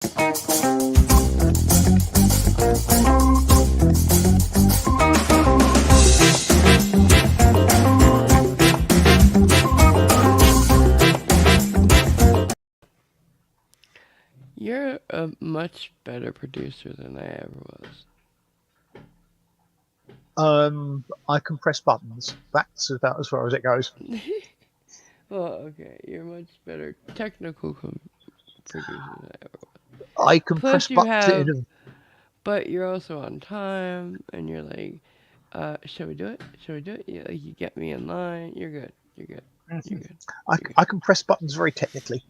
You're a much better producer than I ever I can press buttons. That's about as far as it goes. was. Well, okay, you're much better technical producer than I ever was. I can press Plus, you buttons in have, a but you're also on time, and you're like, shall we do it? Shall we do it? You get me in line. You're good. You're good. You're Mhm. good. I, You're good. I can press buttons very technically.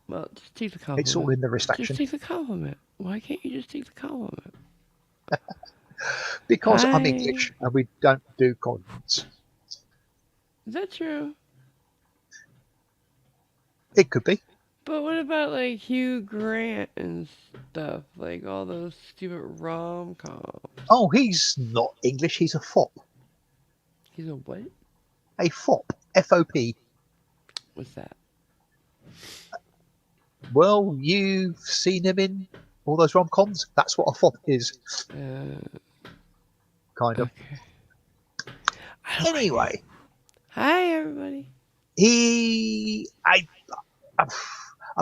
Well, just take the It's all compliment. in the wrist Just action. take the compliment. Why can't you just take the compliment? Because I'm Hi. English and we don't do compliments. Is that true? It could be. But what about like Hugh Grant and stuff? Like all those stupid rom coms. Oh, he's not English. He's a fop. He's a what? A fop. FOP. What's that? Well, you've seen him in all those rom-coms. That's what a fop is, Uh, kind of. okay. I don't like it. Anyway, Hi, everybody. he, I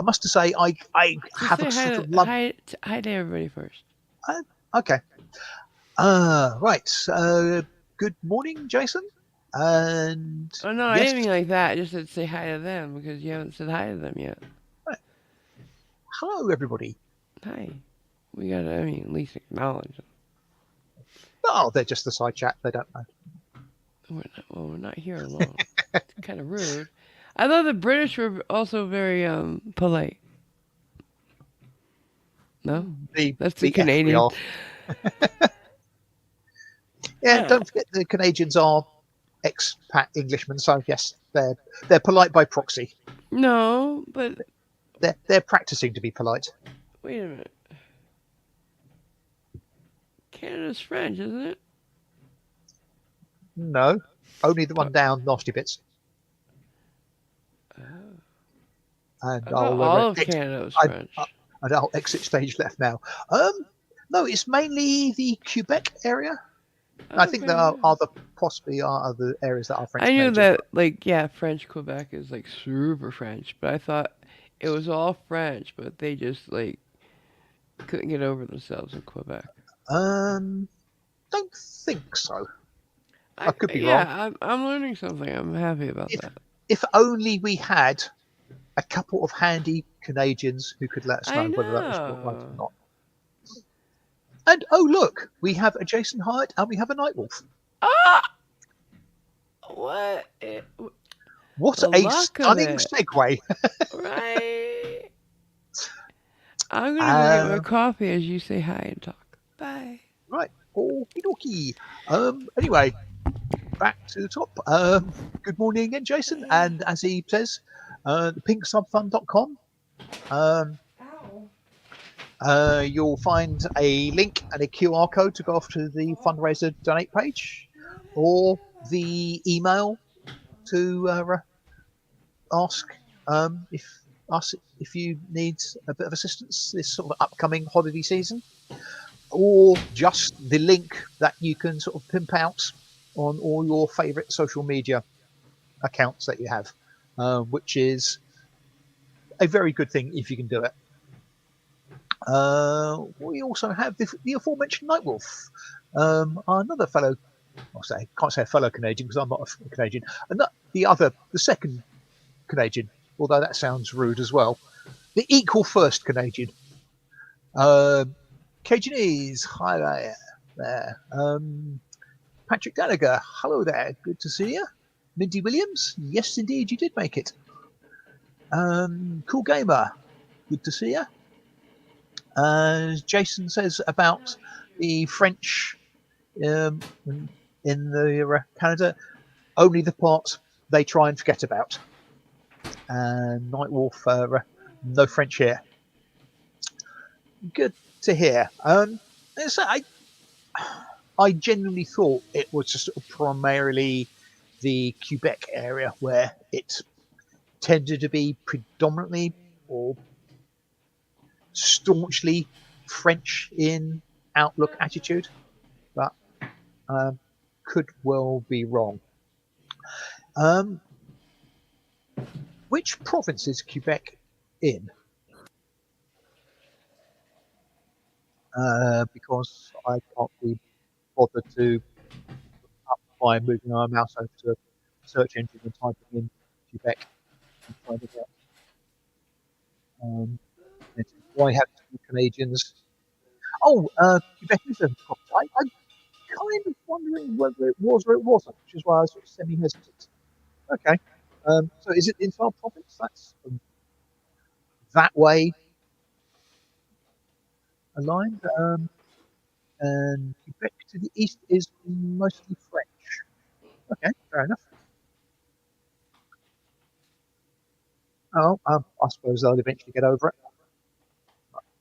must say, I Just have say a hi sort to of love. hi to everybody first. Okay. Right. Good morning, Jason. And Oh no, I yes, didn't mean like that. I just said say hi to them because you haven't said hi to them yet. hello, everybody. Hi. We gotta, I mean, at least acknowledge them. Oh, they're just a side chat. They don't know. We're not here alone. It's kind of rude. I thought the British were also very polite. No, that's the The F we Canadian. are. Yeah, Yeah. don't forget the Canadians are expat Englishmen, so yes, they're polite by proxy. No, but They're practicing to be polite. wait a minute. Canada's French, isn't it? No, only the one But down, nasty bits. oh, And I thought all of ex- Canada was I, French. and I'll exit stage left now. No, it's mainly the Quebec area. I think there Okay, yeah. possibly are other areas that are French I knew Canadian. that, like, yeah, French Quebec is like super French, but I thought it was all French, but they just like couldn't get over themselves in Quebec. Um, don't think so. I could be wrong. Yeah, I'm learning something. I'm happy about If that. if only we had a couple of handy Canadians who could let us I know whether that was right or know. not. And oh look, we have a Jason Hyatt and we have a Nightwolf. Ah, what? What The a luck of stunning it, segue! right? I'm gonna go get my Uh, coffee as you say hi and talk. Bye. right, okie dokie. Anyway, back to the top. Good morning again, Jason. And as he says, pinksubfund.com. Um, Ow. you'll find a link and a QR code to go off to the fundraiser donate page or the email to ask if you need a bit of assistance this sort of upcoming holiday season, or just the link that you can sort of pimp out on all your favorite social media accounts that you have, which is a very good thing if you can do it. We also have the aforementioned Nightwolf, another fellow. Can't say a fellow Canadian because I'm not a Canadian. And the second Canadian, although that sounds rude as well. The equal first Canadian. Cajanese, hi there. Patrick Gallagher, hello there. Good to see you. Mindy Williams, yes indeed, you did make it. Cool Gamer, good to see you. Jason says about the French in the Canada, only the part they try and forget about. And Nightwolf, no French here. Good to hear. So I genuinely thought it was just primarily the Quebec area where it tended to be predominantly or staunchly French in outlook attitude, but um, could well be wrong. Um, which province is Quebec in? Because I can't be bothered to up by moving our mouse over to the search engine and typing in Quebec and finding out. Um, why have two Canadians? Oh, Quebec is a province. I'm kind of wondering whether it was or it wasn't, which is why I was sort of semi-hesitant. Okay. So is it the entire province? That's that way aligned. And Quebec to the east is mostly French. Okay, fair enough. Oh, I suppose they'll eventually get over it.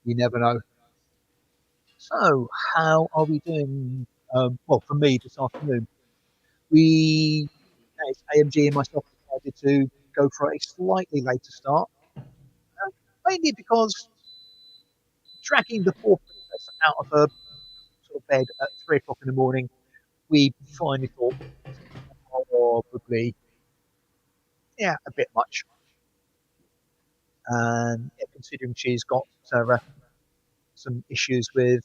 You never know. So, how are we doing? Well, for me this afternoon, we, as AMG and myself, decided to go for a slightly later start, mainly because dragging the poor princess out of her sort of bed at 3 o'clock in the morning, we finally thought probably, yeah, a bit much. And yeah, considering she's got some issues with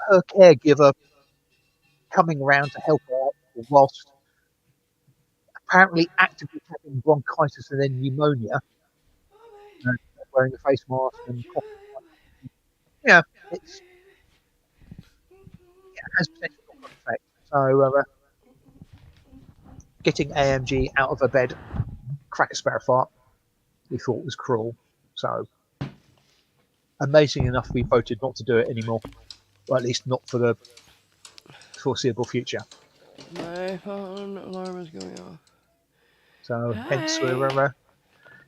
her caregiver coming around to help her out whilst apparently actively having bronchitis and then pneumonia, and wearing a face mask and coughing. Yeah, it has potential knock-on effect. So getting AMG out of her bed, crack a spare fart, we thought was cruel. So amazing enough, we voted not to do it anymore, or at least not for the foreseeable future. My phone alarm is going off. So Hi.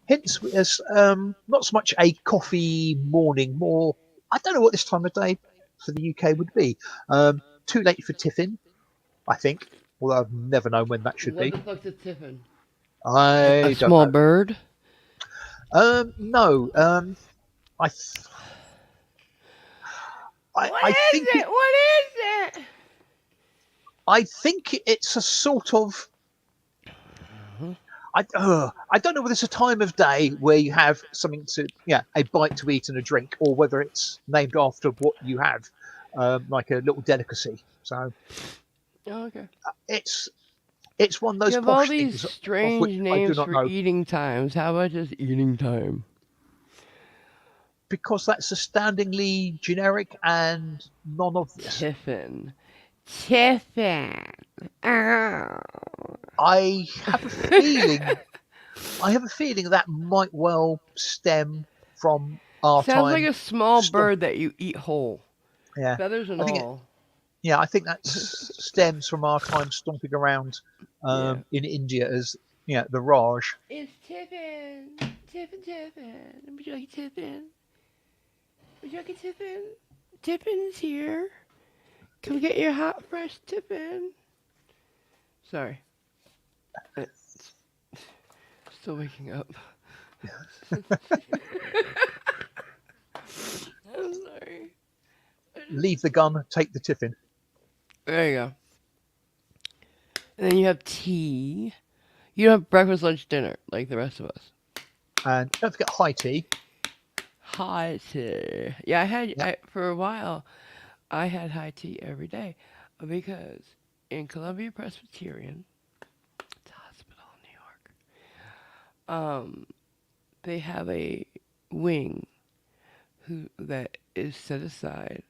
hence it's not so much a coffee morning, more I don't know what this time of day for the UK would be. Too late for tiffin, I think. Although I've never known when that should What be. the fuck's a tiffin? A I don't small know. bird? No. I th- What I is think it? What is it? it's a sort of Uh-huh. I don't know whether it's a time of day where you have something to, yeah, a bite to eat and a drink, or whether it's named after what you have, like a little delicacy. So Oh, okay. it's it's one of You those have all posh these things of which strange I do names not for know, eating times. How about just eating time? because that's astoundingly generic and non-obvious. Tiffin. Tiffin. Oh. I have a feeling I have a feeling that might well stem from our Sounds like time. a small Stomp, bird that you eat whole, yeah, feathers and I think it. all. Yeah, I think that stems from our time stomping around Yeah. in India as the Raj. It's Tiffin. Tiffin, Tiffin. Would you like a Tiffin? Would you like a Tiffin? Tiffin's here. Come get your hot, fresh Tiffin. Sorry. It's still waking up. I'm sorry. Leave the gun, take the tiffin, There you go. And then you have tea. You don't have breakfast, lunch, dinner like the rest of us. and don't forget high tea. High tea. Yeah, Yep, for a while, I had high tea every day because in Columbia Presbyterian, it's a hospital in New York, they have a wing that is set aside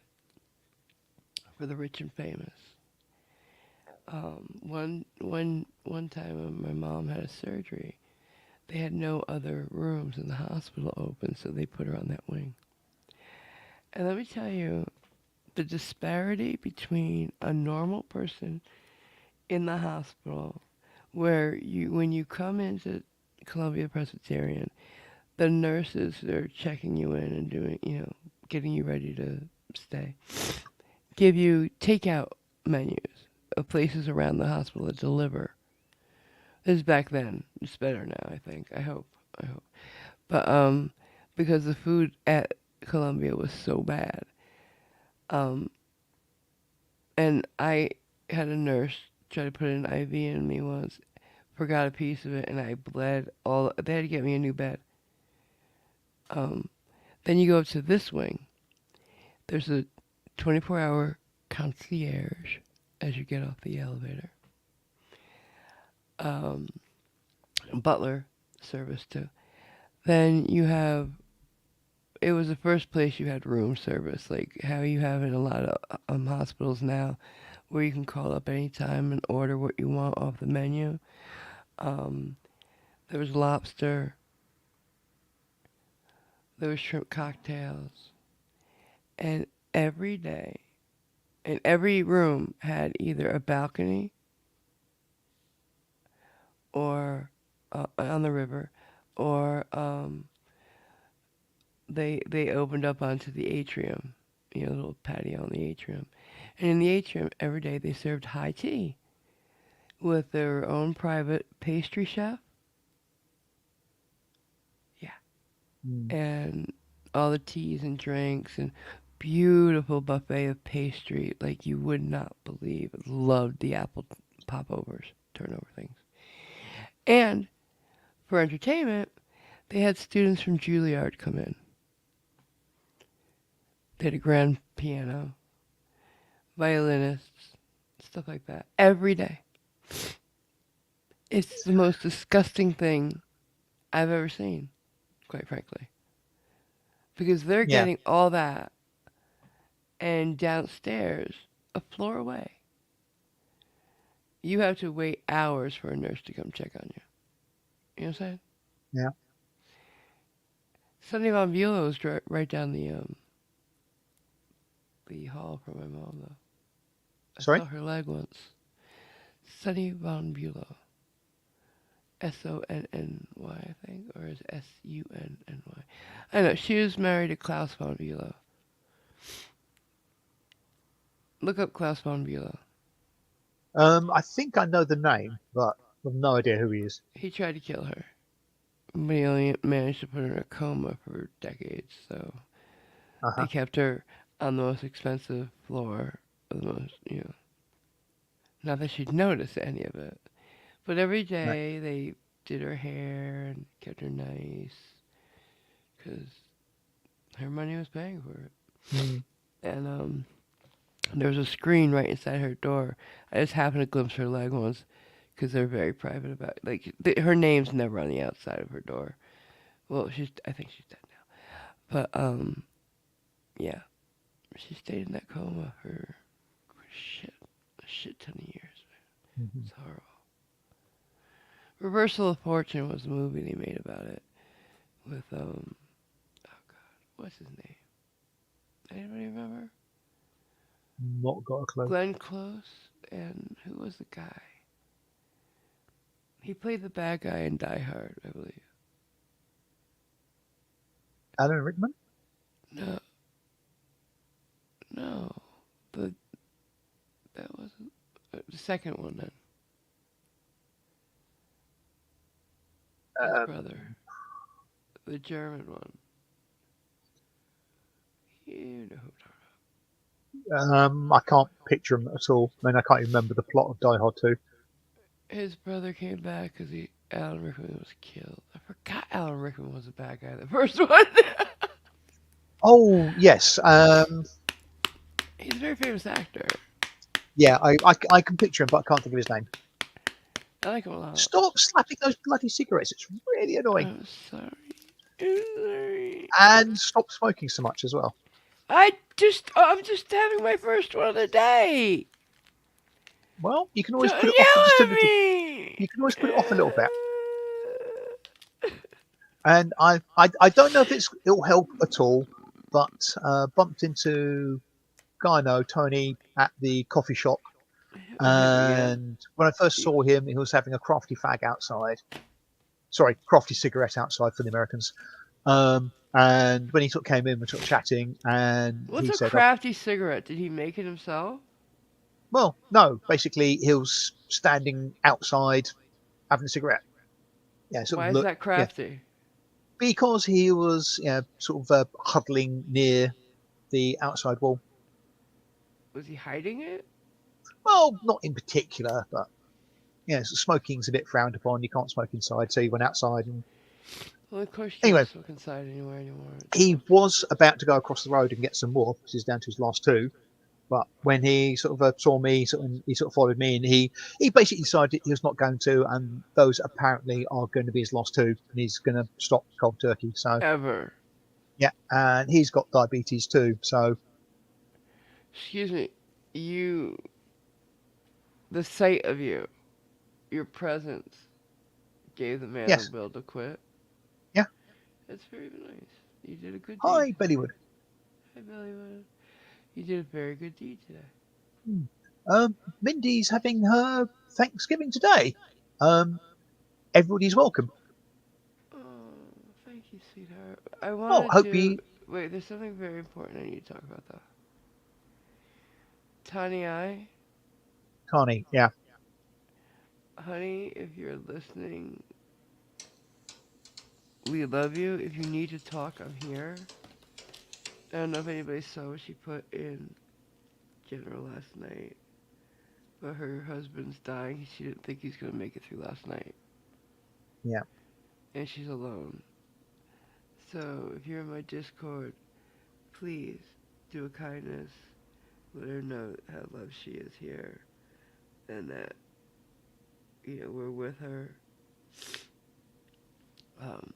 for the rich and famous. One time when my mom had a surgery, they had no other rooms in the hospital open, so they put her on that wing. And let me tell you, the disparity between a normal person in the hospital, where when you come into Columbia Presbyterian, the nurses are checking you in and doing, getting you ready to stay, give you takeout menus of places around the hospital that deliver. This is back then. It's better now, I think. I hope. But because the food at Columbia was so bad. Um, and I had a nurse try to put an IV in me once, forgot a piece of it, and I bled all. They had to get me a new bed. Um, then you go up to this wing. There's a 24-hour concierge as you get off the elevator. Um, Butler service too. Then you have. It was the first place you had room service, like how you have in a lot of hospitals now, where you can call up anytime and order what you want off the menu. Um, there was lobster. There was shrimp cocktails, and every day, and every room had either a balcony or on the river, or they opened up onto the atrium, a little patio in the atrium. And in the atrium, every day they served high tea with their own private pastry chef. Yeah. Mm. And all the teas and drinks and beautiful buffet of pastry like you would not believe. Loved the apple popovers, turnover things. And for entertainment, they had students from Juilliard come in. They had a grand piano, violinists, stuff like that every day. It's the most disgusting thing I've ever seen, quite frankly. Because they're Yeah, getting all that and downstairs, a floor away, you have to wait hours for a nurse to come check on you. You know what I'm saying? yeah. Sunny Von Bulow was right down the hall from my mom, though. I Sorry. saw her leg once. Sunny Von Bulow. Sonny, I think, or is Sunny? I know she was married to Klaus von Bülow. Look up Klaus von Bülow. I think I know the name, but I've no idea who he is. He tried to kill her, but he only managed to put her in a coma for decades. So Uh they huh. kept her on the most expensive floor, the most, not that she'd notice any of it, but every Right. day they did her hair and kept her nice because her money was paying for it. Mm. And there was a screen right inside her door. I just happened to glimpse her leg once because they're very private about it. Like her name's never on the outside of her door. Well, I think she's dead now. But yeah, she stayed in that coma for shit, a shit ton of years. Hmm. It's horrible. Reversal of Fortune was the movie they made about it with oh god, what's his name? Anybody remember? Not got a clue. Glenn Close, and who was the guy? He played the bad guy in Die Hard, I believe. Alan Rickman. No, no, the that wasn't the second one. Then his Um, brother, the German one. You know who I can't picture him at all. I mean, I can't even remember the plot of Die Hard 2. his brother came back because Alan Rickman was killed. I forgot Alan Rickman was a bad guy. The first one. Oh yes. He's a very famous actor. Yeah, I can picture him, but I can't think of his name. I like him a lot. Stop slapping those bloody cigarettes. It's really annoying. I'm sorry. I'm sorry. And stop smoking so much as well. I'm just having my first one of the day. Well, you can always Don't put it off just a yell at little. me. You can always put it off a little bit. And I don't know if it'll help at all, but bumped into guy I know, Tony, at the coffee shop. Him again. And when I first saw him, he was having a crafty fag outside. Sorry, crafty cigarette outside for the Americans. And when he sort of came in, we sort of chatting, and What's he a said, crafty cigarette? Did he make it himself? well, no, basically he was standing outside having a cigarette. Yeah, sort of Why is look, that yeah, crafty? because he was, sort of huddling near the outside wall. Was he hiding it? Well, not in particular, but smoking's a bit frowned upon. You can't smoke inside, so he went outside. And Well, of course you anyway, can't smoke inside anywhere anymore. It's he smoking. was about to go across the road and get some more because he's down to his last two. But when he sort of saw me, he sort of followed me, and he basically decided he was not going to, and those apparently are going to be his last two, and he's going to stop cold turkey. So Ever. yeah, and he's got diabetes too. So Excuse me. You, the sight of you, your presence, gave the man the yes, will to quit. yeah. That's very nice. You did a good deed Hi, today. Bellywood. Hi, Billywood. You did a very good deed today. Hmm. Mindy's having her Thanksgiving today. Um, everybody's welcome. Oh, thank you, sweetheart. I Oh, wanted hope to. you, Wait, there's something very important I need to talk about, though. Tiny Eye, Connie. Yeah, honey, if you're listening, we love you. If you need to talk, I'm here. I don't know if anybody saw what she put in General last night, but her husband's dying. She didn't think he's going to make it through last night, yeah. and she's alone. So if you're in my Discord, please do a kindness. Let her know how loved she is here, and that we're with her. Um,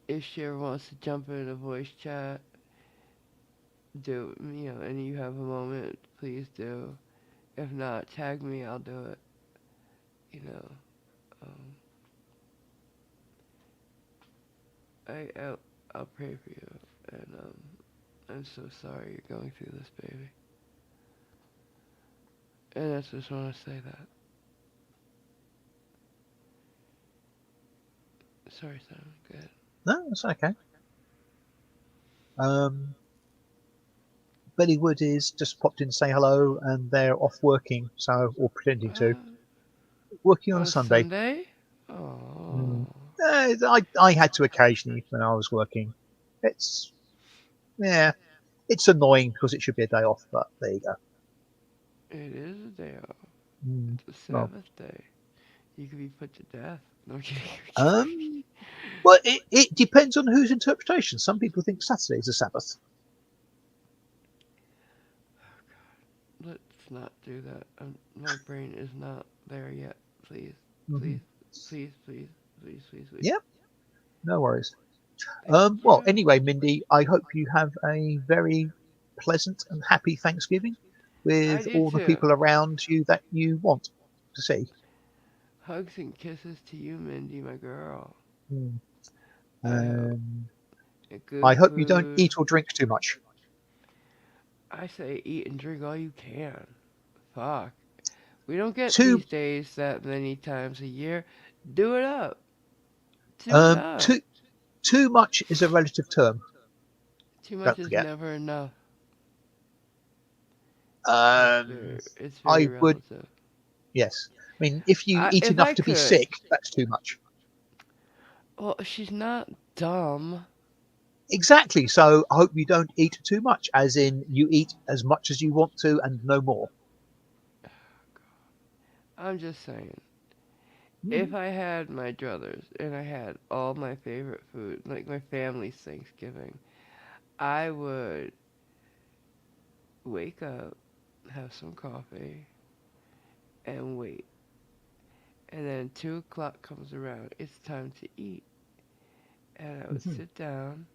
if she ever wants to jump in a voice chat, do and you have a moment, please do. If not, tag me. I'll do it. You know. Um, I'll pray for you, and I'm so sorry you're going through this, baby. And I just want to say that. Sorry, Simon. Go ahead. No, it's okay. Um, Bellywood is just popped in to say hello, and they're off working, so or pretending to Uh, working on on a a Sunday. Sunday? Mm. Oh, I had to occasionally when I was working. It's yeah, it's annoying because it should be a day off, but there you go. it is a day off. Mm. It's the Well, Sabbath day. You could be put to death. No, I'm kidding. um, well, it depends on whose interpretation. Some people think Saturday is a Sabbath. Let's not do that. My brain is not there yet. Please, Hmm. please, please, please, please, please, please. Yeah, no worries. Thank Well, you. anyway, Mindy, I hope you have a very pleasant and happy Thanksgiving I with do all the too. people around you that you want to see. Hugs and kisses to you, Mindy, my girl. Mm. I hope Um, good I hope you don't food. eat or drink too much. I say eat and drink all you can. Fuck. We don't get Too these days that many times a year. Do it up. Do it up. too too much is a relative term. Too much Don't is forget. never enough. Um, It's very I would relative. yes. I mean, if you eat If I enough to be could, sick, that's too much. well, she's not dumb. Exactly. So I hope you don't eat too much, as in you eat as much as you want to and no more. I'm just saying. If Mm. I had my druthers and I had all my favorite food, like my family's Thanksgiving, I would wake up, have some coffee, and wait. And then 2 o'clock comes around. It's time to eat. And I would Mhm. sit down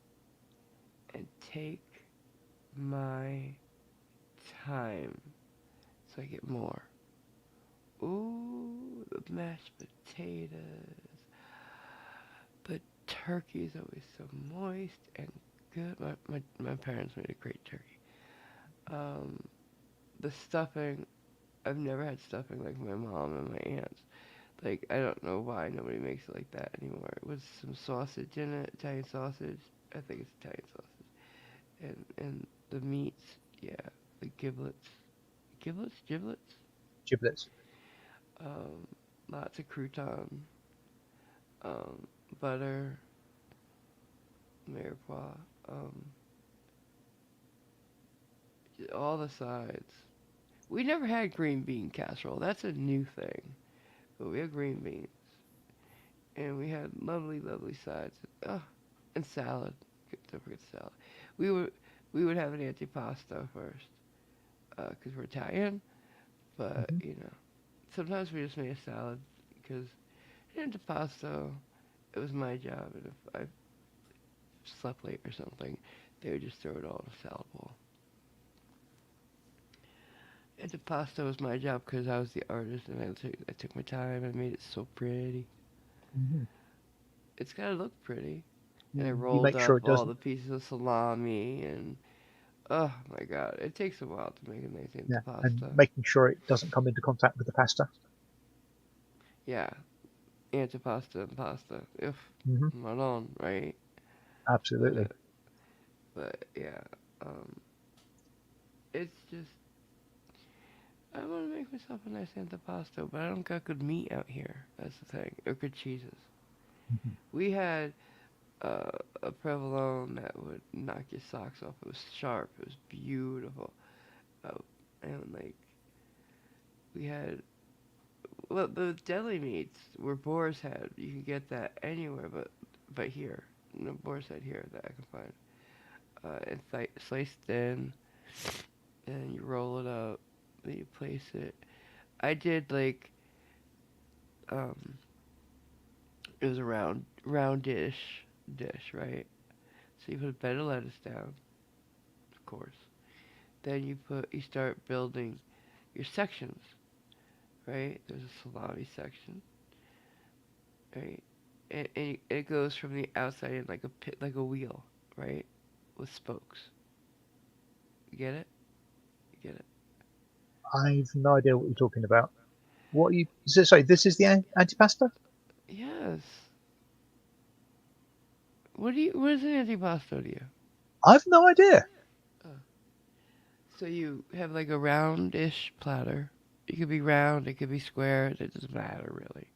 and take my time so I get more. Ooh, the mashed potatoes. The turkey is always so moist and good. My parents made a great turkey. Um, the stuffing, I've never had stuffing like my mom and my aunts. Like, I don't know why nobody makes it like that anymore. It was some sausage in it, Italian sausage. I think it's Italian sausage. And the meats, yeah, the giblets, Giblets. um, lots of crouton, butter, mirepoix, um, all the sides. We never had green bean casserole. That's a new thing. But we had green beans. And we had lovely, lovely sides. Oh, and salad. Don't forget salad. We would we would have an antipasto first, because we're Italian. But Hmm. sometimes we just made a salad because antipasto. It was my job, and if I slept late or something, they would just throw it all in a salad bowl. Antipasto was my job because I was the artist, and I took my time and made it so pretty. Hmm. It's gotta look pretty. And I You rolled make sure up it all doesn't. the pieces of salami, and oh my god, it takes a while to make a nice Yeah, and antipasta. making sure it doesn't come into contact with the pasta. Yeah, antipasta and pasta. If Hmm. not on, right? Uh, Absolutely. but yeah, um, it's just I want to make myself a nice antipasto, but I don't got good meat out here. That's the thing, or good cheeses. Hmm. We had a provolone that would knock your socks off. It was sharp. It was beautiful. Uh, and like we had, well, the deli meats were boar's head. You can get that anywhere, but here, no boar's head here that I can find. It's like sliced thin, and you roll it up. Then you place it. I did like um, it was a roundish dish, right? So you put a bed of lettuce down, of course. Then you start building your sections, right? There's a salami section, right? And it goes from the outside in like a pit, like a wheel, right? With spokes. You get it? You get it? I've no idea what you're talking about. What are you? Sorry, this is the antipasta. Yes. What is an antipasto to you? I've no idea. Uh, so you have like a roundish platter. It could be round, it could be square, it doesn't matter really.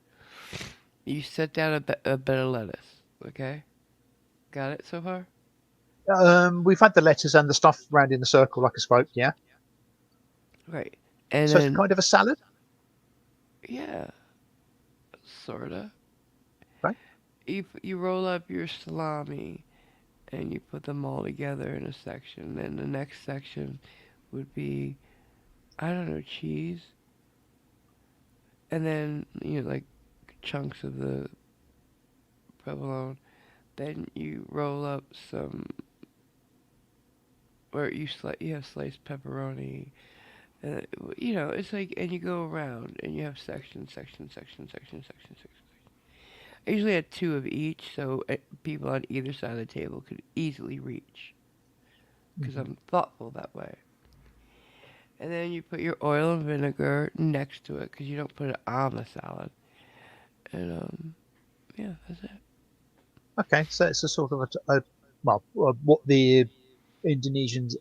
You set down a bed of lettuce, okay? Got it so far? We've had the letters and the stuff round in the circle, like I spoke. Yeah. Right. And So it's then, kind of a salad, yeah, sorta. right? You roll up your salami and you put them all together in a section. Then the next section would be, I don't know, cheese. And then, like chunks of the provolone. Then you roll up some, or you have sliced pepperoni. And, it's like, and you go around and you have section. I usually had two of each, so people on either side of the table could easily reach, because Hmm. I'm thoughtful that way. And then you put your oil and vinegar next to it, because you don't put it on the salad. And yeah, that's it. Okay, so it's a sort of well, what the Indonesians,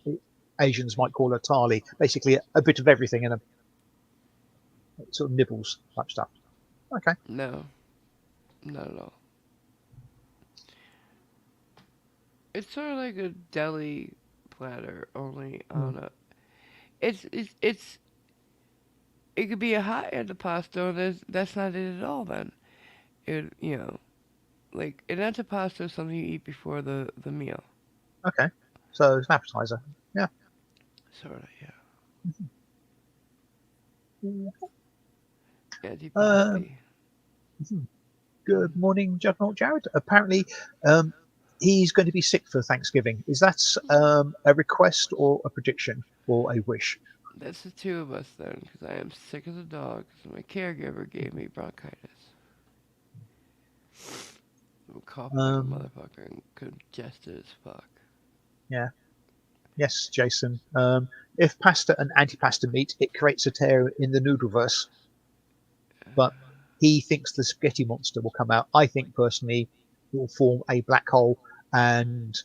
Asians might call a thali, basically a bit of everything in a sort of nibbles type stuff. Okay. No, not at all. It's sort of like a deli platter, only Mm. on a. It could be a hot antipasto, and that's not it at all. Then like an antipasto is something you eat before the meal. Okay, so it's an appetizer. Yeah. Sort of, yeah. Mhm. Um, Antipasti. mhm. Mm. Good morning, Juggernaut Jared. Apparently, um, he's going to be sick for Thanksgiving. Is that a request or a prediction or a wish? That's the two of us then, because I am sick as a dog. Because my caregiver gave me bronchitis. I'm coughing like a Um, motherfucker and congested as fuck. yeah. Yes, Jason. If pasta and antipasta meet, it creates a tear in the noodleverse. But he thinks the spaghetti monster will come out. I think personally it will form a black hole and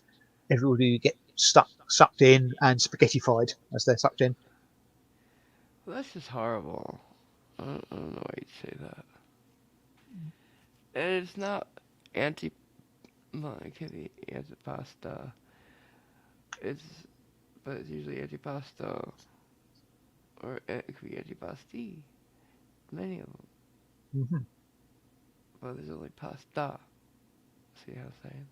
everybody get sucked in and spaghettified as they're sucked in. Well, that's just horrible. I don't know why you'd say that. And it's not anti Well, it could be antipasta. It's but it's usually antipasto or it could be antipasti. Many of them. Hmm. But there's only pasta. See how I'm saying?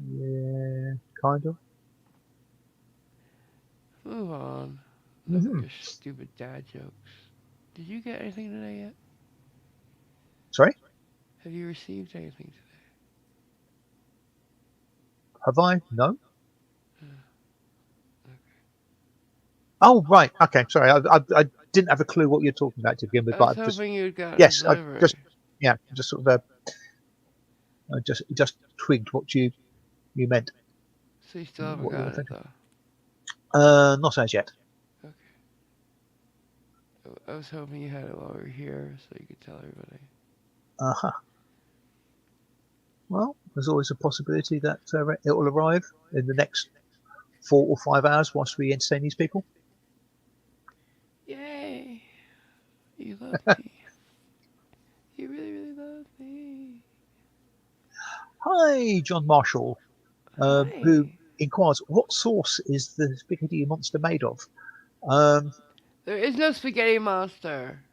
Yeah, kind of. Move on. Enough of Hmm. your stupid dad jokes. Did you get anything today yet? Sorry, Have you received anything have I? No. today? Oh, right. Okay. Sorry, I didn't have a clue what you're talking about to begin with, I but was I've just hoping you'd gotten a yes, I just delivery. yeah, just sort of I just twigged what you meant, So you still haven't what you were gotten it thinking. though. Not as yet. Okay. I was hoping you had it while we were here so you could tell everybody. Uh-huh. Well, there's always a possibility that it will arrive in the next 4 or 5 hours whilst we entertain these people. Yay! You love me. You really, really love me. Hi, John Marshall, who Hi. inquires, what sauce is the spaghetti monster made of? Um, There is no spaghetti monster.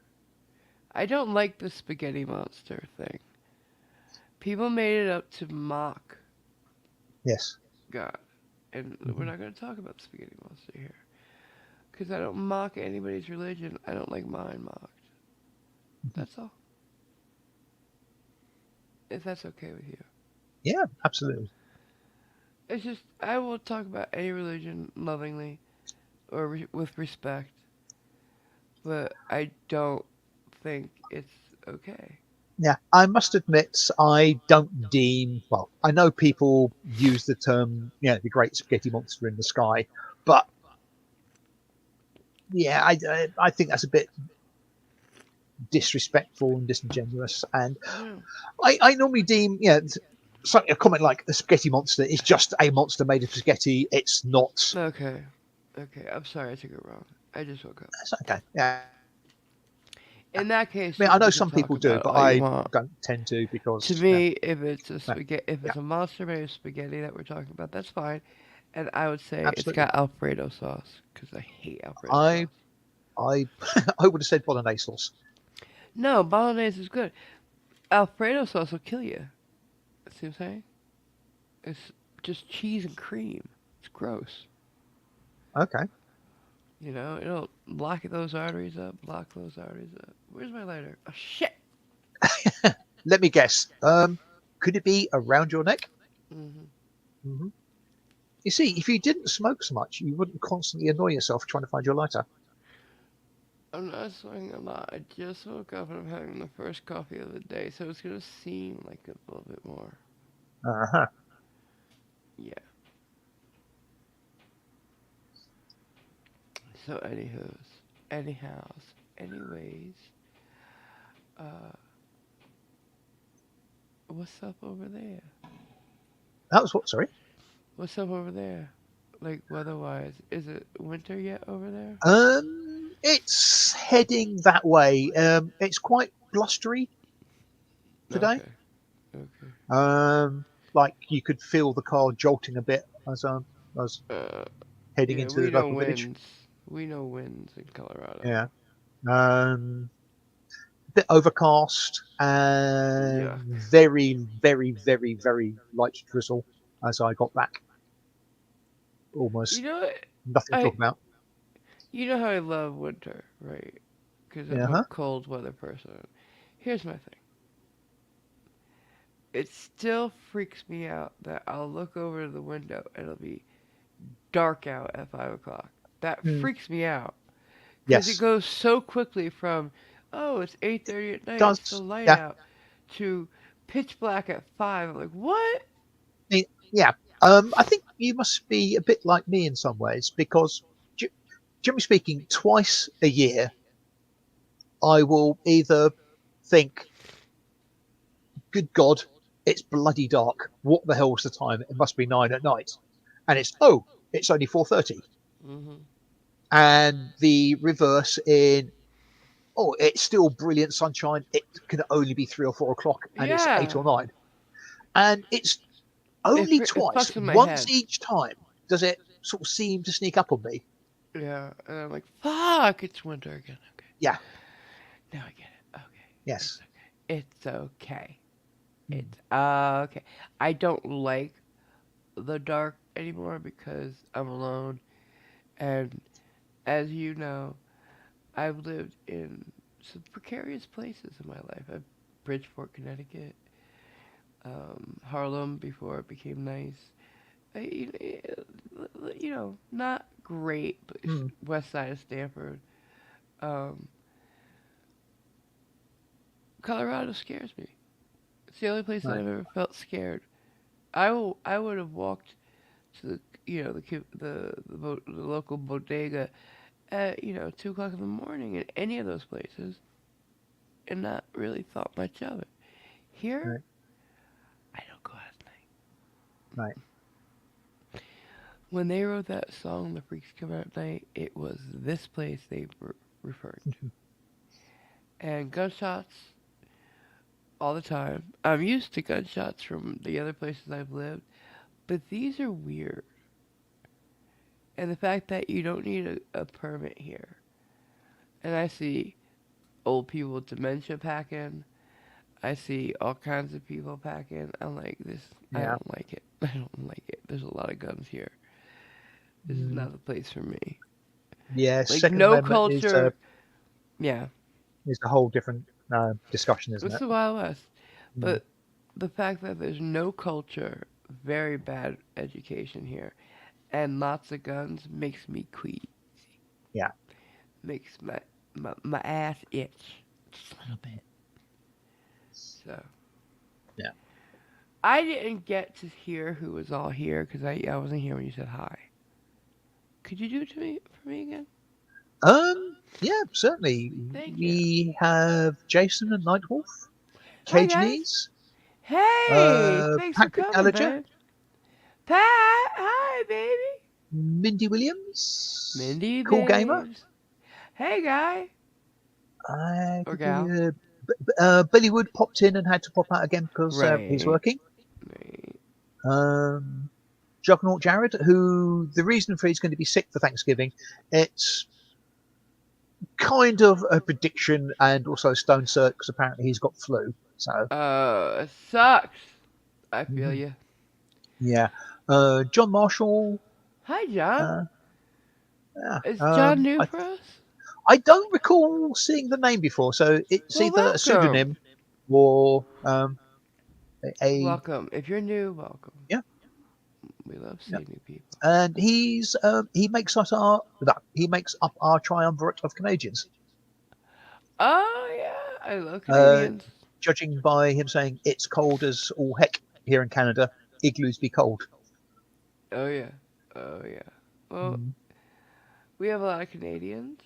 I don't like the spaghetti monster thing. People made it up to mock yes. God. And we're Hmm. not going to talk about the spaghetti monster here. Because I don't mock anybody's religion. I don't like mine mocked. That's all. If that's okay with you. Yeah, absolutely. It's just, I will talk about any religion lovingly or with respect, but I don't think it's okay. Yeah, I must admit, I don't deem, well, I know people use the term, the great spaghetti monster in the sky, but yeah, I think that's a bit disrespectful and disingenuous. And Yeah. I normally deem, something, a comment like the spaghetti monster is just a monster made of spaghetti. It's not. Okay. Okay. I'm sorry I took it wrong. I just woke up. It's okay. Yeah. I In that case, mean, I know you can some talk people do, about it but all you I want. don't tend to To because, me, if it's a yeah, spaghetti, if yeah, it's a monster made of spaghetti that we're talking about, that's fine. And I would say it's absolutely. got Alfredo sauce because I hate Alfredo I sauce. I I would have said bolognese sauce. No, bolognese is good. Alfredo sauce will kill you. See what I'm saying? It's just cheese and cream. It's gross. Okay. You know, it'll lock those arteries up, block those arteries up. Where's my lighter? Oh shit! Let me guess. Could it be around your neck? Hmm. Hmm. You see, if you didn't smoke so much, you wouldn't constantly annoy yourself trying to find your lighter. I'm not sweating a lot. I just woke up and I'm having the first coffee of the day, so it's gonna seem like a little bit more. Uh-huh. Yeah. So, anyhows, anyways, uh, what's up over there? That was what? Sorry. What's up over there? Like weather-wise, is it winter yet over there? It's heading that way. It's quite blustery today. Okay. Okay. Like you could feel the car jolting a bit as I was Uh, heading yeah, into we the know local village. winds. We know winds in Colorado. Yeah. A bit overcast Yuck. and very, very, very, very light drizzle as I got back. You Almost know what? nothing to I talk about. you know how I love winter, right? Because Yeah, I'm a huh? cold weather person. Here's my thing. It still freaks me out that I'll look over the window and it'll be dark out at 5 o'clock. That Mm, freaks me out because it yes, goes so quickly from it's 8:30 at it night, it's still does. light Yeah, out, to pitch black at 5. I'm like, what? yeah. I think you must be a bit like me in some ways because, ge- generally speaking, twice a year I will either think, "Good God, it's bloody dark. What the hell's the time? It must be 9 at night," and it's only 4:30. Hmm. And the reverse in, "Oh, it's still brilliant sunshine. It can only be 3 or 4 o'clock, and it's eight Yeah. or nine." and it's only It twice, fucks with my once head. each time, does it sort of seem to sneak up on me. Yeah, and I'm like, fuck, it's winter again. Okay, Yeah. now I get it. Okay, it's Yes. okay. It's okay. Mm. It's okay. I don't like the dark anymore because I'm alone. And as you know, I've lived in some precarious places in my life. I've Bridgeport, Connecticut, Harlem before it became nice. You know, not great, but Mm. west side of Stanford. Um, Colorado scares me. It's the only place that Right. I've ever felt scared. I would have walked to the the local bodega at 2 o'clock in the morning in any of those places and not really thought much of it. Here, Right. I don't go out at night. Right. When they wrote that song, "The Freaks Come Out at Night," it was this place they were referring to. And gunshots all the time. I'm used to gunshots from the other places I've lived, but these are weird. And the fact that you don't need a permit here. And I see old people with dementia packing. I see all kinds of people packing. I'm like, this, I Yeah. don't like it. I don't like it. There's a lot of guns here. This is Mm. not the place for me. Yeah. Like, Second no Amendment culture. Yeah, is a whole different discussion, isn't it's it? the Wild West. Mm. But the fact that there's no culture, very bad education here, and lots of guns makes me queasy. Yeah. Makes my ass itch just a little Mhm. bit. So Yeah. I didn't get to hear who was all here because I wasn't here when you said hi. Could you do it to me for me again? Yeah, certainly. Thank you. We have Jason and Nightwolf, Hi guys. Cajanese, Hey, thanks for Patrick coming, Gallagher, babe. Pat, hi, baby. Mindy Williams, Mindy Cool Gamer, babes. Hey, guy uh, or gal. Billy Wood popped in and had to pop out again because he's Right. working. Right. Um, Juggernaut Jared, who the reason for he's going to be sick for Thanksgiving, it's kind of a prediction and also Stone Cert because apparently he's got flu. So It sucks. I feel mhm, you. yeah, John Marshall. Hi, John. Uh, yeah, Is John new I for us? I don't recall seeing the name before, so it's Well, either a welcome. pseudonym or Welcome. If you're new, welcome. yeah, We love yeah. seeing new people. And he makes us our no, he makes up our triumvirate of Canadians. Oh, yeah. I love Uh, Canadians. Judging by him saying it's cold as all heck here in Canada, igloos be cold. Oh, yeah. Oh, yeah. Well, Mm. we have a lot of Canadians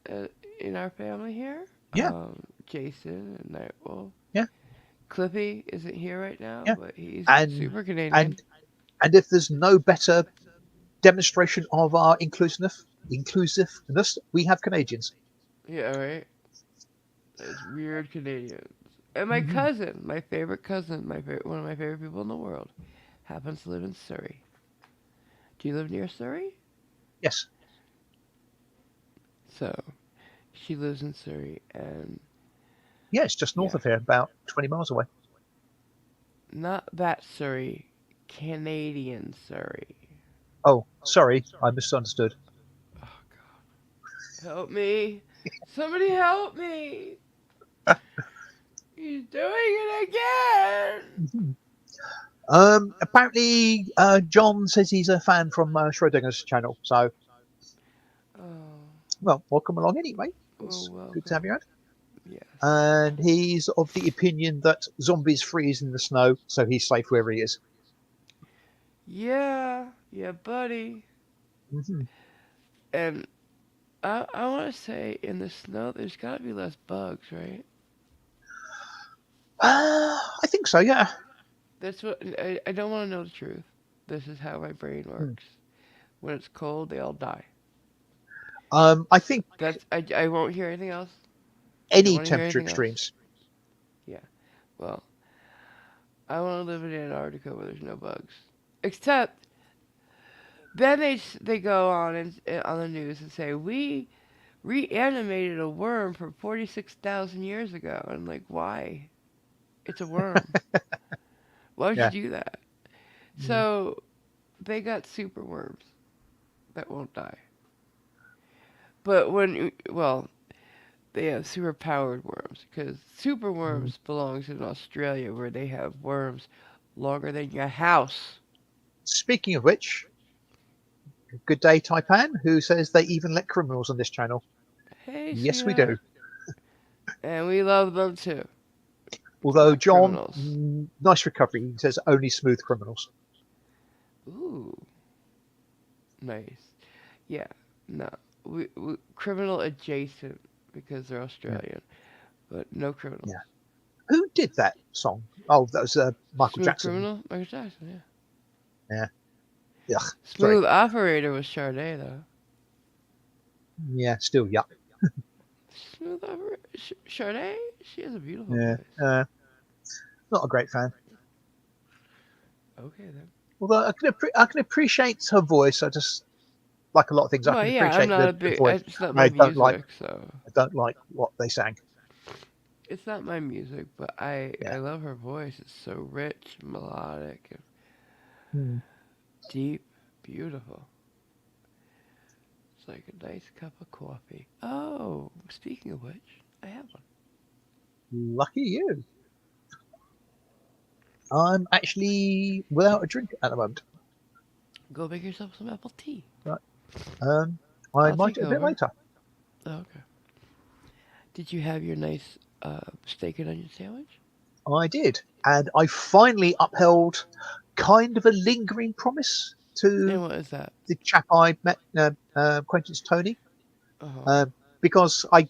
uh, in our family here. Yeah, Jason and Nightwolf. yeah, Cliffy isn't here right now, yeah. but he's And super and Canadian. and if there's no better demonstration of our inclusiveness, we have Canadians. Yeah, right. It's weird Canadians. And my Hmm. cousin, my favorite cousin, one of my favorite people in the world, happens to live in Surrey. Do you live near Surrey? Yes. So she lives in Surrey, and Yeah, it's just north yeah, of here, about 20 miles away. not that Surrey, Canadian Surrey. Oh, sorry, I misunderstood. Oh God, help me! Somebody help me! He's doing it again! Mhm. Apparently, John says he's a fan from Schrodinger's channel. So, Oh, well, welcome along anyway. well, It's good to have welcome. you around. Yes. And he's of the opinion that zombies freeze in the snow, so he's safe wherever he is. Yeah, yeah, buddy. Hmm. And I want to say in the snow, there's got to be less bugs, right? I think so, yeah. That's what I don't want to know the truth. This is how my brain Hmm. works. When it's cold, they all die. I So think I won't hear anything else. I don't any want to hear temperature anything else. extremes. Yeah. Well, I want to live in Antarctica where there's no bugs. Except then they go on and on the news and say we reanimated a worm from 46,000 years ago. And like, why? It's a worm. Why would you Yeah. do that? Mm. So they got super worms that won't die. But well, they have super powered worms because super Mm. worms belongs in Australia where they have worms longer than your house. Speaking of which, good day, Taipan, who says they even let criminals on this channel. Hey, Yes, we do. sweetheart. And we love them too. Although, Not John, criminals. nice recovery. He says only smooth criminals. Ooh, nice. Yeah, no. We criminal adjacent because they're Yeah. Australian, but no criminals. Yeah. Who did that song? Oh, that was Michael Smooth Jackson. criminal? Michael Jackson, yeah. Yeah. Yuck. Sorry. Smooth operator was Sade though. Yeah, still yuck. Smooth operator? Sade? She has a beautiful Yeah. voice. Not a great fan. Okay then. Although I can appreciate her voice. I just like a lot of things. I Well, can yeah, I'm appreciate not a the big. voice. It's not my I don't like music, so I don't like what they sang. it's not my music. But I Yeah. love her voice. It's so rich, melodic, and Hmm. deep, beautiful. It's like a nice cup of coffee. Oh, speaking of which, I have one. Lucky you. I'm actually without a drink at the moment. Go make yourself some apple tea. Right. Um, I I'll might take do a bit over. later. Oh, okay. Did you have your nice steak and onion sandwich? I did, and I finally upheld kind of a lingering promise And to what is that? the chap I met, acquaintance Tony, Uh huh. uh, because I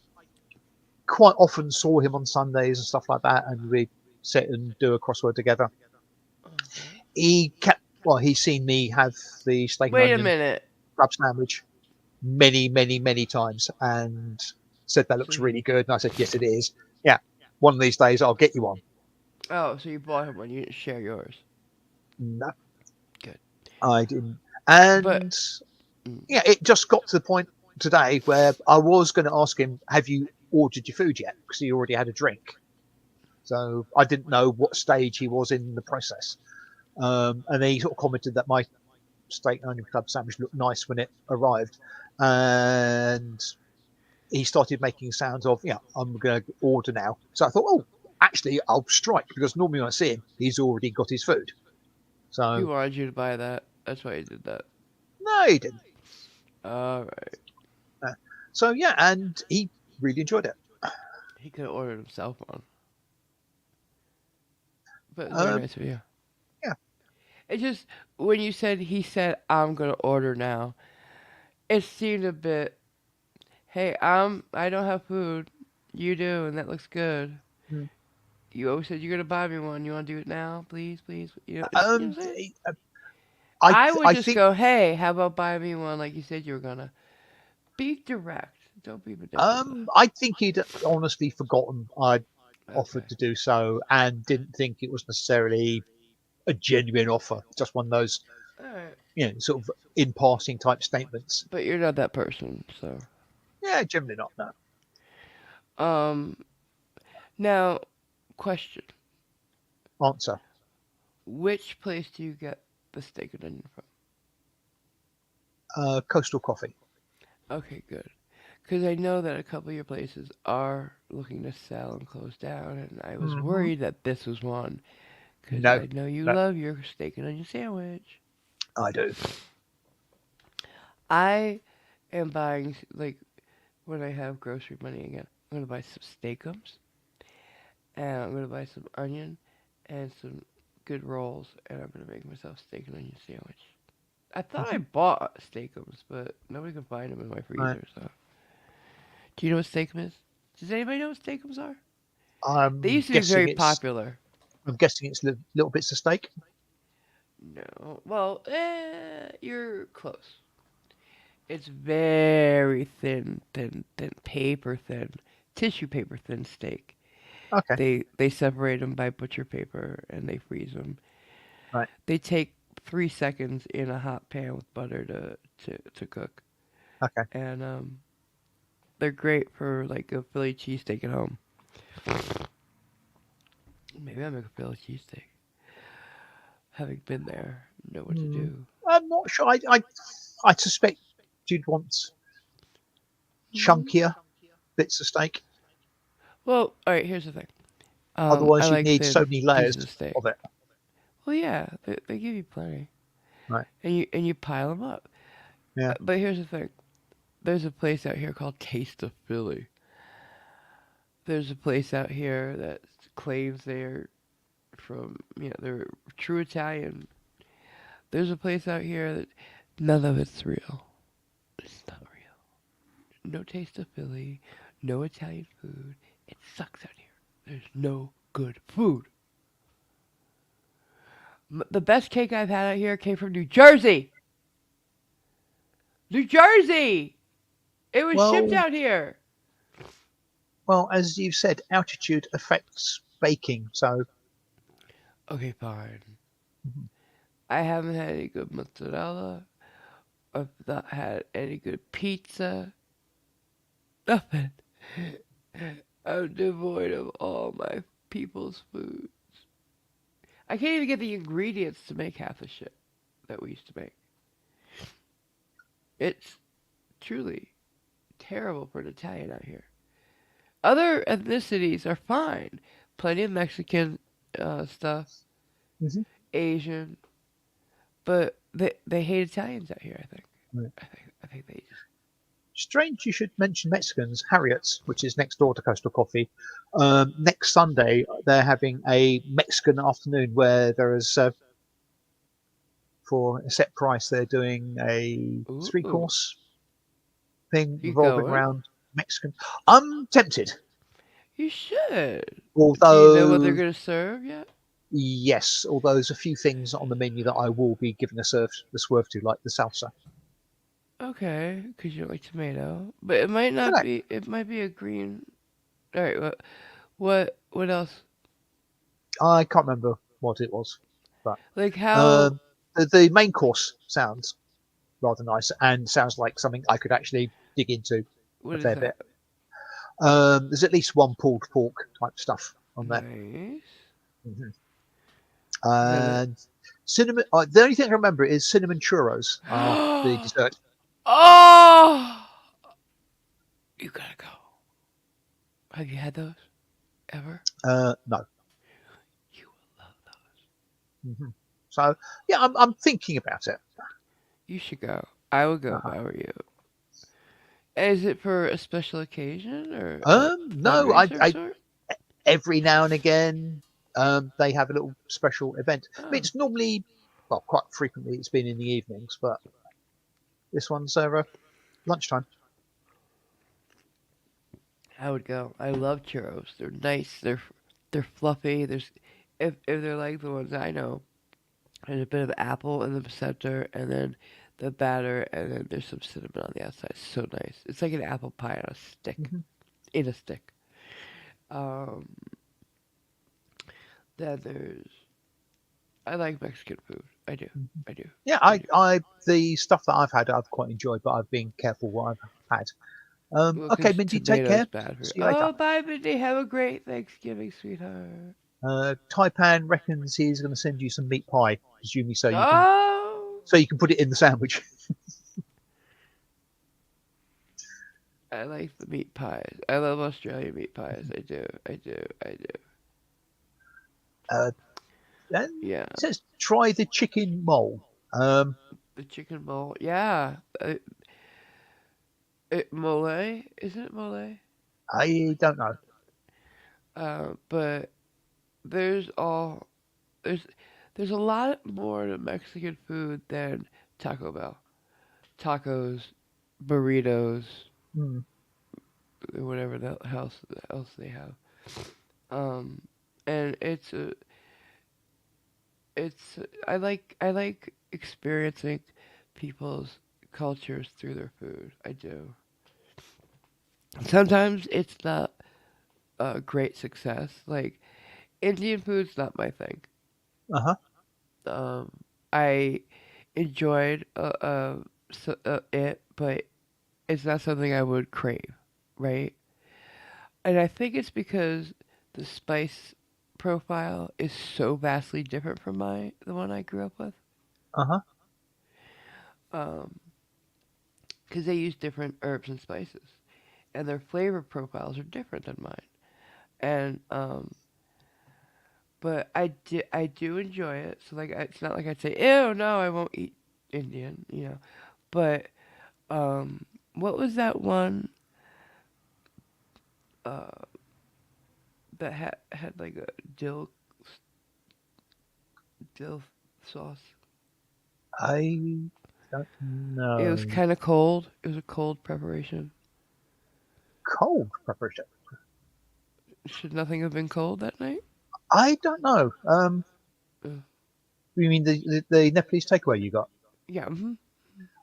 quite often saw him on Sundays and stuff like that, and we sit and do a crossword together. Uh huh. He's seen me have the steak and Wait a onion minute. club sandwich many, many, many times, and said that So looks he. really good. And I said, yes, it is. Yeah, one of these days I'll get you one. Oh, so you bought him one. You didn't share yours. No, Good. I didn't. But And mm, yeah, it just got to the point today where I was going to ask him, have you ordered your food yet? Because he already had a drink. So I didn't know what stage he was in the process. And then he sort of commented that my steak and onion club sandwich looked nice when it arrived. And he started making sounds of, yeah, I'm going to order now. So I thought, oh, actually, I'll strike because normally when I see him, he's already got his food. he So wanted you to buy that. That's why he did that. no, he didn't. All right. Uh, so yeah, and he really enjoyed it. He could have ordered himself one. But it's very Um, nice of you. yeah, It just when you said he said I'm gonna order now, it seemed a bit. Hey, I don't have food. You do, and that looks good. mm. You always said you're gonna buy me one. You want to do it now, please, please? You know um, what I'm saying? I I would I just think go, hey, how about buy me one like you said you were gonna? Be direct. Don't be manipulative. I think he'd honestly forgotten I'd Okay. offered to do so and didn't think it was necessarily a genuine offer. Just one of those, All right. sort of in passing type statements. But you're not that person, so. Yeah, generally not. No. Um. Now, question: Answer. which place do you get the steak and onion from? Coastal coffee. Okay, good. Because I know that a couple of your places are looking to sell and close down, and I was Hmm. worried that this was one. Because No, I know you no, love your steak and onion sandwich. I do. I am buying, like, when I have grocery money again, I'm going to buy some steakums, and I'm going to buy some onion, and some good rolls, and I'm going to make myself steak and onion sandwich. I thought I Hmm. bought steakums, but nobody can find them in my I, freezer, so. Do you know what steakum is? Does anybody know what steakums are? They I'm used to be guessing very it's. popular. I'm guessing it's little bits of steak. No. Well, you're close. It's very thin, thin, thin, paper thin, tissue paper thin steak. Okay. They separate them by butcher paper and they freeze them. Right. They take 3 seconds in a hot pan with butter to cook, Okay. and they're great for like a Philly cheesesteak at home. Maybe I'll make a Philly cheesesteak. Having been there, know what to Hmm. do. I'm not sure. I suspect you'd want Hmm. chunkier bits of steak. Well, all right. Here's the thing. I Otherwise, you'd like need so thin many pieces layers of steak. of it. Well, yeah, they give you plenty, Right. and you pile them up. Yeah. But here's the thing. There's a place out here called Taste of Philly. There's a place out here that claims they're from, they're true Italian. There's a place out here that none of it's real. It's not real. No Taste of Philly, no Italian food. It sucks out here. There's no good food. The best cake I've had out here came from New Jersey. New Jersey! It was shipped Well, out here. well, as you've said, altitude affects baking. So, Okay, fine. mhm. I haven't had any good mozzarella. I've not had any good pizza. Nothing. I'm devoid of all my people's food. I can't even get the ingredients to make half the shit that we used to make. It's truly terrible for an Italian out here. Other ethnicities are fine. Plenty of Mexican stuff, Mhm. Asian, but they hate Italians out here. I think. Right. I think they just. Strange you should mention Mexicans. Harriet's, which is next door to Coastal Coffee, next Sunday they're having a Mexican afternoon where there is, for a set price, they're doing a three Ooh, course thing you revolving going? around Mexican. I'm tempted, You should. Do you know what they're although gonna serve yet? yes, although there's a few things on the menu that I will be giving the swerve to, like the salsa. Okay, because you like tomato, but it might not Correct. be. It might be a green. All right. What else? I can't remember what it was, but Like how? um, the main course sounds rather nice and sounds like something I could actually dig into a What is fair bit. that? There's at least one pulled pork type stuff on there. Nice. Hmm. Is that it? And cinnamon. The only thing I remember is cinnamon churros are the dessert. Oh, you gotta go. Have you had those ever? No. You will love those. Hmm. So yeah, I'm thinking about it. You should go. I would go if Uh-huh. I were you. Is it for a special occasion or a No, fundraiser of I sort? every now and again they have a little special event. I mean, Oh, it's normally, well, quite frequently it's been in the evenings, but this one's lunchtime. I would go. I love churros. They're nice. They're fluffy. If they're like the ones I know, there's a bit of apple in the center, and then the batter, and then there's some cinnamon on the outside. So nice. It's like an apple pie on a stick. Hmm. In a stick. Um, then there's. I like Mexican food. I do. I do. Yeah, I do. the stuff that I've had, I've quite enjoyed, but I've been careful what I've had. Well, Okay, because Minty, take tomato's care. bad for you. See you later. Oh, bye, Mindy. Have a great Thanksgiving, sweetheart. Taipan reckons he's going to send you some meat pie, presumably Oh, so you can put it in the sandwich. I like the meat pies. I love Australian meat pies. I do. I do. I do. Uh, and Yeah. it says try the chicken mole. Um, The chicken bowl. Yeah. Mole. Isn't it mole? I don't know. But there's all there's there's a lot more to Mexican food than Taco Bell. Tacos, burritos, Hmm. whatever the else they have. Um, and it's I like experiencing people's cultures through their food. I do. Sometimes it's not great success. Like Indian food's not my thing. Uh-huh. Um, I enjoyed it, but it's not something I would crave, right? And I think it's because the spice profile is so vastly different from the one I grew up with. Uh-huh. Um, because they use different herbs and spices, and their flavor profiles are different than mine. And but I do enjoy it. So like, it's not like I'd say, ew, no, I won't eat Indian, you know. But what was that one uh that had like a dill sauce? I don't It was know. kind of cold. It was a cold preparation. Cold preparation. Should nothing have been cold that night? I don't know. Uh, You mean the Nepalese takeaway you got? yeah.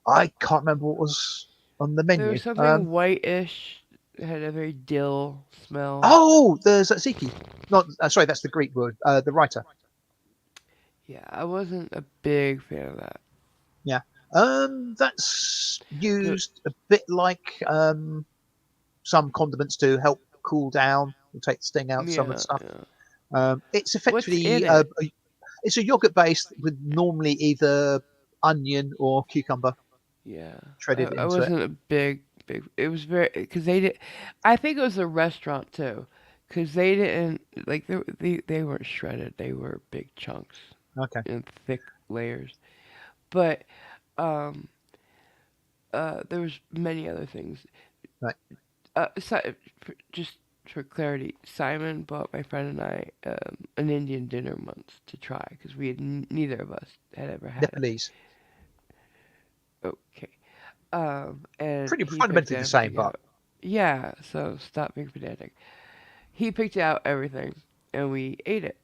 I can't remember what was on the There menu. was something whitish. It had a very dill smell. Oh, the tzatziki. Not sorry, that's the Greek word. The writer. Yeah, I wasn't a big fan of that. Yeah. That's The used a bit like some condiments to help cool down or take the sting out of some of the yeah, stuff. yeah. It's What's in effectively it? it's a yogurt base with normally either onion or cucumber Yeah, shredded I into it. wasn't a big. It was very because they did. I think it was a restaurant too, because they didn't like they weren't shredded. They were big chunks Okay, in thick layers. But um, there was many other things. right, Just for clarity, Simon bought my friend and I an Indian dinner once to try because we had neither of us had ever had it. Nepalese. Okay. And Pretty he picked fundamentally the same, everything but out. Yeah, so stop being pedantic. He picked out everything, and we ate it.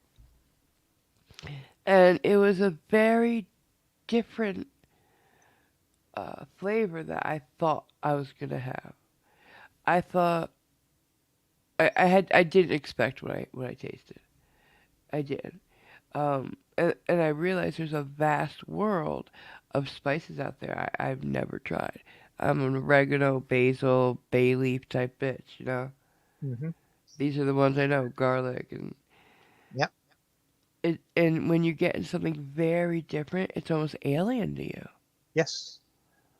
And it was a very different flavor that I thought I was gonna have. I thought I didn't expect what I tasted. I did. And I realized there's a vast world of spices out there I've never tried. I'm an oregano, basil, bay leaf type bitch, you know? hmm These are the ones I know, garlic yeah, and when you get into something very different, it's almost alien to you. yes.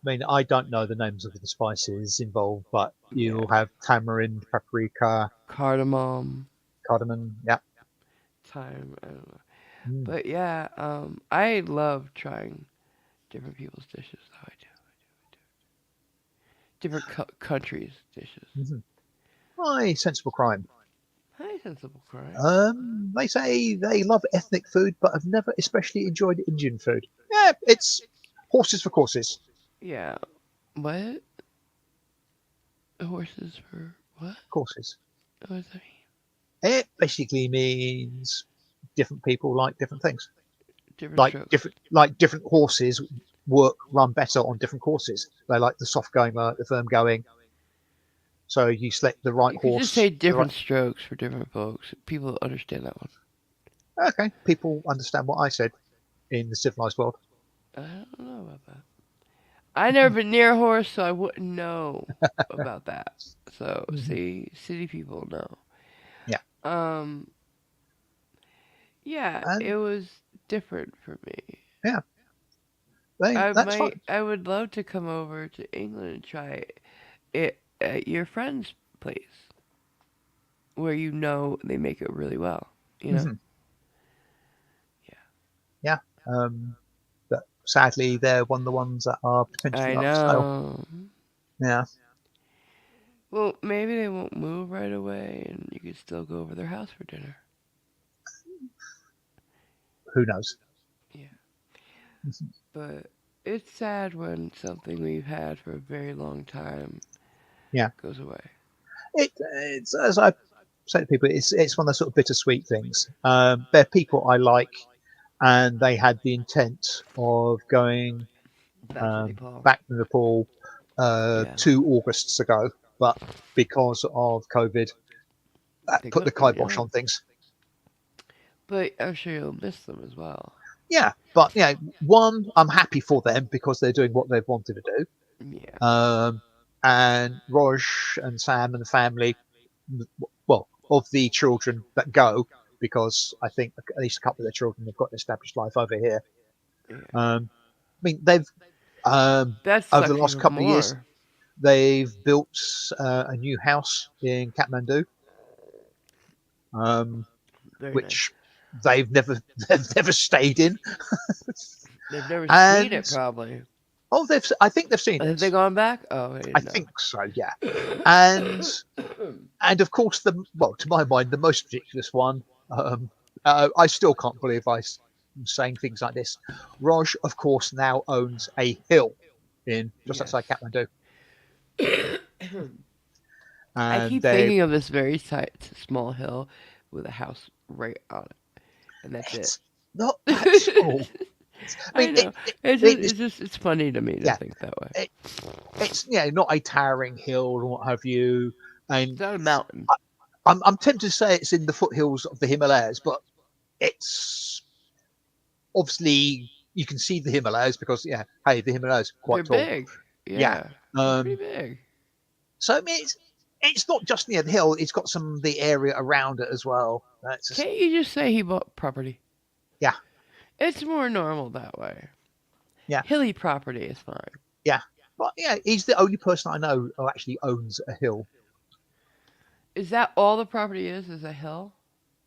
I mean, I don't know the names of the spices involved, but Yeah, you'll have tamarind, paprika, cardamom, cardamom. Yeah. thyme, I don't know. Mm. But yeah, I love trying different people's dishes. Though I do different countries' dishes. hmm Why sensible crime? Hi, sensible crime. They say they love ethnic food, but have never especially enjoyed Indian food. Yeah, it's horses for courses. Yeah. What? Horses for what? Courses. What does that mean? It basically means different people like different things. Different strokes. Like different horses run better on different courses. They like the soft going, like the firm going. So you select the right You could just say horse. The right. different strokes for different folks. People understand that one. Okay, people understand what I said in the civilized world. I don't know about that. I never been near a horse, so I wouldn't know about that. So hmm see, city people know. Yeah, Um, yeah, and it was different for me. yeah, that's fine. I would love to come over to England and try it at your friend's place, where you know they make it really well. You know? hmm Yeah, but sadly, they're one of the ones that are Yeah, potentially I up for sale. know. Yeah, Well, maybe they won't move right away, and you could still go over their house for dinner. who knows? Yeah, but it's sad when something we've had for a very long time Yeah, goes away. it's as I say to people, it's one of those sort of bittersweet things. They're people I like, and they had the intent of going Back to Nepal. back to Nepal Yeah. 2 Augusts ago, but because of COVID, Take put the up for me, kibosh yeah. on things. But I'm sure you'll miss them as well. Yeah, but one, I'm happy for them because they're doing what they've wanted to Yeah, do. And Roj and Sam and the family, well, of the children that go, because I think at least a couple of the children have got an established life over here. yeah. I mean, they've That over the sucks last even couple of years, more. they've built a new house in Kathmandu, um, Very nice. which they've never they've never stayed in, They've never seen and it, probably. I think they've seen Have it. they gone back? Oh, I I didn't know. think so, yeah. And of course, to my mind, the most ridiculous one. I still can't believe am saying things like this. Raj, of course, now owns a hill in just Yes. outside Kathmandu, I and keep they thinking of this very small hill with a house right on it, and that's it. it's not that small. I I mean, know. It's funny to me to yeah, think that way. it, it's not a towering hill or what have you. It's And not a mountain. I'm tempted to say it's in the foothills of the Himalayas, but it's obviously you can see the Himalayas because hey, the Himalayas are They're quite tall. big. Yeah. Yeah, they're pretty Um. big. So I mean, it's not just near the hill; it's got some of the area around it as well. That's just Can't you just say he bought property? yeah, It's more normal that way. yeah, Hilly property is fine. yeah. But he's the only person I know who actually owns a hill. Is that all the property is? Is a hill,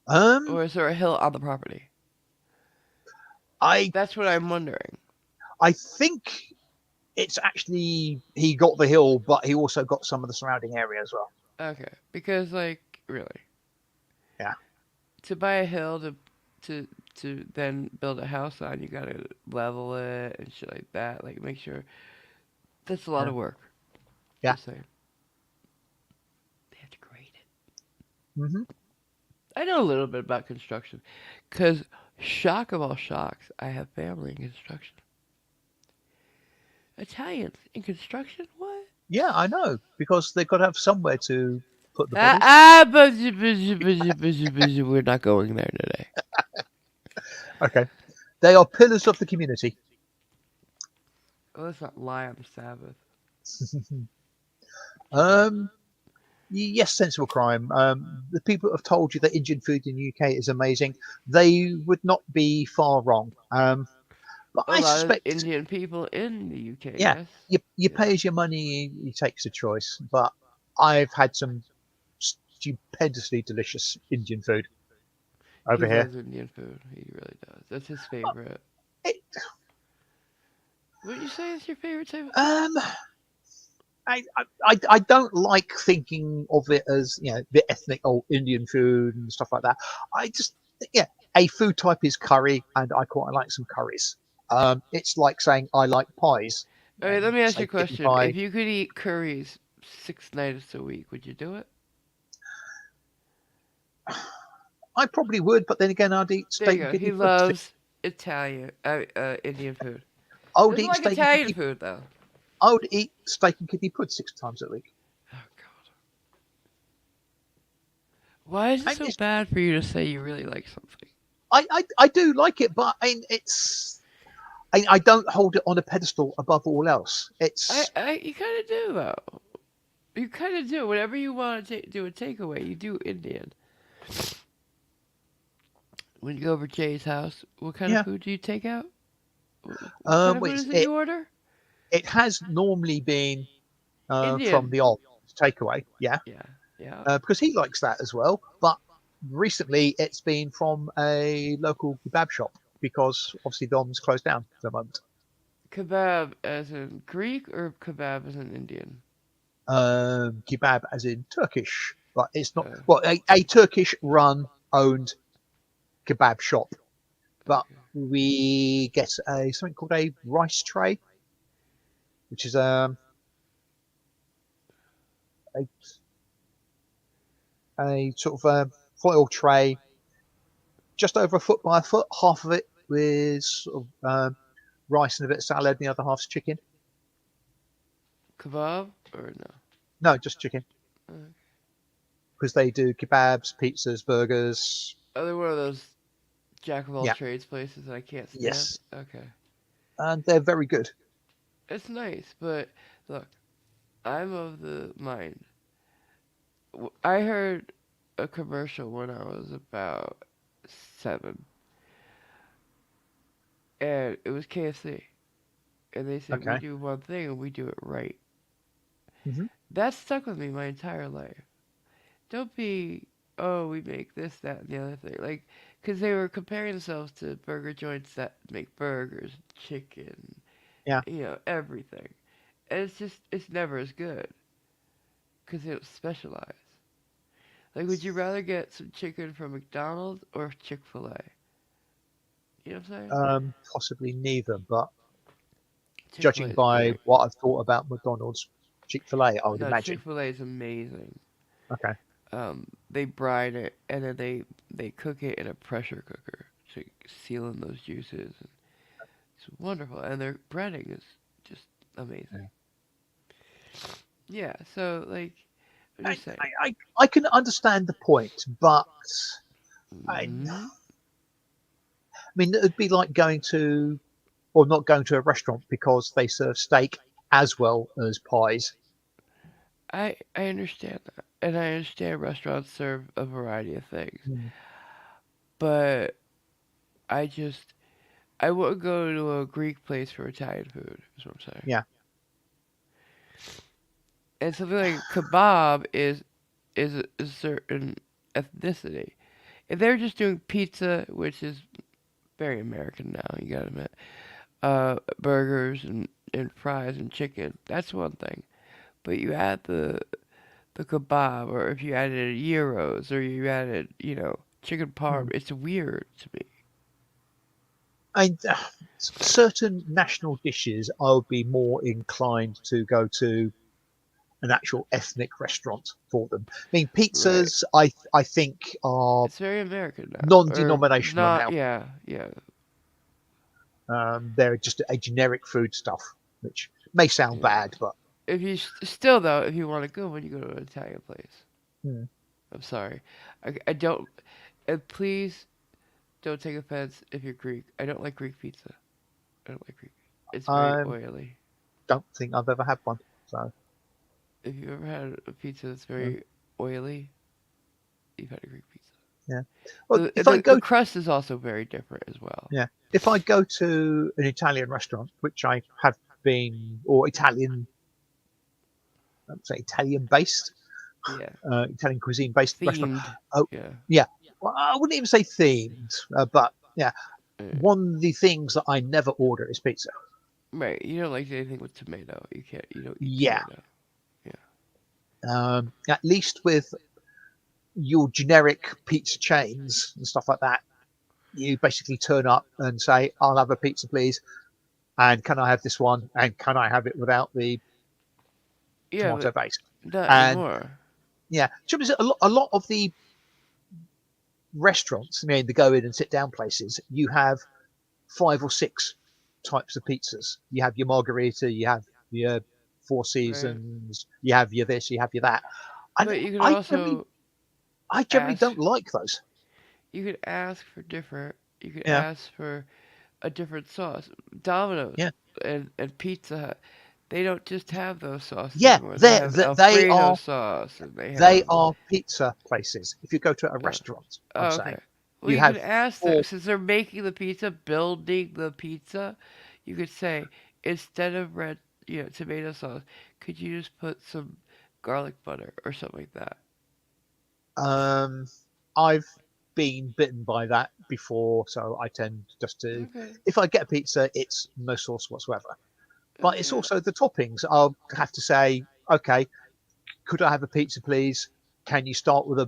Um. or is there a hill on the property? I That's what I'm wondering. I think it's actually he got the hill, but he also got some of the surrounding area as well. Okay, because like really, Yeah. to buy a hill to to then build a house on, you gotta level it and shit like that. Like make sure that's a lot Yeah. of work. Yeah. Just saying, they have to grade it. Hmm. I know a little bit about construction, cause shock of all shocks, I have family in construction. Italians in construction? What? Yeah, I know because they've got to have somewhere to put the Ah, bodies. ah, we're not going there today. Okay. They are pillars of the community. Oh, let's not lie on the Sabbath. um, yes, sensible crime. The people have told you that Indian food in the UK is amazing. They would not be far wrong. But A I lot of suspect, Indian people in the UK, yeah, yes. you Yeah. pay as your money, you takes a choice. But I've had some stupendously delicious Indian food He over here. loves Indian food. He really does. That's his favorite. It, What would you say is your favorite type of food? um, I don't like thinking of it as the ethnic old Indian food and stuff like that. I just a food type is curry, and I quite like some curries. It's like saying I like pies. All right, let me ask you Say a kidney question. pie. If you could eat curries 6 nights a week, would you do it? I probably would, but then again, I'd eat There you steak and go. He kidney food. loves Indian food. I would Doesn't eat like steak and Italian kidney. food though. I would eat steak and kidney food 6 times a week. Oh God. Why is it I, so bad for you to say you really like something? I do like it, but it's I don't hold it on a pedestal above all else. It's You kind of do though. You kind of do. Whenever you want to do a takeaway, you do Indian. When you go over Jay's house, what kind of yeah. food do you take out? What kind of food It's, is it you order? it has normally been from Indian. the old takeaway, yeah, Yeah, yeah. because he likes that as well. But recently, it's been from a local kebab shop because obviously Dom's closed down for the moment. Kebab as in Greek or kebab as in Indian? Kebab as in Turkish, but it's not Uh, well a Turkish run owned kebab shop. But okay. we get a something called a rice tray, which is a, a sort of foil tray just over a foot by a foot. Half of it with sort of rice and a bit of salad, and the other half's chicken. Kebab or no? No, just chicken. Uh, because they do kebabs, pizzas, burgers. Oh, they're one of those jack of all Yeah, trades places that I can't stand. yes, Okay. and they're very good. It's nice, but look, I'm of the mind. I heard a commercial when I was about 7, and it was KFC. And they said, we Okay. do one thing and we do it right. Hmm. That stuck with me my entire life. Don't be, oh, we make this, that, and the other thing. Like, because they were comparing themselves to burger joints that make burgers, chicken, Yeah. everything. And it's just, it's never as good because they don't specialize. Like, would you rather get some chicken from McDonald's or Chick fil A? You know what I'm saying? Possibly neither, but Chick fil A judging is by great. what I've thought about McDonald's, Chick-fil-A, I would No, Chick imagine. fil A is amazing. Okay. They brine it and then they cook it in a pressure cooker to seal in those juices. It's wonderful, and their breading is just amazing. Yeah. Yeah, so like I'm I, just saying. I can understand the point, but I Hmm. mean, it'd be like going to, or not going to a restaurant because they serve steak as well as pies. I understand that, and I understand restaurants serve a variety of things, Mm. but I just I wouldn't go to a Greek place for Italian food. Is what I'm saying. Yeah. And something like kebab is a certain ethnicity. If they're just doing pizza, which is very American now, you gotta admit, burgers and fries and chicken, that's one thing. But you add the kebab, or if you added gyros, or you added, chicken parm, Mm. it's weird to me. I, certain national dishes, I would be more inclined to go to an actual ethnic restaurant for them. I mean, Right. pizzas, I think are It's very American now. Or non-denominational not, now. yeah, yeah, They're just a generic food stuff, which may sound yeah. bad, but If you still though, if you want to go, when you go to an Italian place, hmm, I'm sorry, I don't. And please don't take offense if you're Greek. I don't like Greek pizza. I don't like Greek. It's very I oily. don't think I've ever had one. So If you ever had a pizza that's yeah, very oily, you've had a Greek pizza. yeah. Well, The if I the, the go, crust is also very different as well. yeah, if I go to an Italian restaurant, which I have been, or Italian, I'd say Italian based, Yeah, Italian cuisine based restaurant. themed. Oh, Yeah, yeah. Well, I wouldn't even say themed, but yeah, uh, one of the things that I never order is pizza. right. You don't like anything with tomato. You can't. You don't eat Yeah, tomato. Yeah, at least with your generic pizza chains and stuff like that, you basically turn up and say, "I'll have a pizza, please," and can I have this one, and can I have it without the yeah, tomato but base? not And anymore. yeah, trouble is, a lot of the restaurants, I mean, the go in and sit down places, you have 5 or 6 types of pizzas. You have your margarita, you have your Four Right. Seasons, you have your this, you have your that. And But you could I generally, also I generally ask. don't like those. You could ask for different. You could Yeah, ask for a different sauce. Domino's yeah, and Pizza Hut, they don't just have those sauces yeah. anymore. They have They Alfredo are sauce, and they they have. are pizza places. If you go to a Uh, restaurant, I'm oh, saying okay. Well, you you could have ask them four. since they're making the pizza, building the pizza. You could say instead of tomato sauce, could you just put some garlic butter or something like that? Um, I've been bitten by that before, so I tend just to, Okay. if I get a pizza, it's no sauce whatsoever. But it's Okay. also the toppings. I'll have to say, okay, could I have a pizza, please? Can you start with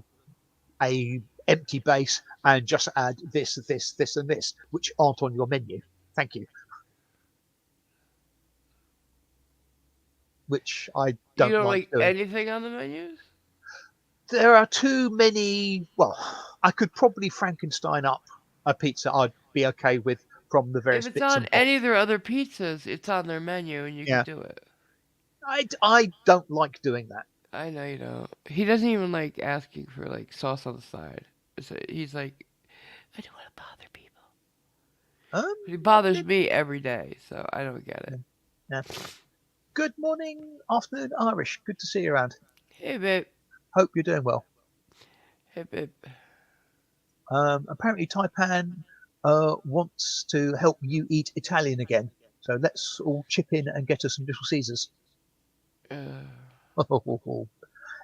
a empty base and just add this, this, this, and this, which aren't on your menu? Thank you. Which I You don't don't like like doing. anything on the menus? There are too many. Well, I could probably Frankenstein up a pizza I'd be okay with from the If various it's bits on and any of bobs. their other pizzas, it's on their menu and you can Yeah, do it. I don't like doing that. I know you don't. He doesn't even like asking for like sauce on the side. He's like, I don't want to bother people. Um, He bothers okay. me every day, so I don't get it. Yeah. Yeah. Good morning, afternoon, Irish. Good to see you around. Hey, babe. Hope you're doing well. Hey, babe. Apparently, Taipan wants to help you eat Italian again. So let's all chip in and get us some Little Caesars. Uh,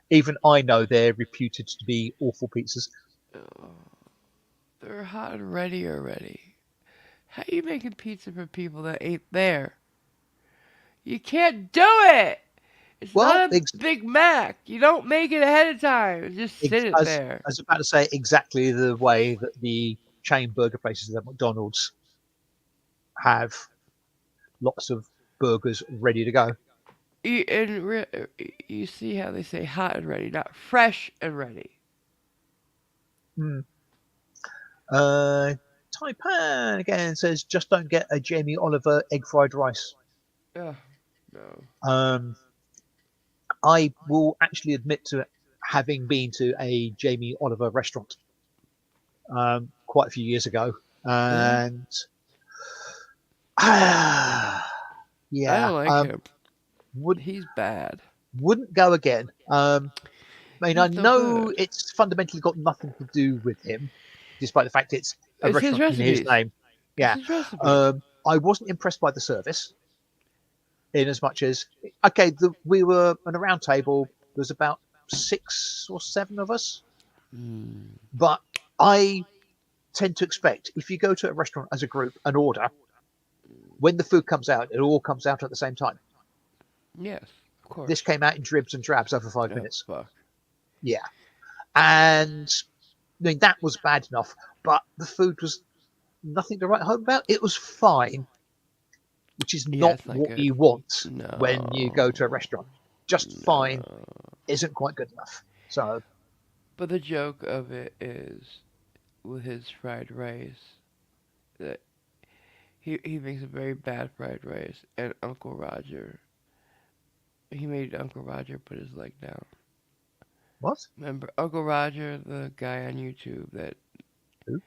Even I know they're reputed to be awful pizzas. oh, they're hot and ready already. How you making pizza for people that ain't there? You can't do it. It's Well, not a Big Mac. You don't make it ahead of time. Just sit it as there. I was about to say, exactly the way that the chain burger places at McDonald's have lots of burgers ready to go. You see how they say hot and ready, not fresh and ready. Mm. Uh, Taipan again says, just don't get a Jamie Oliver egg fried rice. Ugh, no. Um, I will actually admit to having been to a Jamie Oliver restaurant quite a few years ago, Yeah, and I yeah, don't like him. would He's bad. wouldn't go again. I mean, I He's so know good. it's fundamentally got nothing to do with him, despite the fact it's a It's his restaurant in his recipes. name. It's Yeah, his recipes. I wasn't impressed by the service in as much as okay, we were on a round table. There was about 6 or 7 of us, Mm, but I tend to expect if you go to a restaurant as a group and order, when the food comes out, it all comes out at the same time. yes, of This course. came out in dribs and drabs over five Oh minutes. fuck. Yeah, and I mean that was bad enough, but the food was nothing to write home about. It was fine, which is Yeah, not it's not what good. you want when you go to a No, restaurant. Just fine no. isn't quite good enough. So, But the joke of it is with his fried rice that he makes a very bad fried rice, and Uncle Roger he made Uncle Roger put his leg down. what? Remember Uncle Roger, the guy on YouTube that Who?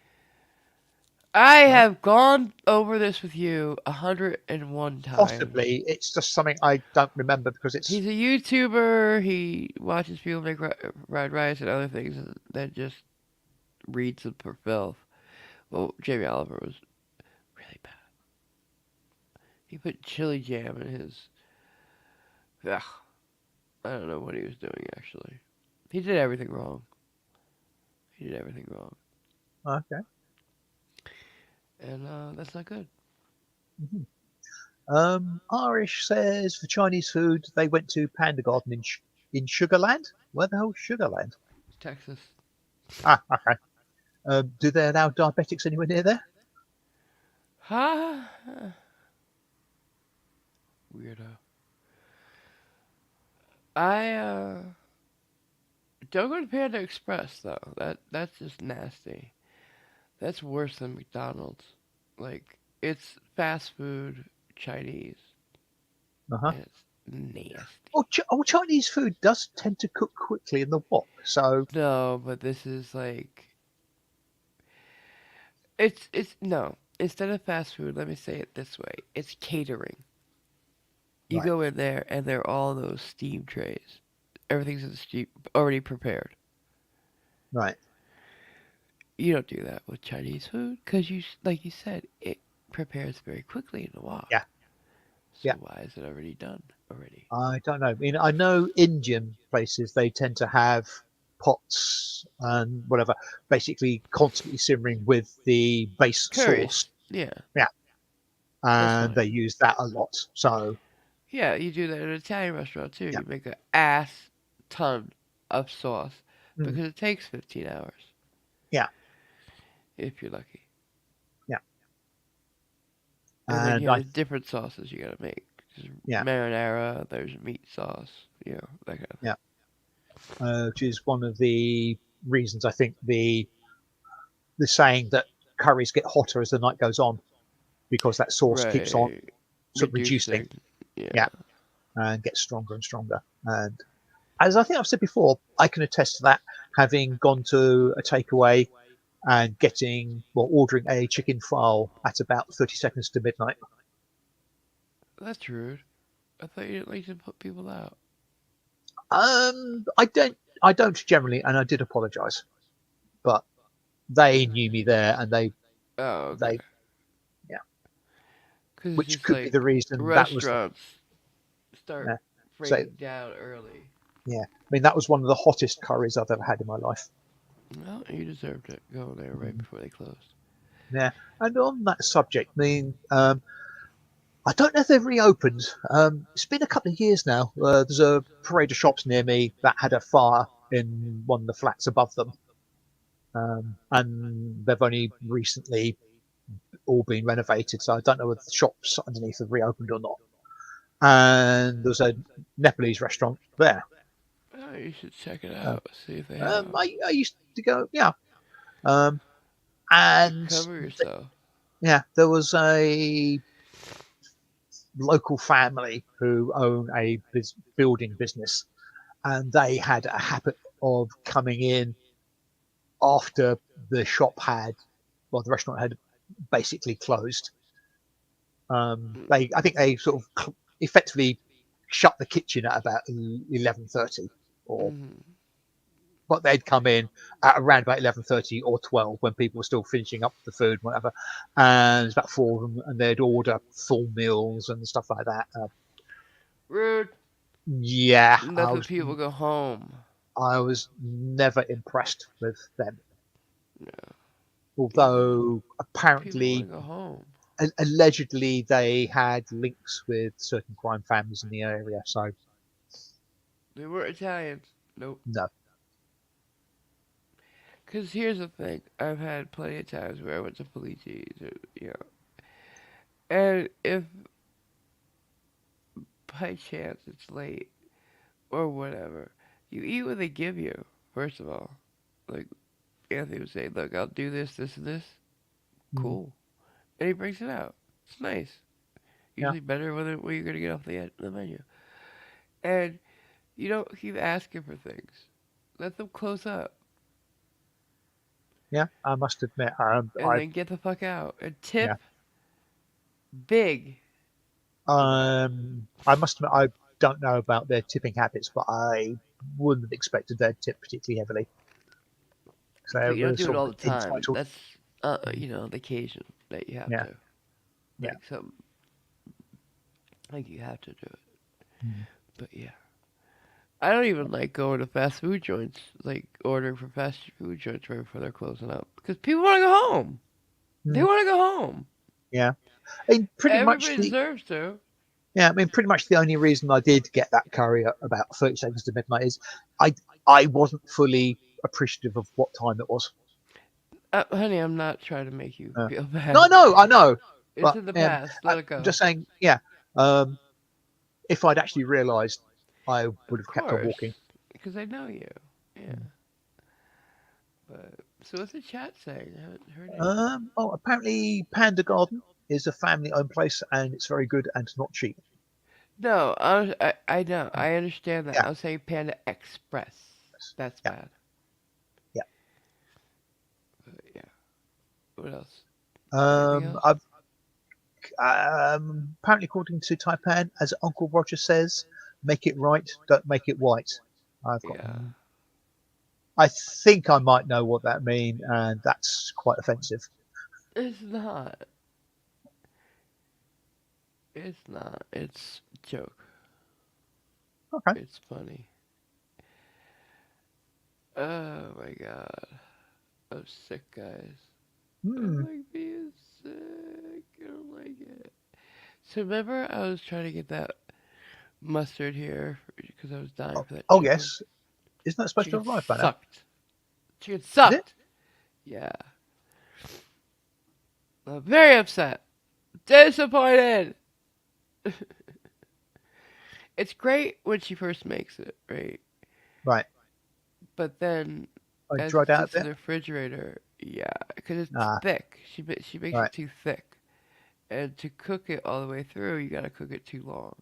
I No? have gone over this with you 101 times. Possibly. It's just something I don't remember because it's He's a YouTuber. He watches people make fried rice and other things that just reads them for filth. Well, Jamie Oliver was really bad. He put chili jam in his. Ugh, I don't know what he was doing actually. He did everything wrong. He did everything wrong, okay. and that's not good. Mhm. Irish says for Chinese food they went to Panda Garden in Sugarland. Where the hell's Sugarland? Texas. Ah, okay. Do they allow diabetics anywhere near there? Ha! Weirdo. I don't go to Panda Express though. That's just nasty. That's worse than McDonald's. Like it's fast food Chinese, Uh-huh. and it's nasty. Chinese food does tend to cook quickly in the wok. So, No, but this is like it's no. Instead of fast food, let me say it this way: it's catering. You right, go in there, and they're all those steam trays. Everything's in the steam, already prepared. right. You don't do that with Chinese food because like you said, it prepares very quickly in the wok. Yeah, So yeah. why is it already done already? I don't know. I mean, I know Indian places they tend to have pots and whatever, basically constantly simmering with the base Curries, sauce. yeah, Yeah, that's and fine. they use that a lot. So, Yeah, you do that in an Italian restaurant too. yeah, You make an ass ton of sauce mm, because it takes 15 hours yeah, if you're lucky. yeah. And then And you have I, the different sauces you gotta make. There's yeah, marinara, there's meat sauce, that kind of thing. yeah. Which is one of the reasons I think the saying that curries get hotter as the night goes on because that sauce keeps on Right, sort of reducing. reducing. Yeah, Yeah, and gets stronger and stronger. And as I think I've said before, I can attest to that, having gone to a takeaway and ordering a chicken file at about 30 seconds to midnight. That's rude. I thought you didn't like to put people out. I don't generally, and I did apologise, but they knew me there, and Oh, okay. they yeah, Because it's which just could be like the reason that was the restaurants start yeah. So breaking down early. yeah, I mean that was one of the hottest curries I've ever had in my life. Well, you deserved it. Go there right Mm, before they closed. yeah, and on that subject, I mean, I don't know if they've reopened. It's been a couple of years now. There's a parade of shops near me that had a fire in one of the flats above them, and they've only recently all been renovated. So I don't know whether the shops underneath have reopened or not. And there's a Nepalese restaurant there. Oh, you should check it Uh, out. See if they have. I used to go, yeah. Um, To and cover yourself. yeah, there was a local family who own a building business, and they had a habit of coming in after the shop had, well, the restaurant had basically closed. I think they sort of effectively shut the kitchen at about 11:30, or Mm-hmm. but they'd come in at around about 11:30 or 12 when people were still finishing up the food, whatever. And there's about four of them, and they'd order full meals and stuff like that. Rude. Yeah, Let the people go home. I was never impressed with them. No, you know, Although people want apparently, to go home. allegedly, they had links with certain crime families in the area. So They were Italians. Nope. no, Because here's the thing. I've had plenty of times where I went to Politi's, and if by chance it's late or whatever, you eat what they give you. First of all, like Anthony would say, "Look, I'll do this, this, and this." mm, Cool, and he brings it out. It's nice. yeah, Usually better when what you're gonna get off the menu, and you don't keep asking for things. Let them close up, yeah. I must admit, and then get the fuck out. And yeah, tip big. I must admit, I don't know about their tipping habits, but I wouldn't have expected they'd tip particularly heavily. So But they you don't were do it sort all of the time. entitled. That's Mm, the occasion that you have yeah, to. yeah. Like some, like you have to do it. Mm, But yeah, I don't even like going to fast food joints, like ordering from fast food joints right before they're closing up, because people want to go home. They mm, want to go home. yeah. I mean, Everybody deserves to. pretty much the only reason I did get that curry at about 30 seconds to midnight is I I wasn't fully appreciative of what time it was. Honey, I'm not trying to make you Uh, feel no, bad. I know, It's but in the past. Let it I'm go. just saying, yeah. Um, if I'd actually realised, I would Of have kept on course, walking. because I know you. Yeah. But so what's the chat saying? I haven't heard anything. Apparently, Panda Garden is a family-owned place, and it's very good and not cheap. No, I know. I understand that. Yeah, I'm saying Panda Express. That's yeah, bad. yeah. But yeah. What else? Anything Um, else? I've, Apparently, according to Taipan, as Uncle Roger says, "Make it right, don't make it white." I've got. Yeah. I think I might know what that means, and that's quite offensive. It's not. It's not. It's a joke. Okay. It's funny. Oh my god. I'm sick, guys. I don't Hmm. like being sick. I don't like it. So remember, I was trying to get that mustard here because I was dying Oh, for that oh chicken. yes. Isn't that supposed to Chicken have arrived by now? sucked. Chicken Is it? sucked. Yeah. I'm very upset. Disappointed. It's great when she first makes it, right? Right. But then I as it dried out a sits in bit. the refrigerator, yeah, because it's Ah, thick. She makes right, it too thick, and to cook it all the way through, you gotta cook it too long.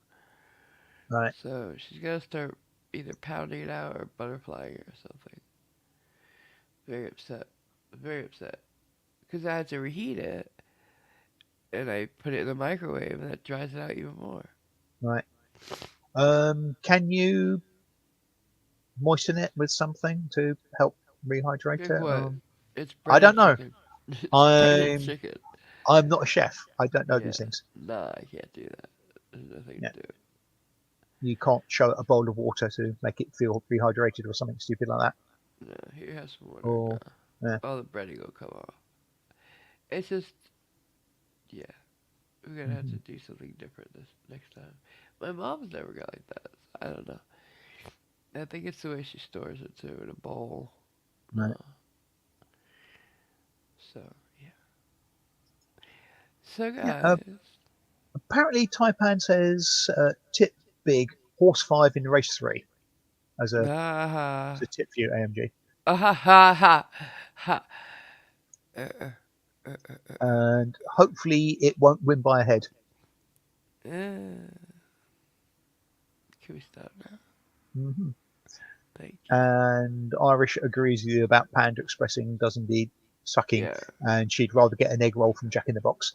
right. So she's gotta start. either pounding it out or butterflying it or something. Very upset. Very upset. Because I had to reheat it, and I put it in the microwave, and that dries it out even more. Right. Can you moisten it with something to help rehydrate Like it? what? It's I don't breaded know. chicken. It's breaded I'm chicken. I'm not a chef. I don't know Yeah. these things. Nah, I can't do that. There's nothing Yeah. to do. You can't show it a bowl of water to make it feel rehydrated or something stupid like that. No, here, have some water. Or No. yeah. All the breading will come off. It's just, yeah, we're gonna have Hmm. to do something different this next time. My mom's never got like that. So I don't know. I think it's the way she stores it too in a bowl. Right. Uh, so yeah. So Yeah. guys, Apparently, Taipan says tip big horse 5 in race 3 as a ah tip for you, AMG. ha ha ha ha. Uh, uh, And hopefully it won't win by a head. can we stop now? Hmm. Thank you. And Irish agrees with you about Panda Expressing does indeed sucking, Yeah. and she'd rather get an egg roll from Jack in the Box.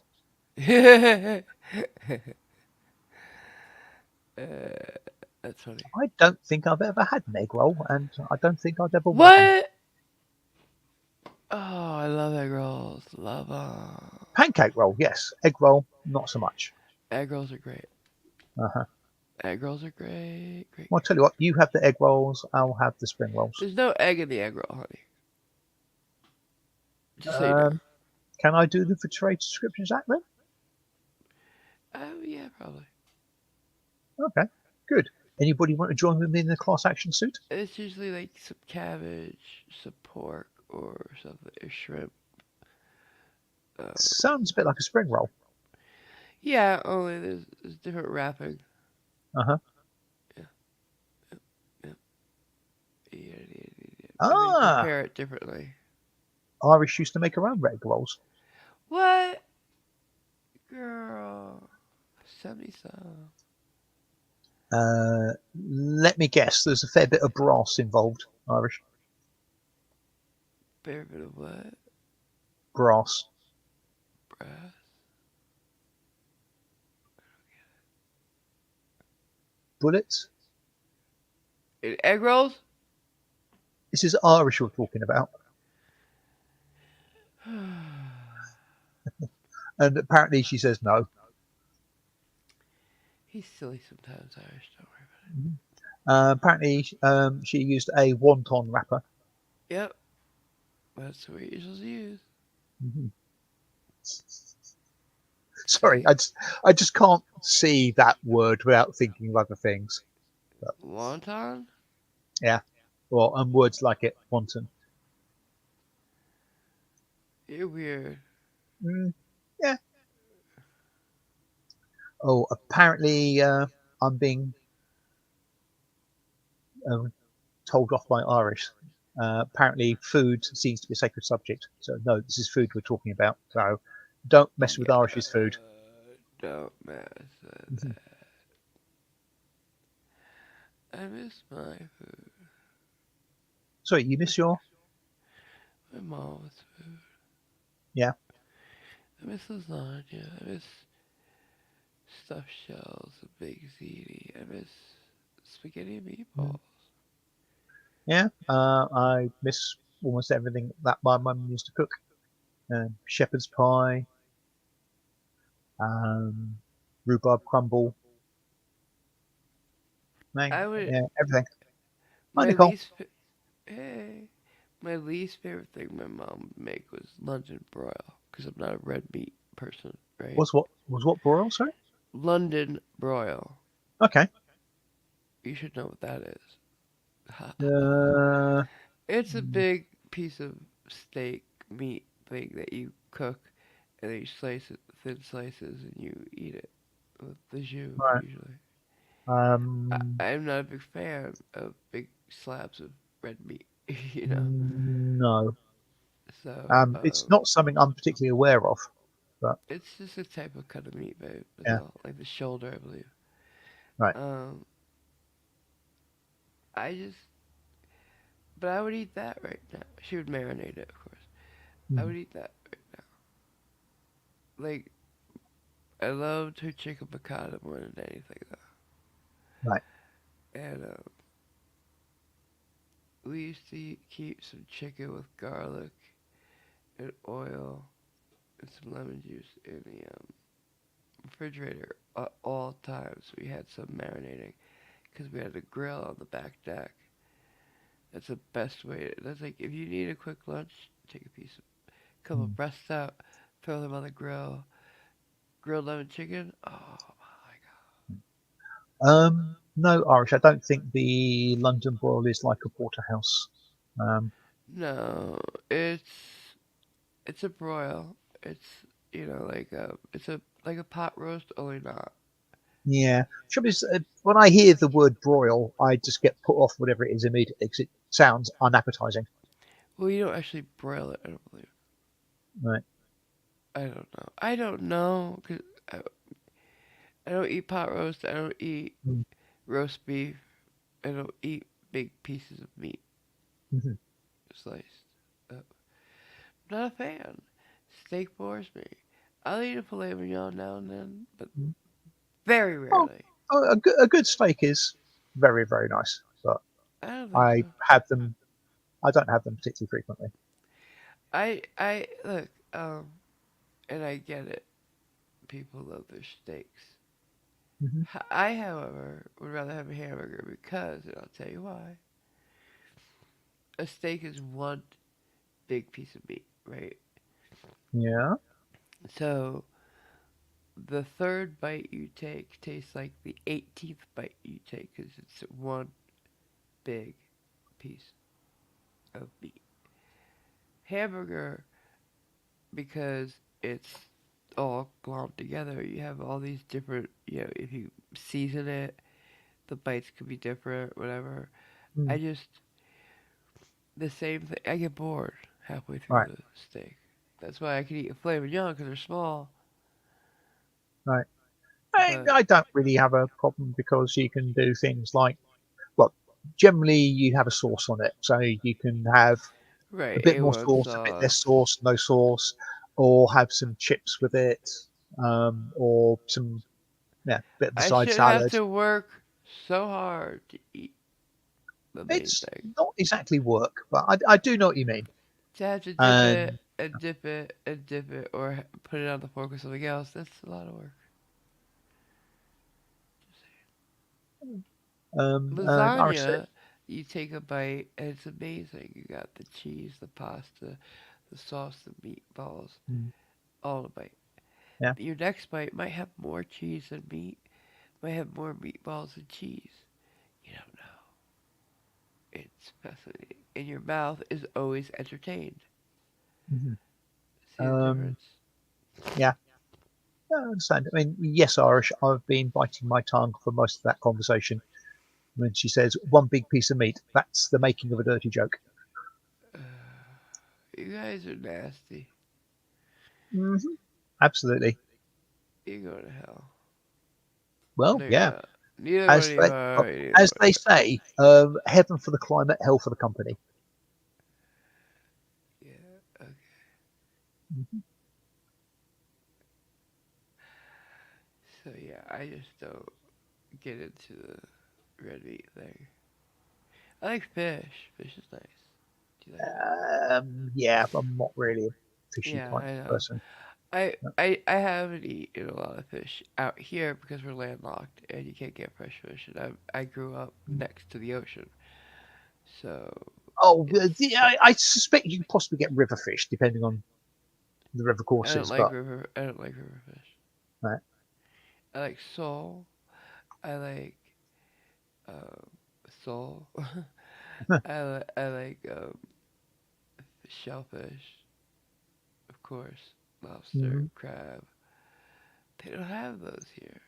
That's funny. I don't think I've ever had an egg roll, and I don't think I'd ever want one. What? Oh, I love egg rolls. Love them. Pancake roll, yes. Egg roll, not so much. Egg rolls are great. Uh-huh. Egg rolls are great. Great, Well, I'll great. tell you what, you have the egg rolls, I'll have the spring rolls. There's no egg in the egg roll, honey. Just so you know. Um, can I do the for trade description, Zach, then? Oh, yeah, probably. Okay, good. Anybody want to join with me in the class action suit? It's usually like some cabbage, some pork, or something, or shrimp. Uh, Sounds a bit like a spring roll. yeah, only there's different wrapping. Uh-huh. Yeah, yeah, yeah. And they Ah, prepare it differently. Irish used to make her own egg rolls. What? Girl. 70 some. Let me guess, there's a fair bit of brass involved, Irish. Fair bit of what? Brass. Brass? Bullets? In egg rolls? This is Irish we're talking about. And apparently she says no. He's silly sometimes, Irish. Don't worry about Mhm. Apparently she used a wonton wrapper. it. Yep. That's what you're supposed to use. Mhm. Sorry, See? I just can't see that word without thinking of other things. But, Wonton? yeah, well, and words like it, wonton. You're weird. Mm, yeah. Oh, apparently I'm being um, told off by Irish. Apparently, food seems to be a sacred subject. So no, this is food we're talking about. So don't mess with Yeah. Irish's food. Don't mess with Mhm. that. I miss my food. Sorry, you miss your My mom's food. yeah. I miss lasagna. I miss stuffed shells, a big ziti. I miss spaghetti and Mm. meatballs. Yeah, I miss almost everything that my mum used to cook. Shepherd's pie, um, rhubarb crumble, I would. yeah, everything. Hi, My Nicole. least. Hey. My least favorite thing my mom would make was London broil because I'm not a red meat person, right? Was what broil? Sorry. London broil. Okay. You should know what that is. Uh, It's a big piece of steak meat thing that you cook and then you slice it thin slices and you eat it with the jus right. usually. Um, I'm not a big fan of big slabs of red meat, you know. no. So It's not something I'm particularly aware of, but it's just a type of cut of meat, babe. That's yeah, all. Like the shoulder, I believe. right. Um, I just, but I would eat that right now. She would marinate it, of course. I Mm, would eat that right now. Like, I loved her chicken piccata more than anything, right. though. And we used to keep some chicken with garlic and oil and some lemon juice in the refrigerator at all times. We had some marinating because we had a grill on the back deck. That's the best way. That's like if you need a quick lunch, take a piece of couple of Mm. breasts out, throw them on the grill, grilled lemon chicken. Oh my No, Irish. I don't think the London broil is like a porterhouse. Um, god. No, it's a broil. It's like a pot roast, only not. yeah. Trouble is, when I hear the word broil, I just get put off whatever it is immediately because it sounds unappetizing. Well, you don't actually broil it. I don't believe. Right. I don't know. I don't know because I, I don't eat pot roast. I don't eat Mm, roast beef. I don't eat big pieces of meat mhm, sliced. I'm not a fan. Steak bores me. I'll eat a filet mignon now and then, but mm. very Oh, rarely. a good steak is very, very nice, but I don't think I so. have them. I don't have them particularly frequently. I look, and I get it. People love their steaks. Hmm. I, however, would rather have a hamburger because, and I'll tell you why. A steak is one big piece of meat, right? Yeah. So the third bite you take tastes like the 18th bite you take because it's one big piece of meat. Hamburger, because it's all glommed together, you have all these different, if you season it, the bites could be different, whatever. I Mm, just, the same thing, I get bored halfway through right. the steak. That's why I can eat a filet mignon because they're small, Right. but, I don't really have a problem because you can do things like, well, generally you have a sauce on it, so you can have a right, bit more A1 sauce, a bit less sauce. sauce, no sauce, or have some chips with it, or some bit of the I side should have salad. to work so hard to eat the main It's thing. not exactly work, but I do know what you mean. To have to dip it And and dip it and dip it or put it on the fork with something else, that's a lot of work. Irish said, Lasagna, you take a bite and it's amazing. You got the cheese, the pasta, the sauce, the meatballs, mm, all in a bite. yeah, Your next bite might have more cheese than meat, might have more meatballs than cheese. You don't know. It's fascinating. And your mouth is always entertained. mhm. See the um, difference? yeah, yeah, I understand. I mean, yes, Irish. I've been biting my tongue for most of that conversation. When she says one big piece of meat, that's the making of a dirty joke. You guys are nasty. Hmm. Absolutely. You go to hell. Well, No, you're yeah. not. Neither one As of you they, are. well, Neither as one of they you are. say, heaven for the climate, hell for the company. Yeah. Okay. Mhm. So yeah, I just don't get into the red meat thing. I like fish. Fish is nice. Do you like it? Yeah, I'm not really a fishy Yeah, type I know. person. I No. I I haven't eaten a lot of fish out here because we're landlocked and you can't get fresh fish. And I grew up next to the ocean, so Oh, it's. I suspect you can possibly get river fish depending on the river I don't courses, like but river. I don't like river fish. right. I like sole. I like um, sole. I like shellfish, of course, lobster, Hmm. crab. They don't have those here,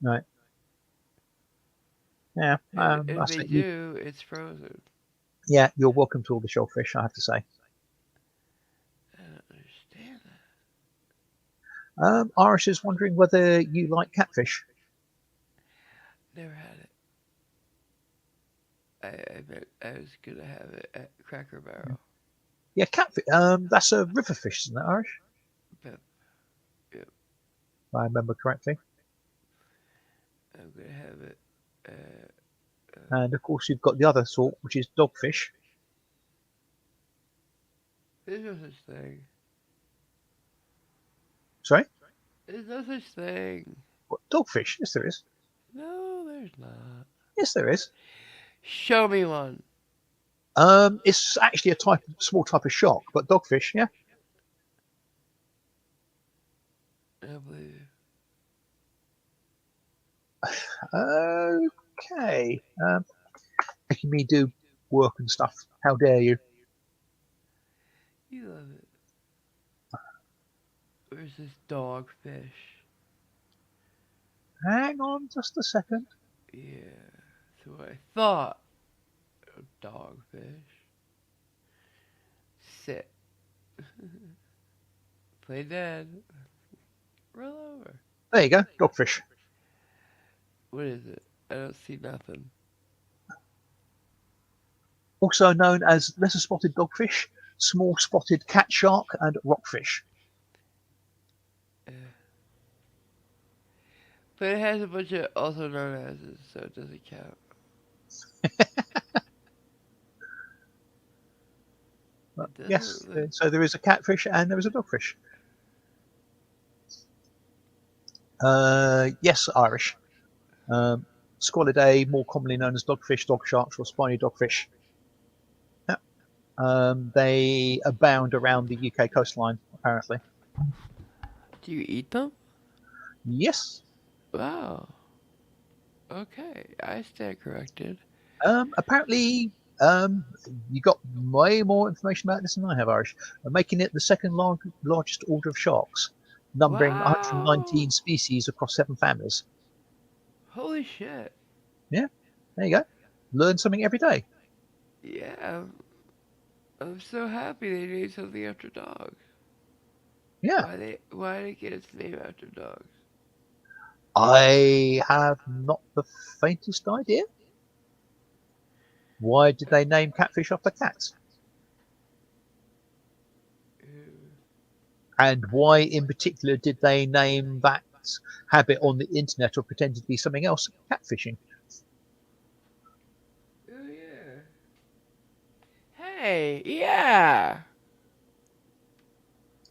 Right. Yeah. and I if they say you. do, it's frozen. Yeah, you're welcome to all the shellfish. I have to say. I don't understand that. Irish is wondering whether you like catfish. Never had it. I bet I was gonna have it at Cracker Barrel. Yeah, catfish. That's a river fish, isn't it, Irish? But yep, If I remember correctly. I'm gonna have it. And of course, you've got the other sort, which is dogfish. There's no such thing. Sorry, There's no such thing. what, dogfish? Yes, there is. No, there's not. Yes, there is. Show me one. It's actually a small type of shark, but dogfish, yeah. I believe Okay. Making me do work and stuff. How dare you? you. You love it. Where's this dogfish? Hang on just a second. Yeah, that's what I thought. A dogfish. Sit. Play dead. Roll over. There you go, dogfish. What is it? I don't see nothing. Also known as lesser spotted dogfish, small spotted cat shark, and rockfish. Eh. But it has a bunch of also known as, so it doesn't count. But It doesn't yes, look. so there is a catfish and there is a dogfish. Yes, Irish. Um, Squalidae, more commonly known as dogfish, dog sharks, or spiny dogfish. Yeah. They abound around the UK coastline, apparently. Do you eat them? Yes. Wow. Okay, I stand corrected. Apparently, um, you got way more information about this than I have, Irish. Making it the second largest order of sharks, numbering Wow. 119 species across 7 families. Holy shit. Yeah, there you go. Learn something every day. Yeah, I'm so happy they named something after dogs. Yeah, Why they get its name after dogs? I have not the faintest idea. Why did they name catfish after cats? Ew. And why, in particular, did they name that habit on the internet or pretending to be something else catfishing? Oh yeah. Hey, yeah.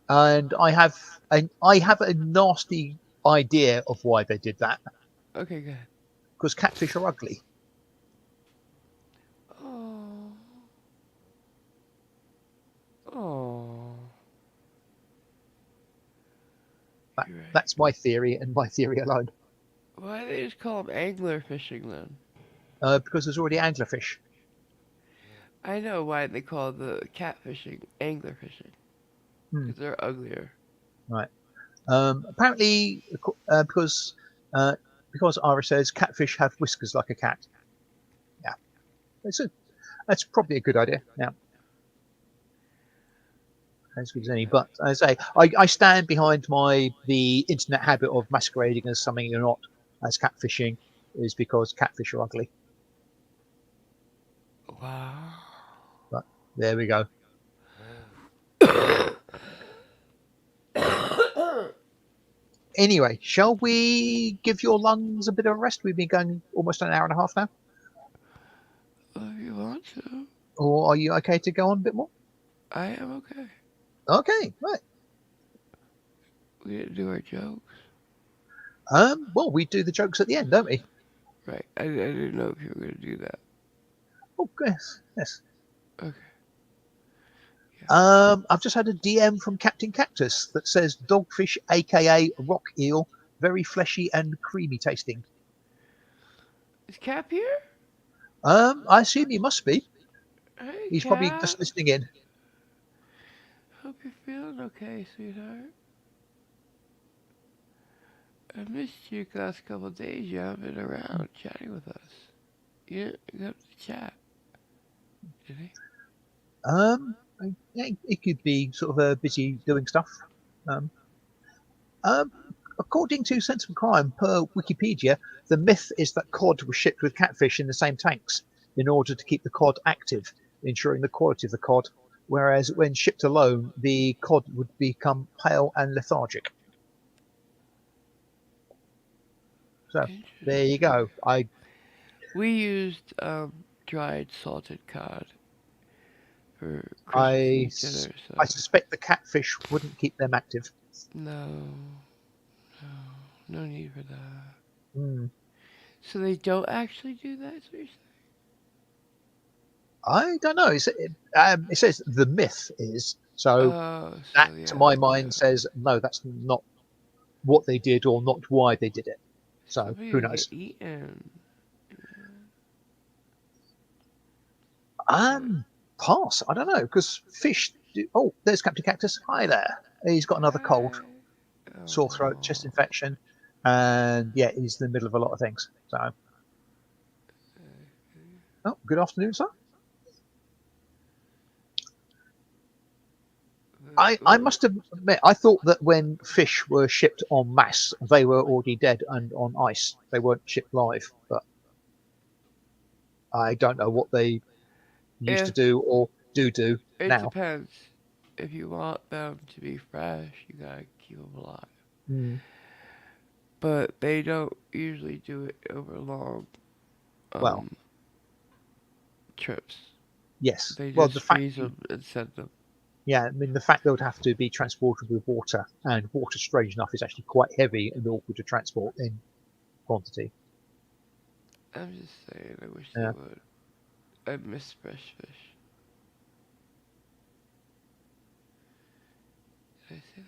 And I have a nasty idea of why they did that. Okay, good. Because catfish are ugly. Oh. Oh. That, You're right. that's my theory and my theory alone. Why do they just call them angler fishing then? Because there's already anglerfish. I know why they call the catfishing angler fishing. Hmm, Because they're uglier. right. Apparently, because uh, Ira says catfish have whiskers like a cat. Yeah, that's that's probably a good idea. Yeah, as good as any. But as I say, I stand behind the internet habit of masquerading as something you're not, as catfishing, is because catfish are ugly. Wow. But there we go. Anyway, shall we give your lungs a bit of a rest? We've been going almost an hour and a half now. Well, if you want to, Or are you okay to go on a bit more? I am okay. Okay, right. We didn't do our jokes. Well, we do the jokes at the end, don't we? Right. I didn't know if you were going to do that. Oh, yes, yes. Okay. Yeah. I've just had a DM from Captain Cactus that says dogfish, aka rock eel, very fleshy and creamy tasting. Is Cap here? I assume he must be. Hey, He's probably Cap. just listening in. Hope you're feeling okay, sweetheart. I missed you the last couple of days. You haven't been around chatting with us. You didn't come to chat, did he? Um, it could be sort of busy doing stuff. Um, um, According to Sense of Crime, per Wikipedia, the myth is that cod was shipped with catfish in the same tanks. in order to keep the cod active, ensuring the quality of the cod. Whereas when shipped alone, the cod would become pale and lethargic. So there you Interesting. go. We used dried salted cod for Christmas I Eve dinner, I so suspect the catfish wouldn't keep them active. no, no, no need for that. Mm. So they don't actually do that, is what you're I don't know. It says the myth is saying? so. Oh, That, so to yeah, my yeah. mind, says no. That's not what they did, or not why they did it. So Somebody who would get knows? eaten. Yeah. But Pass. I don't know because fish. Oh, there's Captain Cactus. Hi there. He's got another cold, hi. sore throat, Oh. chest infection, and yeah, he's in the middle of a lot of things. So, oh, good afternoon, sir. I Well, must admit, I thought that when fish were shipped en masse, they were already dead and on ice. They weren't shipped live, but I don't know what they used to if do or do it now. depends. If you want them to be fresh, you gotta keep them alive. Mm. But they don't usually do it over long Well, um, trips. yes. They Well, just the fact, freeze them and send them. yeah, I mean, the fact they would have to be transported with water, and water, strange enough, is actually quite heavy and awkward to transport in quantity. I'm just saying, I wish they Yeah. would. I miss fresh fish. Did I say that?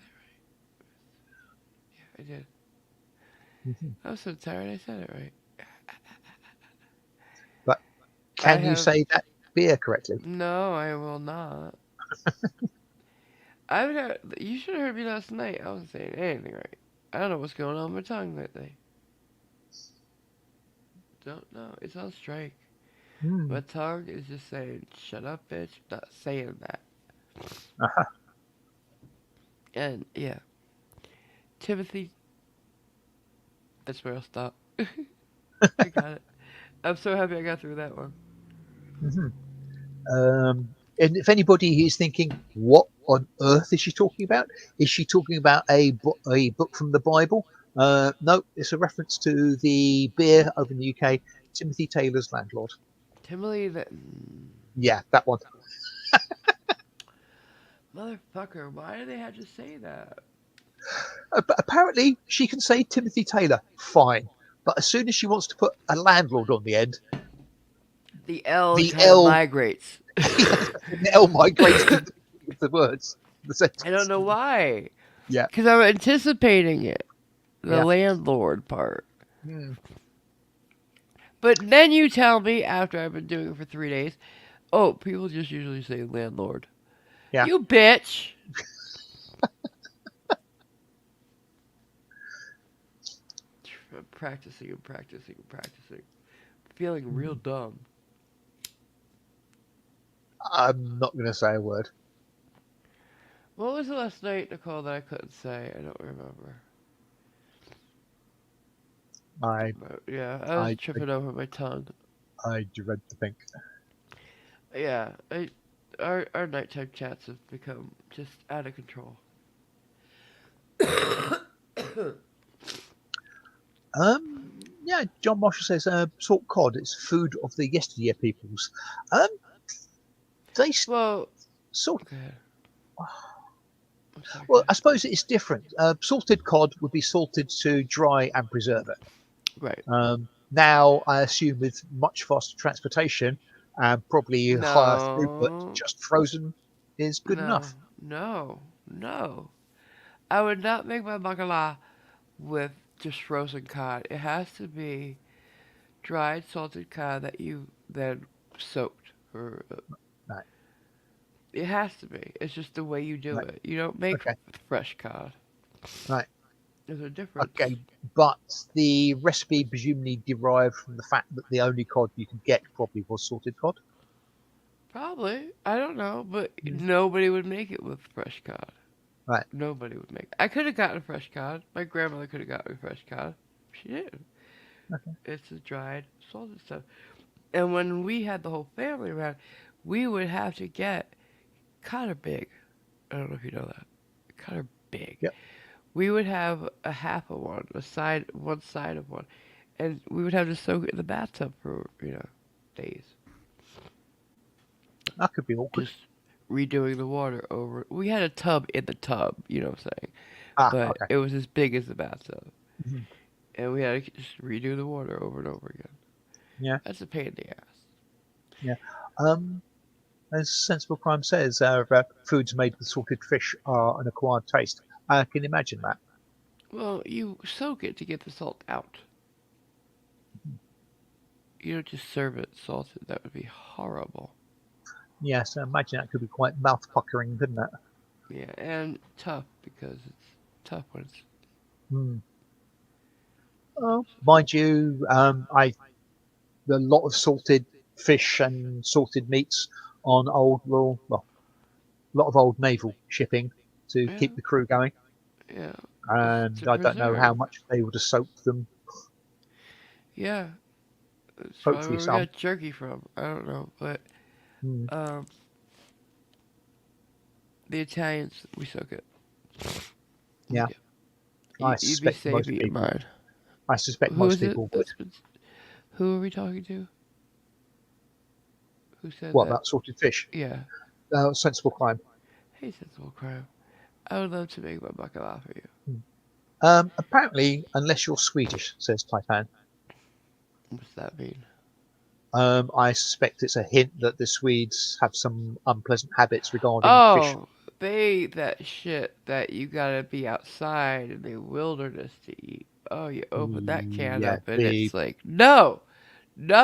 Yeah, I did. Mhm. I was so tired I said it right. But I can you have. say that beer correctly? No, I will not. I would have. You should have heard me last night. I wasn't saying anything right. I don't know what's going on with my tongue lately. Don't know. It's on strike. My Mm. tongue is just saying, shut up, bitch. I'm not saying that. Uh-huh. And yeah, Timothy, that's where I'll stop. I got it. I'm so happy I got through that one. Mhm. And if anybody is thinking, what on earth is she talking about? Is she talking about a book from the Bible? No, it's a reference to the beer over in the UK, Timothy Taylor's Landlord. Timothy, that. Yeah, that one. Motherfucker, why do they have to say that? Apparently, she can say Timothy Taylor, fine. But as soon as she wants to put a landlord on the end, The L the kind of L, migrates. yes, the L migrates to the beginning of the words, the I don't sentence. know why. Yeah, Because I'm anticipating it. The yeah. landlord part. Hmm. But then you tell me, after I've been doing it for 3 days, oh, people just usually say landlord. Yeah. You bitch! I'm practicing and practicing and practicing. Feeling real Mhm. dumb. I'm not going to say a word. What was the last night, Nicole, that I couldn't say? I don't remember. I, But yeah, I was I, tripping over my tongue. I dread to think. Yeah, our nighttime chats have become just out of control. Yeah, John Marshall says salt cod. It's food of the yesteryear peoples. Um, they Well, salt. go ahead. I'm sorry, go Well, ahead. I suppose it's different. Salted cod would be salted to dry and preserve it. Right. Now, I assume with much faster transportation and probably higher throughput, No, just frozen is good no, enough. no, no. I would not make my bacala with just frozen cod. It has to be dried salted cod that you then soaked. Or Right, it has to be. It's just the way you do right, it. You don't make okay, fresh cod. right, There's a difference. okay. But the recipe presumably derived from the fact that the only cod you could get probably was salted cod. Probably. I don't know, but Mm. nobody would make it with fresh cod. Right. Nobody would make it. I could have gotten fresh cod. My grandmother could have got me fresh cod. She did. Okay. It's a dried salted stuff. And when we had the whole family around, we would have to get kind of big. I don't know if you know that. Kind of big. Yep. We would have a half of one, one side of one, and we would have to soak it in the bathtub for days, That could be awkward. just redoing the water over. We had a tub in the tub, you know what I'm saying, Ah, but okay. it was as big as the bathtub, Mhm. and we had to just redo the water over and over again. Yeah, That's a pain in the ass. yeah. Um, as Sensible Crime says, foods made with salted fish are an acquired taste. I can imagine that. Well, you soak it to get the salt out. You don't just serve it salted. That would be horrible. Yes, I imagine that could be quite mouth puckering, couldn't it? Yeah, and tough because it's tough when it's. Hmm. Mind you, I a lot of salted fish and salted meats on a lot of old naval shipping to Yeah, keep the crew going, yeah. It's and to I don't know how preserve. much they would have soaked them. Yeah, that's probably Hopefully, where we some. got jerky from. I don't know, but Hmm. um, the Italians we soak it. We Yeah, do. I You'd be suspect safe most eating people. mine. I suspect Who most is it? people would. That's been. Who are we talking to? Who said What that? about salted fish? Yeah. Sensible crime. Hey, sensible crime. I would love to make my baklava for you. Hmm. Apparently, unless you're Swedish, says Taipan. What's that mean? I suspect it's a hint that the Swedes have some unpleasant habits regarding fish. Oh, they eat that shit that you gotta be outside in the wilderness to eat. Oh, you open that can Yeah, up and the it's like, no,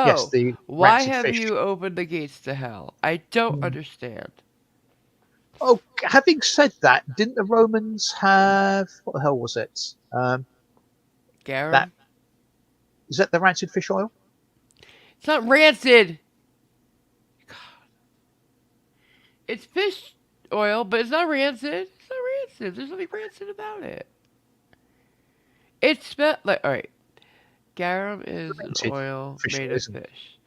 yes, no. the Why rancid have fish. you opened the gates to hell? I don't Hmm. understand. Oh, having said that, didn't the Romans have what the hell was it? That Garum? is that the rancid fish oil? It's not rancid. It's fish oil, but it's not rancid. It's not rancid. There's nothing rancid about it. It's smell like all right. Garum is an Rancid oil fish made oil, of isn't it? fish.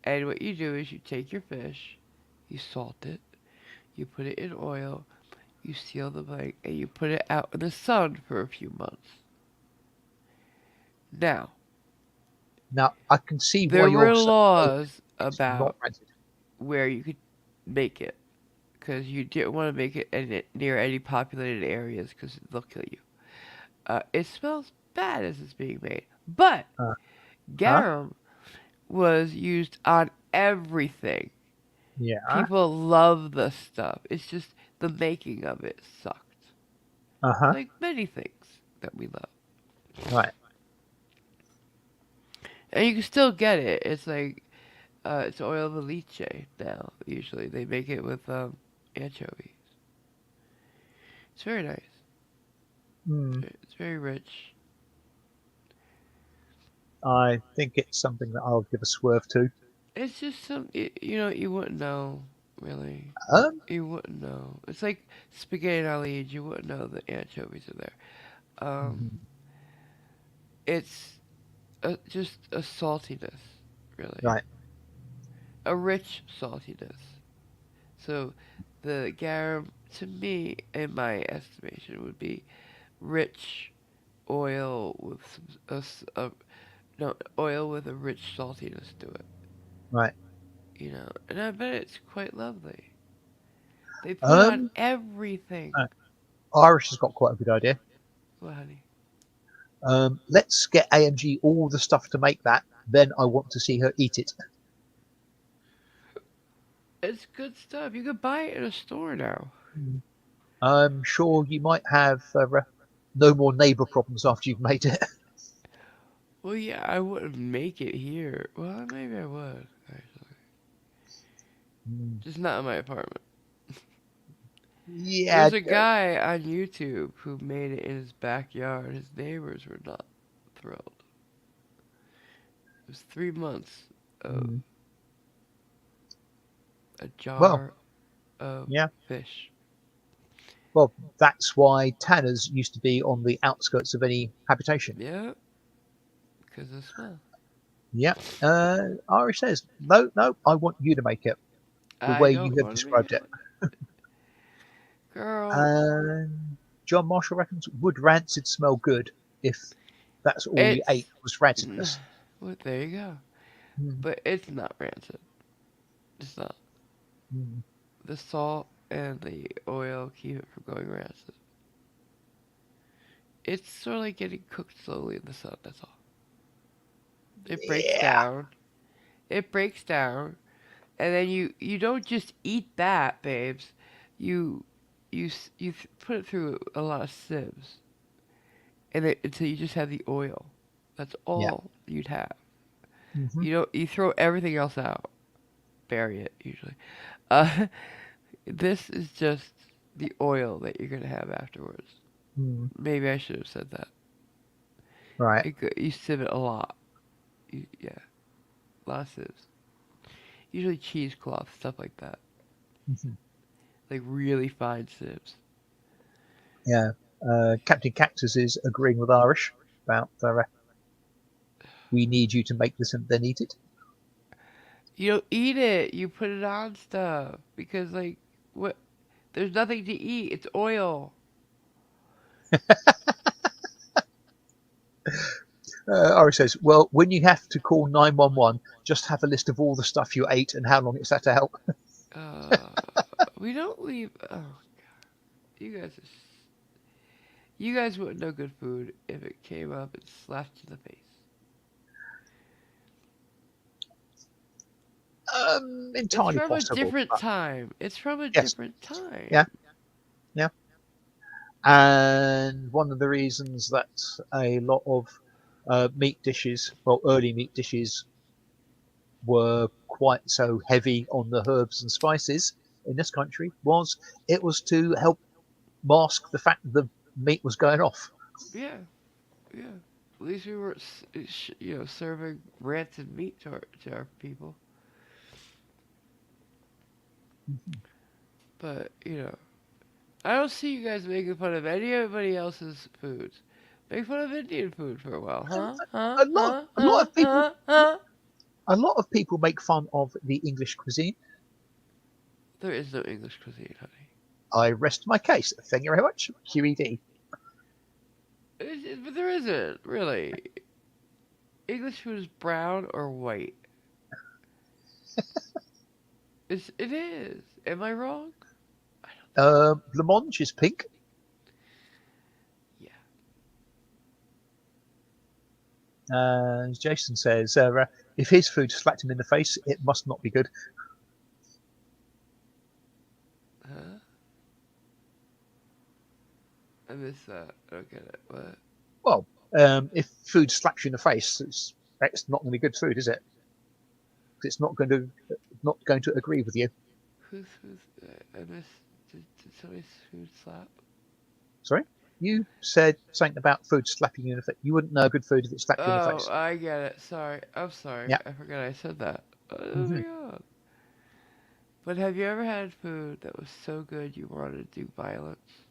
And what you do is you take your fish, you salt it, you put it in oil, you seal the blank, and you put it out in the sun for a few months. Now, Now I can see why there you're were saying, oh, laws it's not about rancid. where you could make it because you didn't want to make it near any populated areas because they'll kill you. It smells bad as it's being made, but Uh, huh? garum was used on everything. Yeah. People love the stuff. It's just the making of it sucked. Uh huh. Like many things that we love. Right. And you can still get it. It's like it's oil of leche now. Usually they make it with anchovies. It's very nice. Hmm. It's very rich. I think it's something that I'll give a swerve to. It's just some you wouldn't know really. Um. You wouldn't know. It's like spaghetti knowledge. You wouldn't know the anchovies are there. Mhm. It's just a saltiness, really, Right. a rich saltiness. So the garum, to me, in my estimation, would be rich oil with no oil with a rich saltiness to it. Right. And I bet it's quite lovely. They put on Um. everything. uh, Irish has got quite a good idea. Well, honey, Let's get AMG all the stuff to make that. Then I want to see her eat it. it's good stuff. You could buy it in a store now. Mm. I'm sure you might have no more neighbour problems after you've made it. Well, yeah, I wouldn't make it here. Well, maybe I would actually, Mm. just not in my apartment. Yeah. There's a guy on YouTube who made it in his backyard. His neighbors were not thrilled. It was 3 months of Mm. a Well. jar of Yeah. fish. Well, that's why tanners used to be on the outskirts of any habitation. Yeah, because of the smell. Yeah. Irish says, no, no, I want you to make it the I way you don't have want to make described it. it. Girl, And John Marshall reckons, would rancid smell good if that's all you ate it's. was rancidness? Well, there you go. Mm, But it's not rancid. It's not. mm. The salt and the oil keep it from going rancid. It's sort of like getting cooked slowly in the sun, that's all. It breaks Yeah. down. It breaks down. And then you don't just eat that, babes. You put it through a lot of sieves, and until you just have the oil. That's Yeah. all you'd have. Hmm. You throw everything else out, bury it usually. Uh, this is just the oil that you're gonna have afterwards. Mm. Maybe I should have said that. Right. You sieve it a lot. Yeah, a lot of sieves. Usually cheesecloth, stuff like that. Hmm. Like really fine sieves. Yeah. Captain Cactus is agreeing with Irish about we need you to make this and then eat it. You don't eat it. You put it on stuff because like what? There's nothing to eat. It's oil. Irish says, well, when you have to call 911, just have a list of all the stuff you ate and how long it sat out. Uh, we don't leave. Oh, you guys are. You guys wouldn't know good food if it came up and slapped you in the face. It's Entirely from a possible. different But time. It's from a yes. different Yeah. time. Yeah. And one of the reasons that a lot of meat dishes, well, early meat dishes, were quite so heavy on the herbs and spices in this country was it was to help mask the fact that the meat was going off. Yeah, yeah. At least we weren't, serving rancid meat to our people. But I don't see you guys making fun of anybody else's foods. Make fun of Indian food for a while, And huh? Huh? a Huh? lot Huh? of people Huh? Huh? a lot of people make fun of the English cuisine. There is no English cuisine, honey. I rest my case. Thank you very much. QED. But there isn't really. English food is brown or white. It is. Am I wrong? I don't think so. Blancmange is pink. Yeah. As Jason says, if his food slapped him in the face, it must not be good. Huh? I missed that. I don't get it. What? Well, if food slaps you in the face, it's not going to be good food, is it? It's not going to agree with you. Who's? I missed. Did somebody's food slap? Sorry, you said something about food slapping you in the face. You wouldn't know good food if it slapped you in the Oh, face. I get it. Sorry. I'm sorry. Yeah. I forgot I said that. Oh Hmm. my god. But have you ever had food that was so good you wanted to do violence?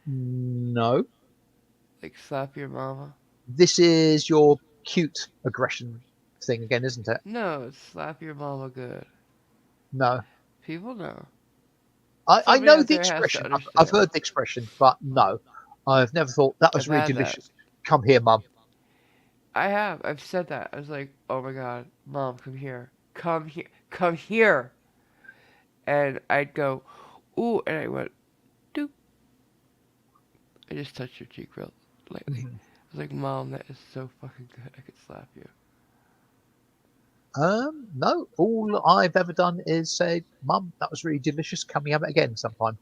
No, Like slap your mama? this is your cute aggression thing again, isn't it? No, it's slap your mama good. No, People know. I Somebody know out the there has to expression. I've understand. heard the expression, but no, I've never thought that was I've really had that. delicious. Come here, mum. I have. I've said that. I was like, oh my god, mom, come here. Come here. Come here. And I'd go, ooh, and I went, doop. I just touched your cheek real lightly. Mhm. I was like, mom, that is so fucking good. I could slap you. No, all I've ever done is say, mum, that was really delicious. Can we have it again sometime?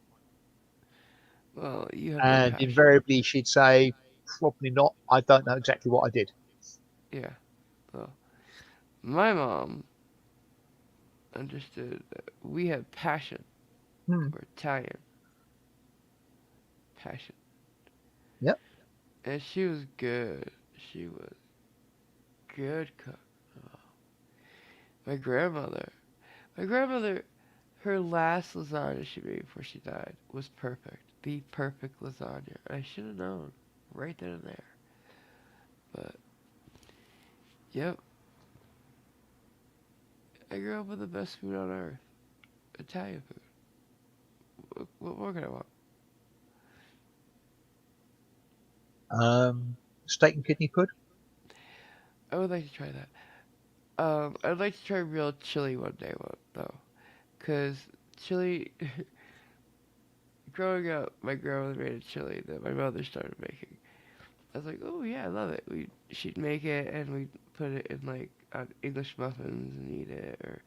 Well, you have no And passion. invariably she'd say, probably not. I don't know exactly what I did. Yeah. Well, my mom understood that we have passion. Hmm. We're Italian. Passion. Yep. And she was good. She was good cook. Oh, my grandmother. My grandmother, her last lasagna she made before she died was perfect. The perfect lasagna. I should have known right then and there. But Yep. I grew up with the best food on earth. Italian food. What more can I want? Steak and kidney pud. I would like to try that. I'd like to try real chili one day, though. Because chili, growing up, my grandmother made a chili that my mother started making. I was like, oh yeah, I love it. She'd make it and we'd put it in like on English muffins and eat it. Or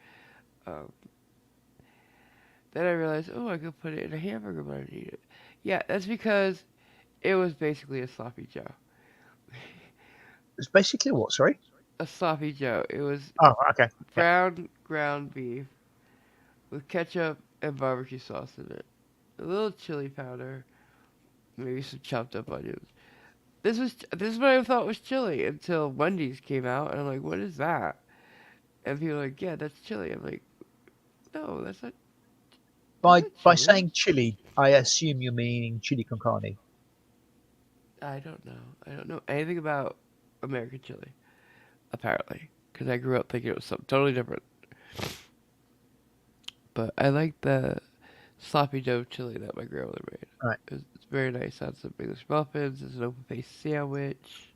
um, then I realized, oh, I could put it in a hamburger bun and eat it. Yeah, that's because it was basically a sloppy Joe. It's basically what? Sorry. A sloppy Joe. It was Oh, okay. Yeah. brown ground beef with ketchup and barbecue sauce in it, a little chili powder, maybe some chopped up onions. This is what I thought was chili until Wendy's came out, and I'm like, what is that? And people are like, yeah, that's chili. I'm like, no, that's not By chili. saying chili, I assume you're meaning chili con carne. I don't know. I don't know anything about American chili, apparently, because I grew up thinking it was something totally different. But I like the sloppy Joe chili that my grandmother made. Right. It's very nice on some English muffins. It's an open faced sandwich,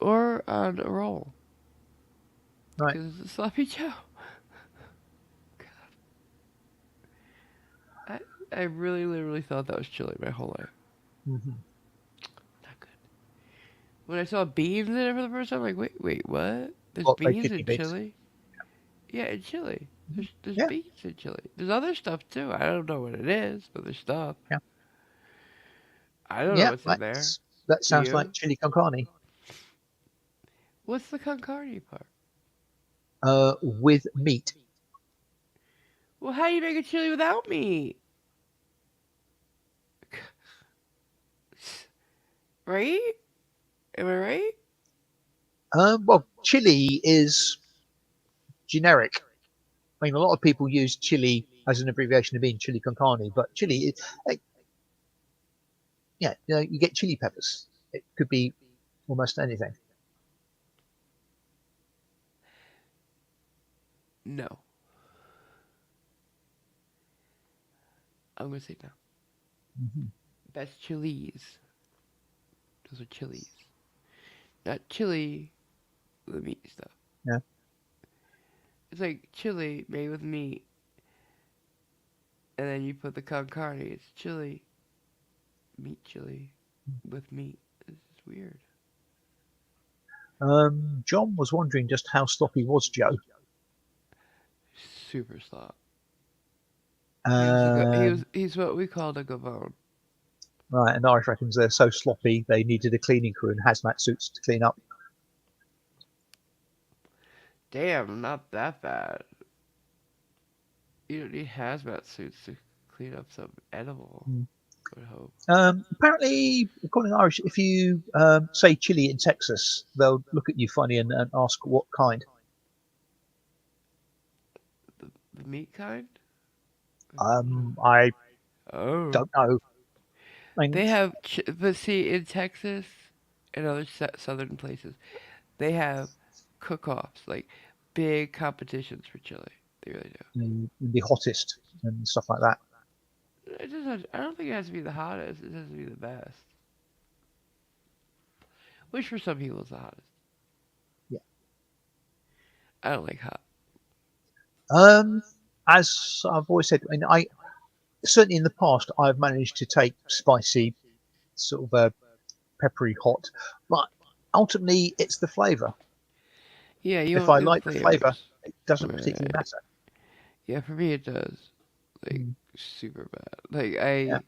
or on a roll, Right. because it's a sloppy Joe. I I really literally thought that was chili my whole life. Hmm. Not good. When I saw beans in it for the first time, I'm like, wait, what? There's Well, beans kidney in beans. chili? Yeah, in chili. Mhm. There's Yeah. beans in chili. There's other stuff too. I don't know what it is, but there's stuff. Yeah. I don't know Yeah. what's in there. That Do sounds like you? chili con carne. What's the con carne part? With meat. Well, how do you make a chili without meat? Right? Am I right? Well, chili is generic. I mean, a lot of people use chili as an abbreviation of being chili con carne, but chili, yeah, you get chili peppers. It could be almost anything. No. I'm gonna say no. Hmm. That's chilies. Those are chilies. Not chili, the meat stuff. Yeah. It's like chili made with meat, and then you put the con carne. It's chili, meat chili with meat. It's just weird. John was wondering just how sloppy was Joe. Super slop. Um, He's what we called a gavone. right, and Irish reckons they're so sloppy they needed a cleaning crew and hazmat suits to clean up. Damn, not that bad. You don't need hazmat suits to clean up some edible. Mm. I would hope. Apparently, according to Irish, if you say chili in Texas, they'll look at you funny and ask what kind. The meat kind? I Oh. don't know. I mean, They have, but see, in Texas and other southern places, they have cook-offs, like big competitions for chili. They really do. the hottest and stuff like that. It doesn't. I don't think it has to be the hottest. It has to be the best. Which for some people is the hottest. Yeah. I don't like hot. Um, as I've always said, I mean, I certainly in the past I've managed to take spicy, sort of peppery hot, but ultimately it's the flavour. Yeah, you If want I good like the flavour, flavors. it doesn't particularly Right. matter. Yeah, for me it does. Like Mm, super bad. Like yeah,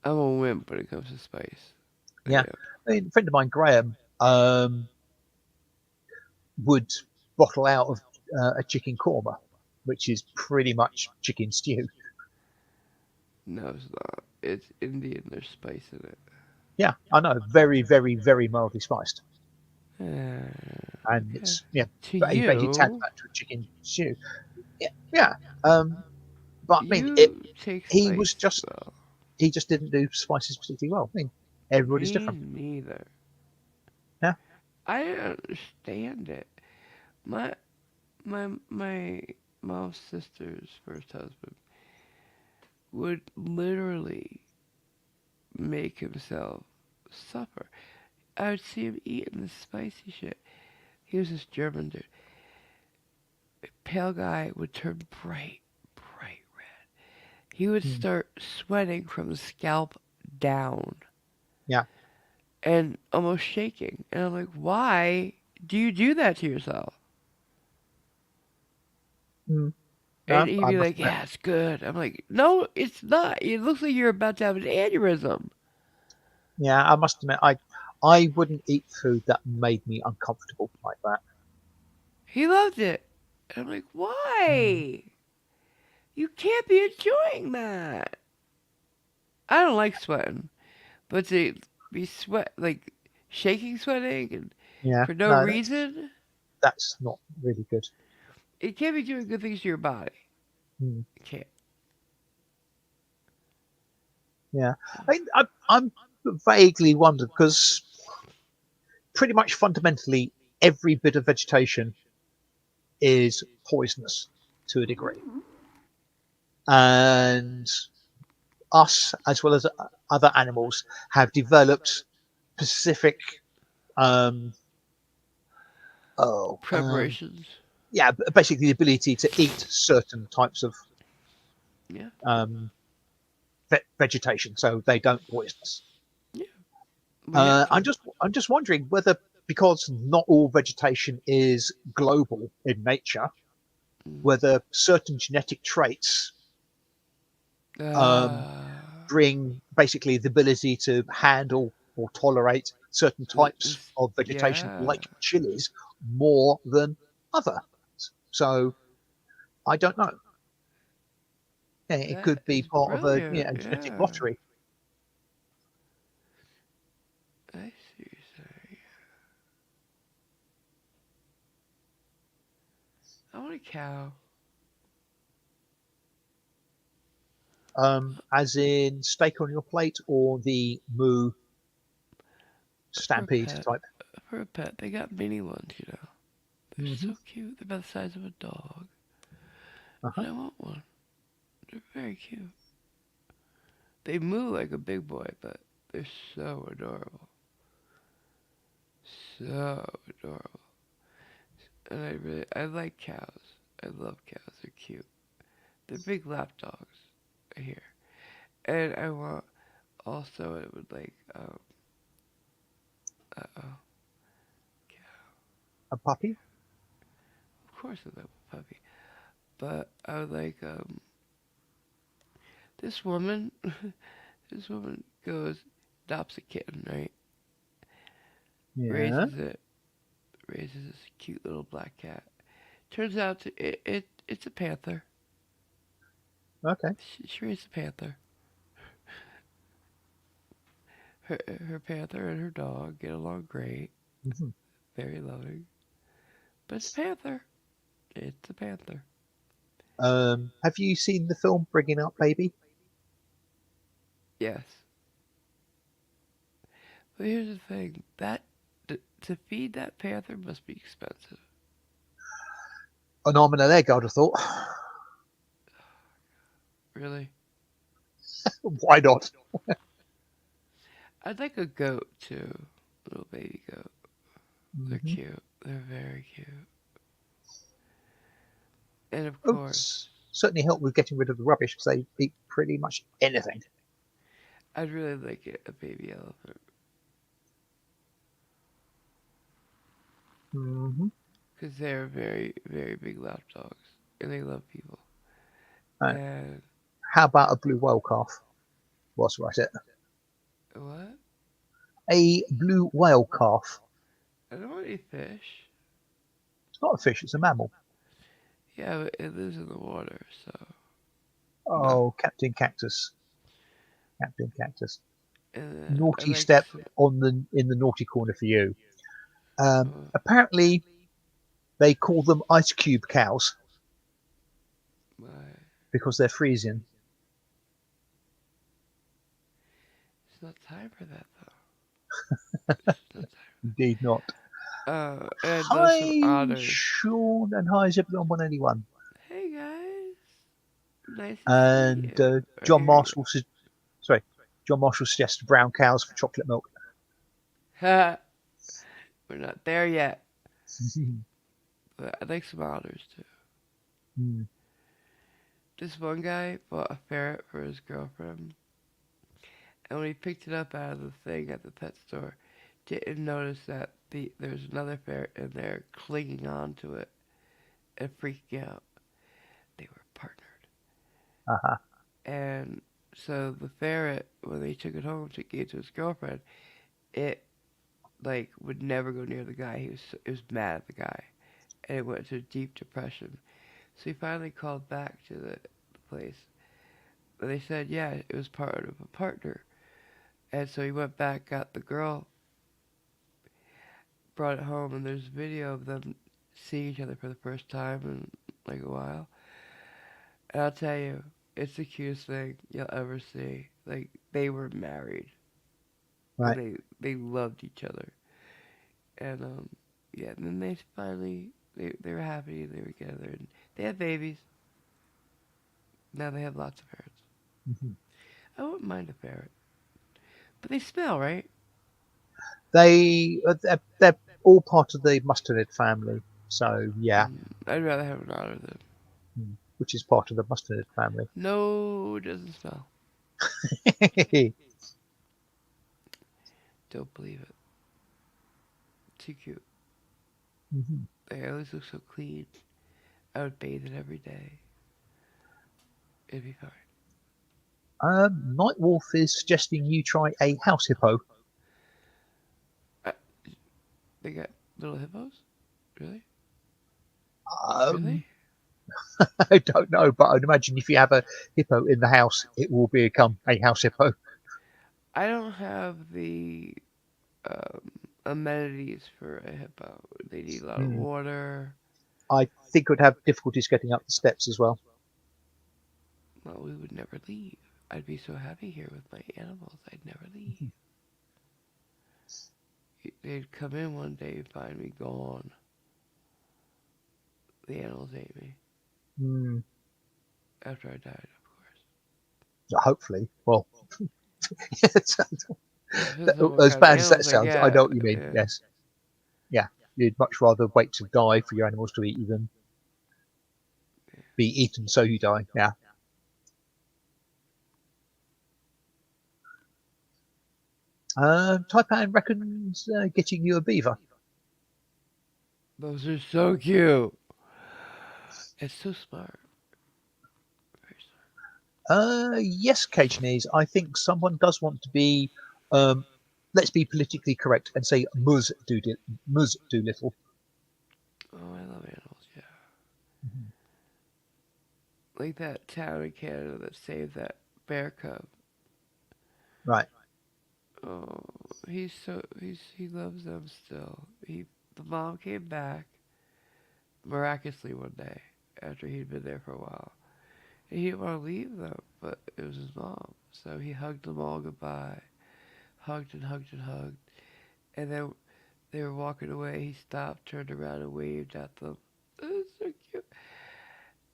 I'm a wimp when it comes to spice. I yeah. am. I mean, a friend of mine, Graham, would bottle out of a chicken korma, which is pretty much chicken stew. No, it's not. It's Indian. There's spice in it. Yeah, I know, very, very, very mildly spiced, and Okay. it's yeah, To but he basically you, tantamount to a chicken stew. Yeah, yeah. But I mean, you take he was spice just well. he just didn't do spices particularly well. I mean, everybody's Me different. neither. Yeah. I didn't understand it. My my mom's sister's first husband would literally make himself suffer. I would see him eating this spicy shit. He was this German dude. Pale guy would turn bright red. He would Mm. start sweating from the scalp down Yeah. and almost shaking. And I'm like, why do you do that to yourself? Mm. And No, he'd I be must like, admit. yeah, it's good. I'm like, no, it's not. It looks like you're about to have an aneurysm. Yeah, I must admit. I wouldn't eat food that made me uncomfortable like that. He loved it. And I'm like, Mm. why? You can't be enjoying that. I don't like sweating, but to be like shaking sweating and Yeah. for no No, reason, that's not really good. it can't be doing good things to your body. Mm. It can't. Yeah. I'm vaguely wondered because pretty much fundamentally every bit of vegetation is poisonous to a degree, and us as well as other animals have developed specific um, oh Preparations. yeah, basically the ability to eat certain types of Yeah. um, vegetation, so they don't poison us. Yeah. We have to. I'm just wondering whether, because not all vegetation is global in nature, Mm. whether certain genetic traits um, Ah. bring basically the ability to handle or tolerate certain types of vegetation, Yeah. like chilies, more than other. So I don't know. Yeah, it That could be is part of a, brilliant. genetic Yeah. lottery. I see what you're saying. I want a cow. As in steak on your plate or the moo For a stampede pet. type. For a pet. They got mini ones, you know. They're Hmm. so cute. They're about the size of a dog. Uh-huh. And I want one. They're very cute. They moo like a big boy, but they're so adorable. So adorable. And I like cows. I love cows. They're cute. They're big lap dogs. I hear. And I want also it would like oh cow. A puppy. Of course I love a puppy. But I would like this woman this woman goes adopts a kitten, right? Yeah. Raises this cute little black cat. Turns out it's a panther. Okay. She raised a panther. Her panther and her dog get along great, Hmm. very loving. But it's a panther. It's a panther. Have you seen the film Bringing Up Baby? Yes. But here's the thing. To feed that panther must be expensive. An arm and a leg, I'd have thought. Really? Why not? I'd like a goat too. Little baby goat. They're Hmm. cute. They're very cute. And of It would course, certainly help with getting rid of the rubbish because they eat pretty much anything. I'd really like a baby elephant. Hmm. Because they're very big lap dogs. And they love people. Uh, And how about a blue whale calf? Whilst we're at it, what? a blue whale calf. I don't want any fish. It's not a fish; it's a mammal. Yeah, but it lives in the water, so no. Oh, Captain Cactus. Captain Cactus. And I Naughty like step on the in the naughty corner for you. Apparently, they call them ice cube cows my. because they're freezing. It's not time for that though. It's not time. Indeed not. And those some Hi, otters. Sean, and hi, is everyone 181? Hey guys, nice to see And you or John hear you. Marshall, sorry, John Marshall suggests brown cows for chocolate milk. Ha! We're not there yet, but I like some otters too. Hmm. This one guy bought a ferret for his girlfriend, and when he picked it up out of the thing at the pet store, didn't notice that there's another ferret in there clinging on to it and freaking out. They were partnered. Uh-huh. And so the ferret, when they took it home to give it to his girlfriend, it like would never go near the guy. It was mad at the guy, and it went into a deep depression. So he finally called back to the place, and they said, yeah, it was part of a partner. And so he went back, got the girl, brought it home, and there's a video of them seeing each other for the first time in like a while. And I'll tell you, it's the cutest thing you'll ever see. Like they were married, and Right. they loved each other. And yeah, and then they finally they were happy they were together, and they had babies. Now they have lots of ferrets. Mhm. I wouldn't mind a ferret, but they smell, right? They're all part of the mustarded family. So yeah, I'd rather have an otter than which is part of the mustarded family. no. It doesn't smell. Mhm. Don't believe it. Too cute. They always look so clean. I would bathe it every day. It'd be fine. Nightwolf is suggesting you try a house hippo. Uh, they got little hippos. Really? Really? Um, I don't know, but I'd imagine if you have a hippo in the house, it will become a house hippo. I don't have the um, amenities for a hippo. They need a lot of Hmm. water. I think it would have difficulties getting up the steps as well. Well, we would never leave. I'd be so happy here with my animals. I'd never leave. They'd come in one day and find me gone. The animals ate me Hmm. after I died, of course. Hopefully, well, Well, it depends on what as kind of bad as that animals I sounds, I get. know what you mean. Yeah. Yes, yeah, you'd much rather wait to die for your animals to eat you than be eaten so you die. Yeah. Taipan reckons getting you a beaver. Those are so cute. It's so smart. Very smart. Yes, Cajanese. I think someone does want to be, um, let's be politically correct and say Mus Doolittle. Oh, I love animals, yeah. Like that town in Canada that saved that bear cub. Right. Oh, he loves them still. The mom came back miraculously one day after he'd been there for a while. And he didn't want to leave them, but it was his mom. So he hugged them all goodbye. Hugged and hugged and hugged. And then they were walking away. He stopped, turned around, and waved at them. It was so cute.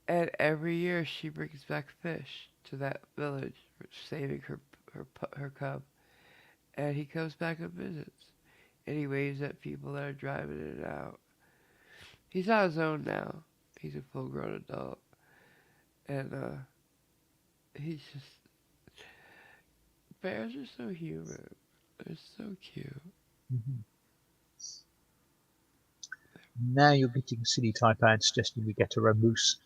And every year she brings back fish to that village, saving her cub. And he comes back and visits. And he waves at people that are driving in and out. He's on his own now. He's a full grown adult. And he's just. Bears are so human. They're so cute. Mhm. Now you're getting silly Taipan suggesting we get her a moose.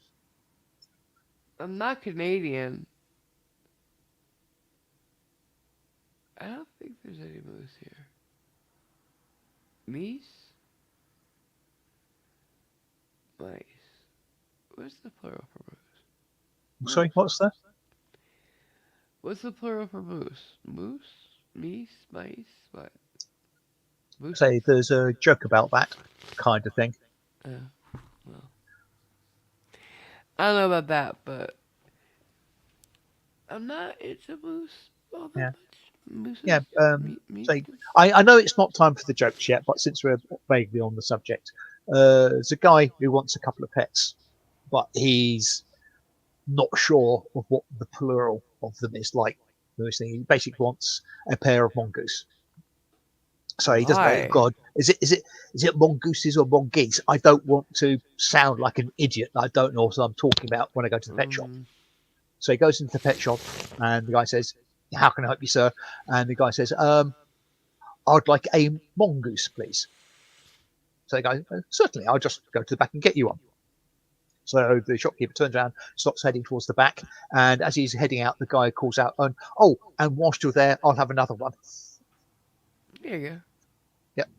I'm not Canadian. I don't think there's any moose here. Meese? Mice. What's the plural for moose? Sorry, Moose? what's that? What's the plural for moose? Moose? Meese? Mice? What? Say Mooses? there's a joke about that kind of thing. Well, I don't know about that, but I'm not into moose all that Yeah. much. Yeah. Mooses? Say, Meeses? I know it's not time for the jokes yet, but since we're vaguely on the subject, there's a guy who wants a couple of pets, but he's not sure of what the plural of them is like. He basically wants a pair of mongoose. So he doesn't know. Oh Why? God, is it mongooses or mongeese? I don't want to sound like an idiot. I don't know what I'm talking about when I go to the pet shop. Mm, So he goes into the pet shop, and the guy says, "How can I help you, sir?" And the guy says, "I'd like a mongoose, please." So they go, "Certainly, I'll just go to the back and get you one." So the shopkeeper turns around, starts heading towards the back, and as he's heading out, the guy calls out, "Oh, and whilst you're there, I'll have another one." there you go. Yep.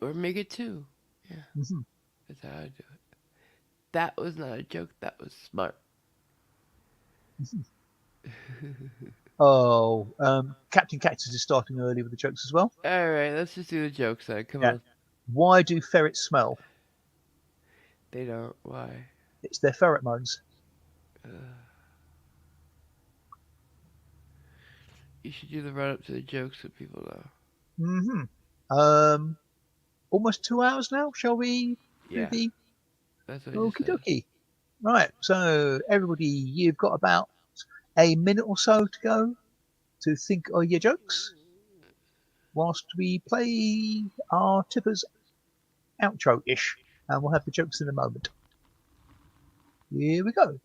Or make it two. Yeah, Mm-hmm. that's how I do it. That was not a joke. That was smart. Oh, Captain Cactus is starting early with the jokes as well. All right, let's just do the jokes then. Come Yeah. on. Why do ferrets smell? They don't. Why? It's their pheromones. Uh, you should do the run up to the jokes so people know. Mm-hmm. Um, Almost 2 hours now. Shall we do Yeah, the that's what I just okie said. dokie? Right. So everybody, you've got about a minute or so to go to think of your jokes whilst we play our tippers outro ish, and we'll have the jokes in a moment. Here we go.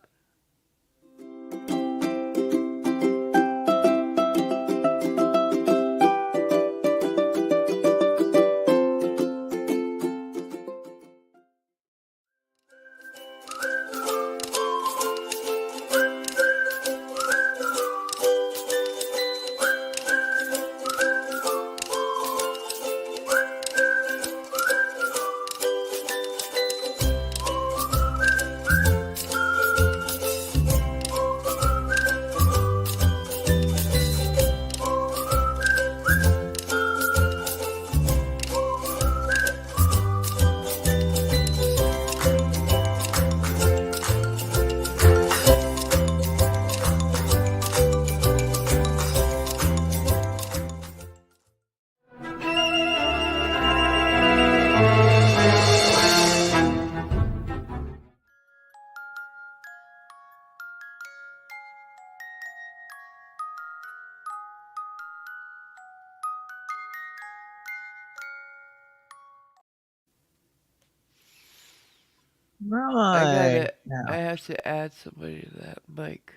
I Right gotta. I now. have to add somebody to that Mike.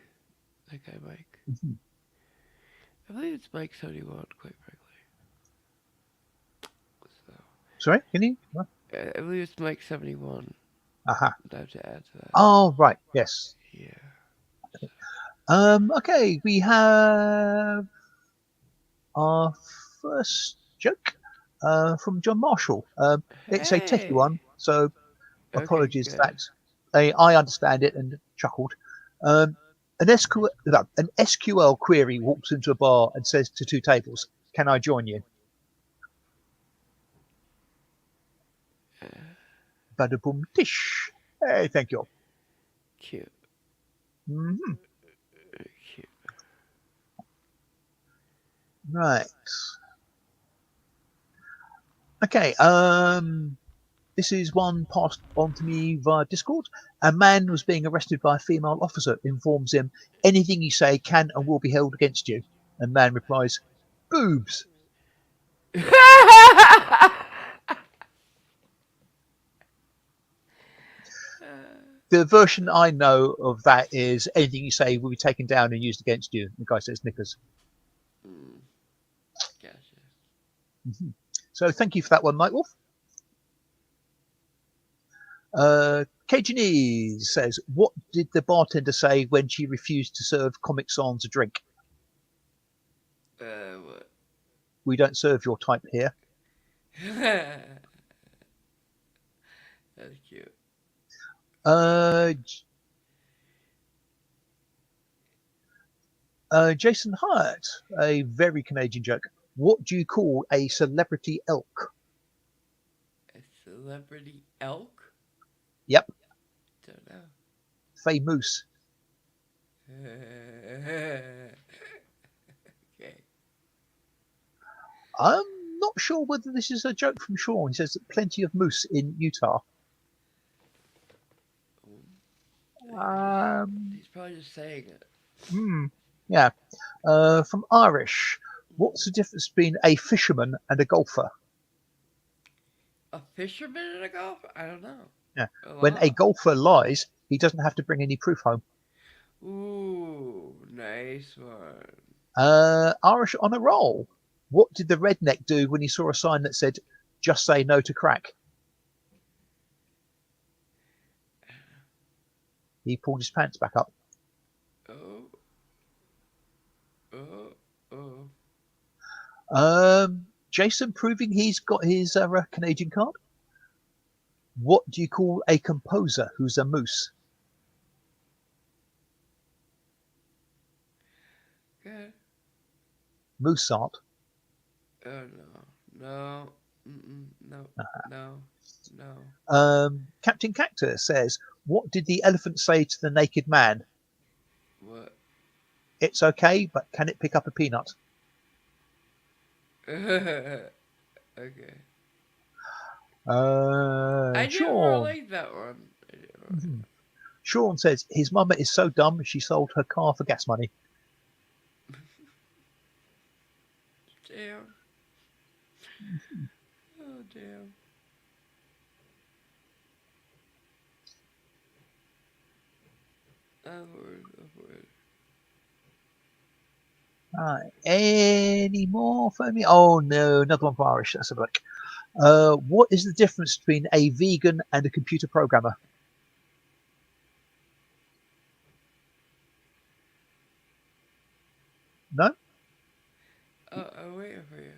That guy Mike. Mhm. I believe it's Mike 71, quite frankly. So Sorry, can you? What? I believe it's Mike 71. Aha. I have to add to that. Oh, right. Yes. Yeah. Okay, we have our first joke from John Marshall. It's a techie Hey. one, so Okay, apologies for good. that. I understand it and chuckled. Um, an SQL query walks into a bar and says to two tables, "Can I join you?" Uh, Bada boom tish. Hey, thank you. cute. Hmm. Cute. Right. Okay. This is one passed on to me via Discord. A man was being arrested by a female officer. Informs him anything you say can and will be held against you. And man replies, "Boobs." The version I know of that is anything you say will be taken down and used against you. The guy says knickers. Mm, gotcha. Mhm. So thank you for that one, Mike Wolf. Cajunese says, "What did the bartender say when she refused to serve Comic Sans a drink?" What? "We don't serve your type here." That's cute. Uh, Jason Hyatt, a very Canadian joke. What do you call a celebrity elk? A celebrity elk? Yep, Don't know. famous. Okay. I'm not sure whether this is a joke from Sean. He says that plenty of moose in Utah. He's, Um, he's probably just saying it. hmm, yeah. From Irish, what's the difference between a fisherman and a golfer? A fisherman and a golfer? I don't know. Yeah. A When a lot. golfer lies, he doesn't have to bring any proof home. Ooh, nice one. Irish on a roll. What did the redneck do when he saw a sign that said, just say no to crack? He pulled his pants back up. Oh, oh, oh. Jason proving he's got his Canadian card. What do you call a composer who's a moose? Good. Mozart. Oh no, no, no, no, no. Captain Cactus says, what did the elephant say to the naked man? What? It's okay, but can it pick up a peanut? Okay. I never Sean. liked that one. I never Mhm. Sean says his mama is so dumb she sold her car for gas money. Damn. Oh damn. Upward, upward. Any more for me? Oh no, another one for Irish. Let's have a look. What is the difference between a vegan and a computer programmer? No. Oh, I'm waiting for you.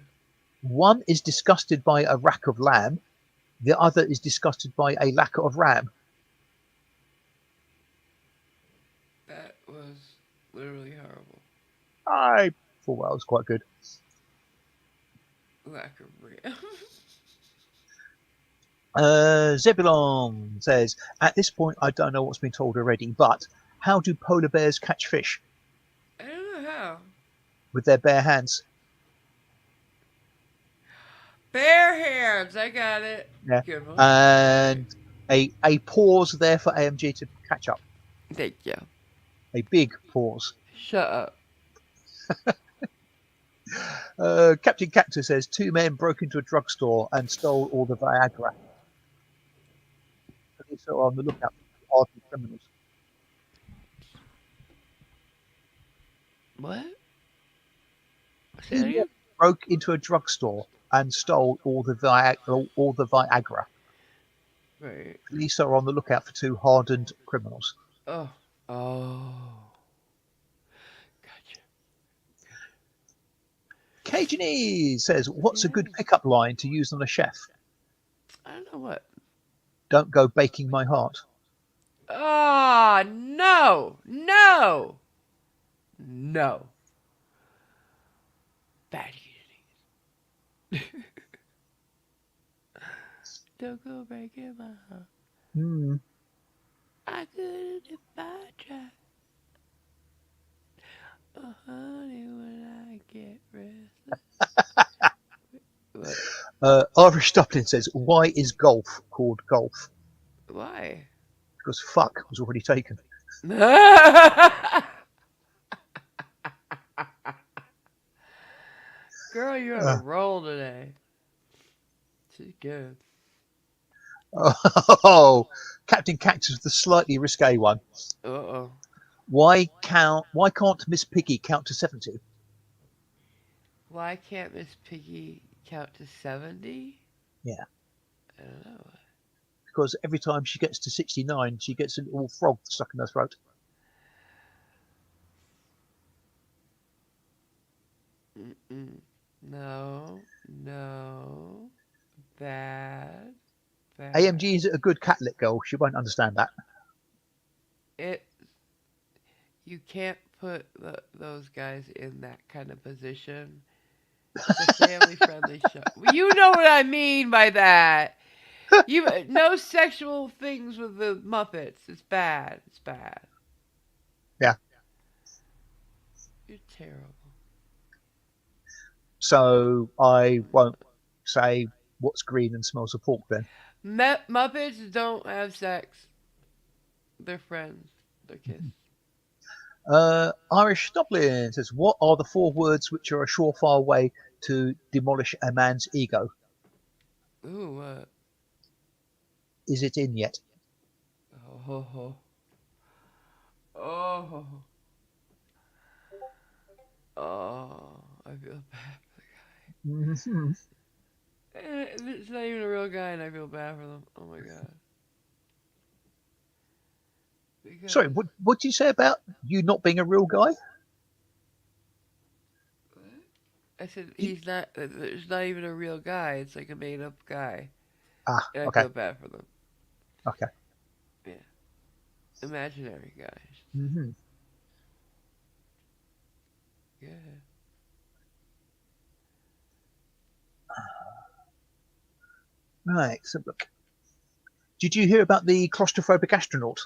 One is disgusted by a rack of lamb. The other is disgusted by a lack of ram. That was literally horrible. I thought that was quite good. Lack of real. Zebulon says, at this point, I don't know what's been told already, but how do polar bears catch fish? I don't know how. With their bare hands. Bare hands. I got it. Yeah. Good one. Alright. And a pause there for AMG to catch up. Thank you. A big pause. Shut up. Captain Cactus says two men broke into a drugstore and stole all the Viagra. Police are on the lookout for hardened criminals. What? Say Two that men again? broke into a drugstore and stole all the Viagra. Right. Police are on the lookout for two hardened criminals. Oh. Oh. Gotcha. Cajun says, what's a good Yes. pickup line to use on a chef? I don't know what. Don't go baking my heart. Oh, no. No. No. Bad eating. Don't go breaking my heart. Hmm. I couldn't if I tried. Oh, honey, when I get restless. What? Irish Dublin says, why is golf called golf? Why? Because fuck was already taken. Girl, you're on a Uh, roll today. She's good. oh, Captain Cactus, the slightly risque one. Uh oh. Why can't Miss Piggy count to 70? Why can't Miss Piggy count to 70? Yeah, I don't know. because every time she gets to 69, she gets a little frog stuck in her throat. Mm-mm. No, no. Bad, AMG bad. is a good catlit girl. She won't understand that. It. You can't put those guys in that kind of position. It's a family-friendly show. You know what I mean by that. You no sexual things with the Muppets. It's bad. It's bad. Yeah. You're terrible. so I won't say what's green and smells of pork then. Muppets don't have sex. They're friends. They're kiss. Irish Dublin says, "What are the four words which are a surefire way to demolish a man's ego? Ooh, what? Is it in yet?" Oh, ho, ho. Oh, oh, I feel bad. Mhm. It's not even a real guy, and I feel bad for them. Oh my god. Sorry, Because what did you say about you not being a real guy? I said You, he's not. There's not even a real guy. It's like a made-up guy, and I okay, feel bad for them. okay. Yeah, imaginary guys. Hmm. Yeah. Right, so look. Did you hear about the claustrophobic astronaut?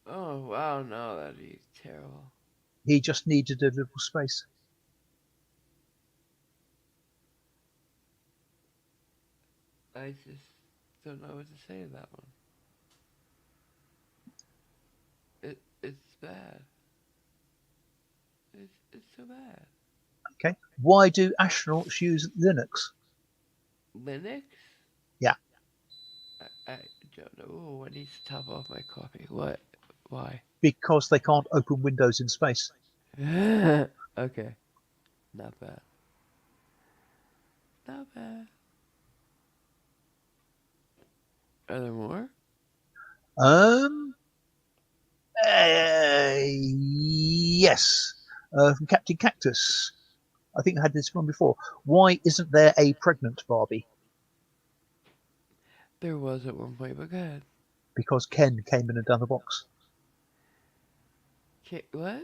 Oh wow, no, that'd be terrible. He just needed a little space. I just don't know what to say to that one. It's bad. It's so bad. Okay. Why do astronauts use Linux? Linux? Yeah, I don't know. Ooh, I need to top off my coffee. What? Why? because they can't open windows in space. Okay, not bad. Not bad. Are there more? Um, yes, from Captain Cactus. I think I had this one before. Why isn't there a pregnant Barbie? There was at one point, but go ahead. Because Ken came in another box. What?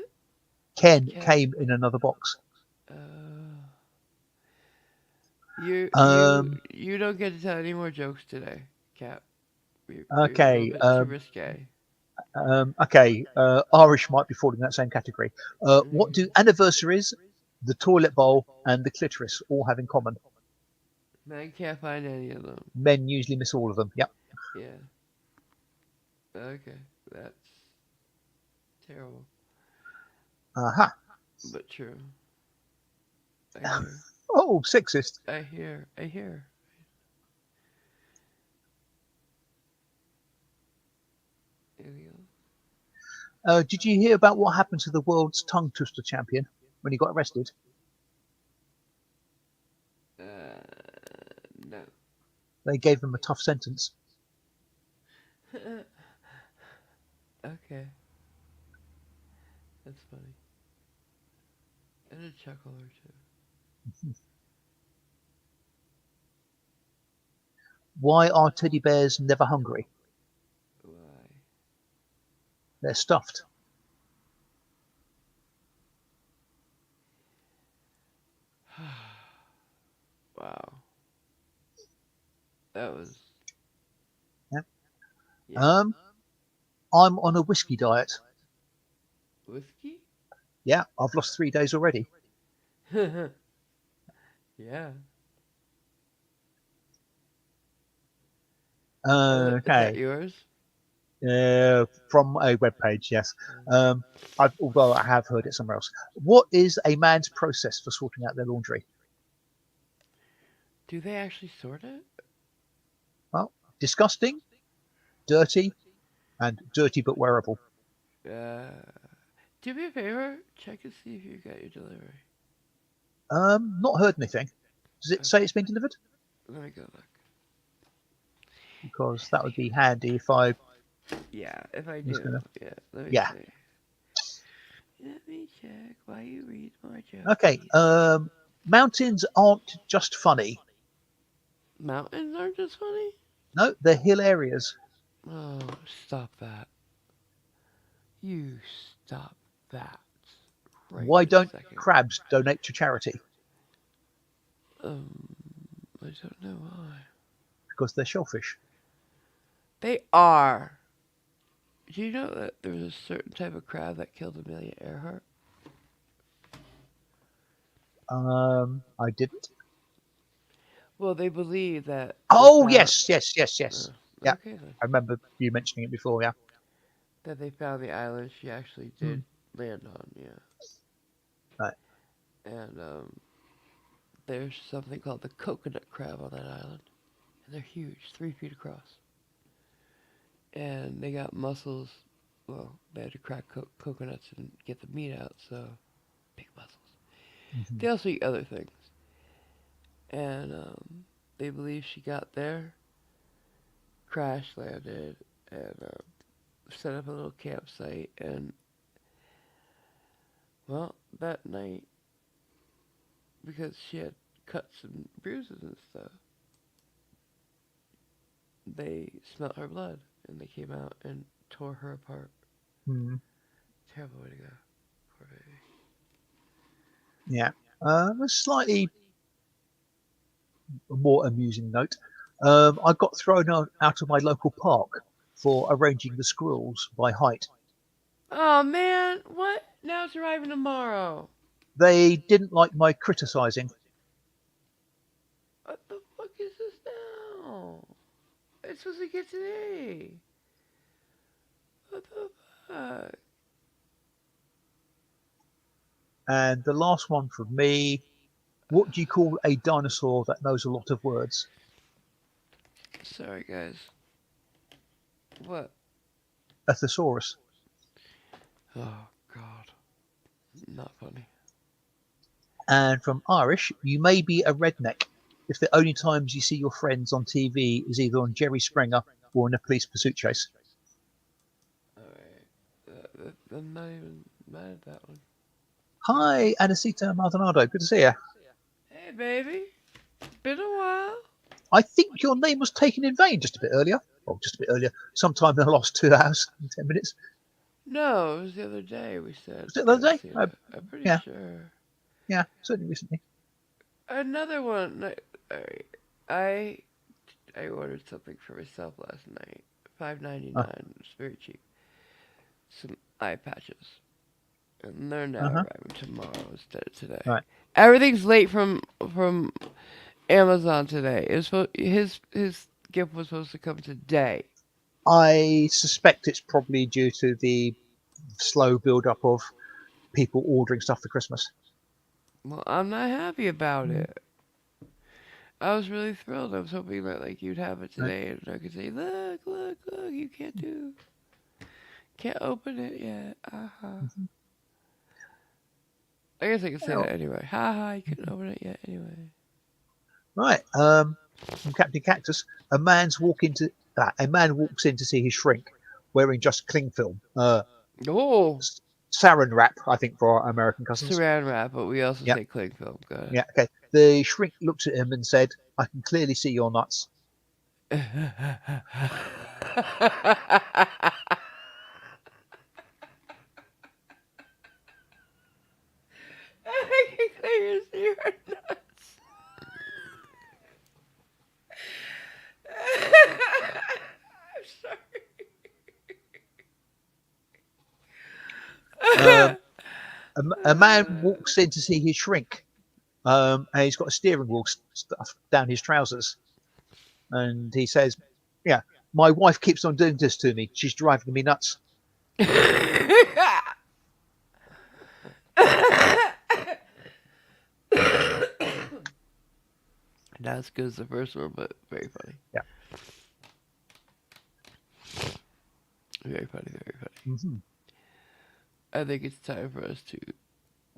Ken Cat? came in another box. Uh, you you Um, you don't get to tell any more jokes today, Cap. You're a little okay. bit too risque. Okay. Irish might be falling in that same category. What do Mm. anniversaries, the toilet bowl, and the clitoris all have in common? I can't find any of them. Men usually miss all of them. Yep. Yeah. Okay. That's terrible, Aha. but true. I hear. Oh, sexist. I hear. I hear. Anything else? Did you hear about what happened to the world's tongue twister champion when he got arrested? No. They gave him a tough sentence. Okay. That's funny. And a chuckle or two. Why are teddy bears never hungry? Why? They're stuffed. Wow. That was. Yep. Yeah. Um, I'm on a whiskey diet. Whiskey? Yeah, I've lost 3 days already. Yeah. Is that Okay. yours? From a web page, yes. Although I have heard it somewhere else. What is a man's process for sorting out their laundry? Do they actually sort it? Well, disgusting, dirty, and dirty but wearable. Uh, do me a favor. Check and see if you got your delivery. Not heard anything. Does it say Okay. it's been delivered? Let me go look. Because that would be handy if I Yeah, if I was do. gonna. Yeah, let me Yeah. see. Let me check while you read more Okay. jokes. Mountains aren't just funny. Mountains aren't just funny? No, they're hill areas. Oh, stop that. You stop that right Why this don't second. crabs donate to charity? Um, I don't know why. Because they're shellfish. They are. Do you know that there was a certain type of crab that killed Amelia Earhart? I didn't. Well, they believe that they Oh found. yes, yes, yes, yes. Yeah, Okay then. I remember you mentioning it before. Yeah. That they found the island she actually did Hmm. land on. Yeah. Right. And there's something called the coconut crab on that island, and they're huge, 3 feet across. And they got mussels. Well, they had to crack coconuts and get the meat out, so big mussels. Hmm. They also eat other things. And they believe she got there, crash landed, and set up a little campsite. And, well, that night, because she had cuts and bruises and stuff, they smelt her blood and they came out and tore her apart. Hmm. Terrible way to go. Poor baby. Yeah. A slightly more amusing note. I got thrown out of my local park for arranging the squirrels by height. Oh man, what? Now it's arriving tomorrow. They didn't like my criticising. What the fuck is this now? It's supposed to get today. What the fuck? And the last one from me. What do you call a dinosaur that knows a lot of words? Sorry guys. What? A thesaurus. Oh god. Not funny. And from Irish, you may be a redneck if the only times you see your friends on TV is either on Jerry Springer or in a police pursuit chase. Alright. I'm not even mad at that one. Hi, Anacita Maldonado. Good to see you. Hey baby. Been a while. I think your name was taken in vain just a bit earlier. Well, just a bit earlier. Sometime in the last 2 hours and 10 minutes. No, it was the other day we said Was it the other day? Anacita. I'm pretty Yeah, sure. yeah, certainly recently. Another one. Alright. I I ordered something for myself last night. Uh, $5.99. It's very cheap. Some eye patches. And they're now uh-huh. arriving tomorrow instead of today. Right. Everything's late from Amazon today. His gift was supposed to come today. I suspect it's probably due to the slow build up of people ordering stuff for Christmas. Well, I'm not happy about Mm, it. I was really thrilled. I was hoping that like you'd have it right. today, and I could say, look, look, look, can't open it yet. Aha. Mhm. I guess I could say that Well, anyway. Haha, you couldn't open it yet anyway. right. From Captain Cactus, a man walks in to see his shrink, wearing just cling film, Oh, Saran wrap, I think, for our American cousins. saran wrap, but we also Yeah, say cling film. Got yeah. Okay. The shrink looked at him and said, "I can clearly see your nuts." it. I can clear your nuts. I'm sorry. Um, a man walks in to see his shrink, and he's got a steering wheel stuffed down his trousers, and he says, "Yeah, my wife keeps on doing this to me. She's driving me nuts." Not as good as the first one, but very funny. Yeah. Very funny, very funny. Mm-hmm. I think it's time for us to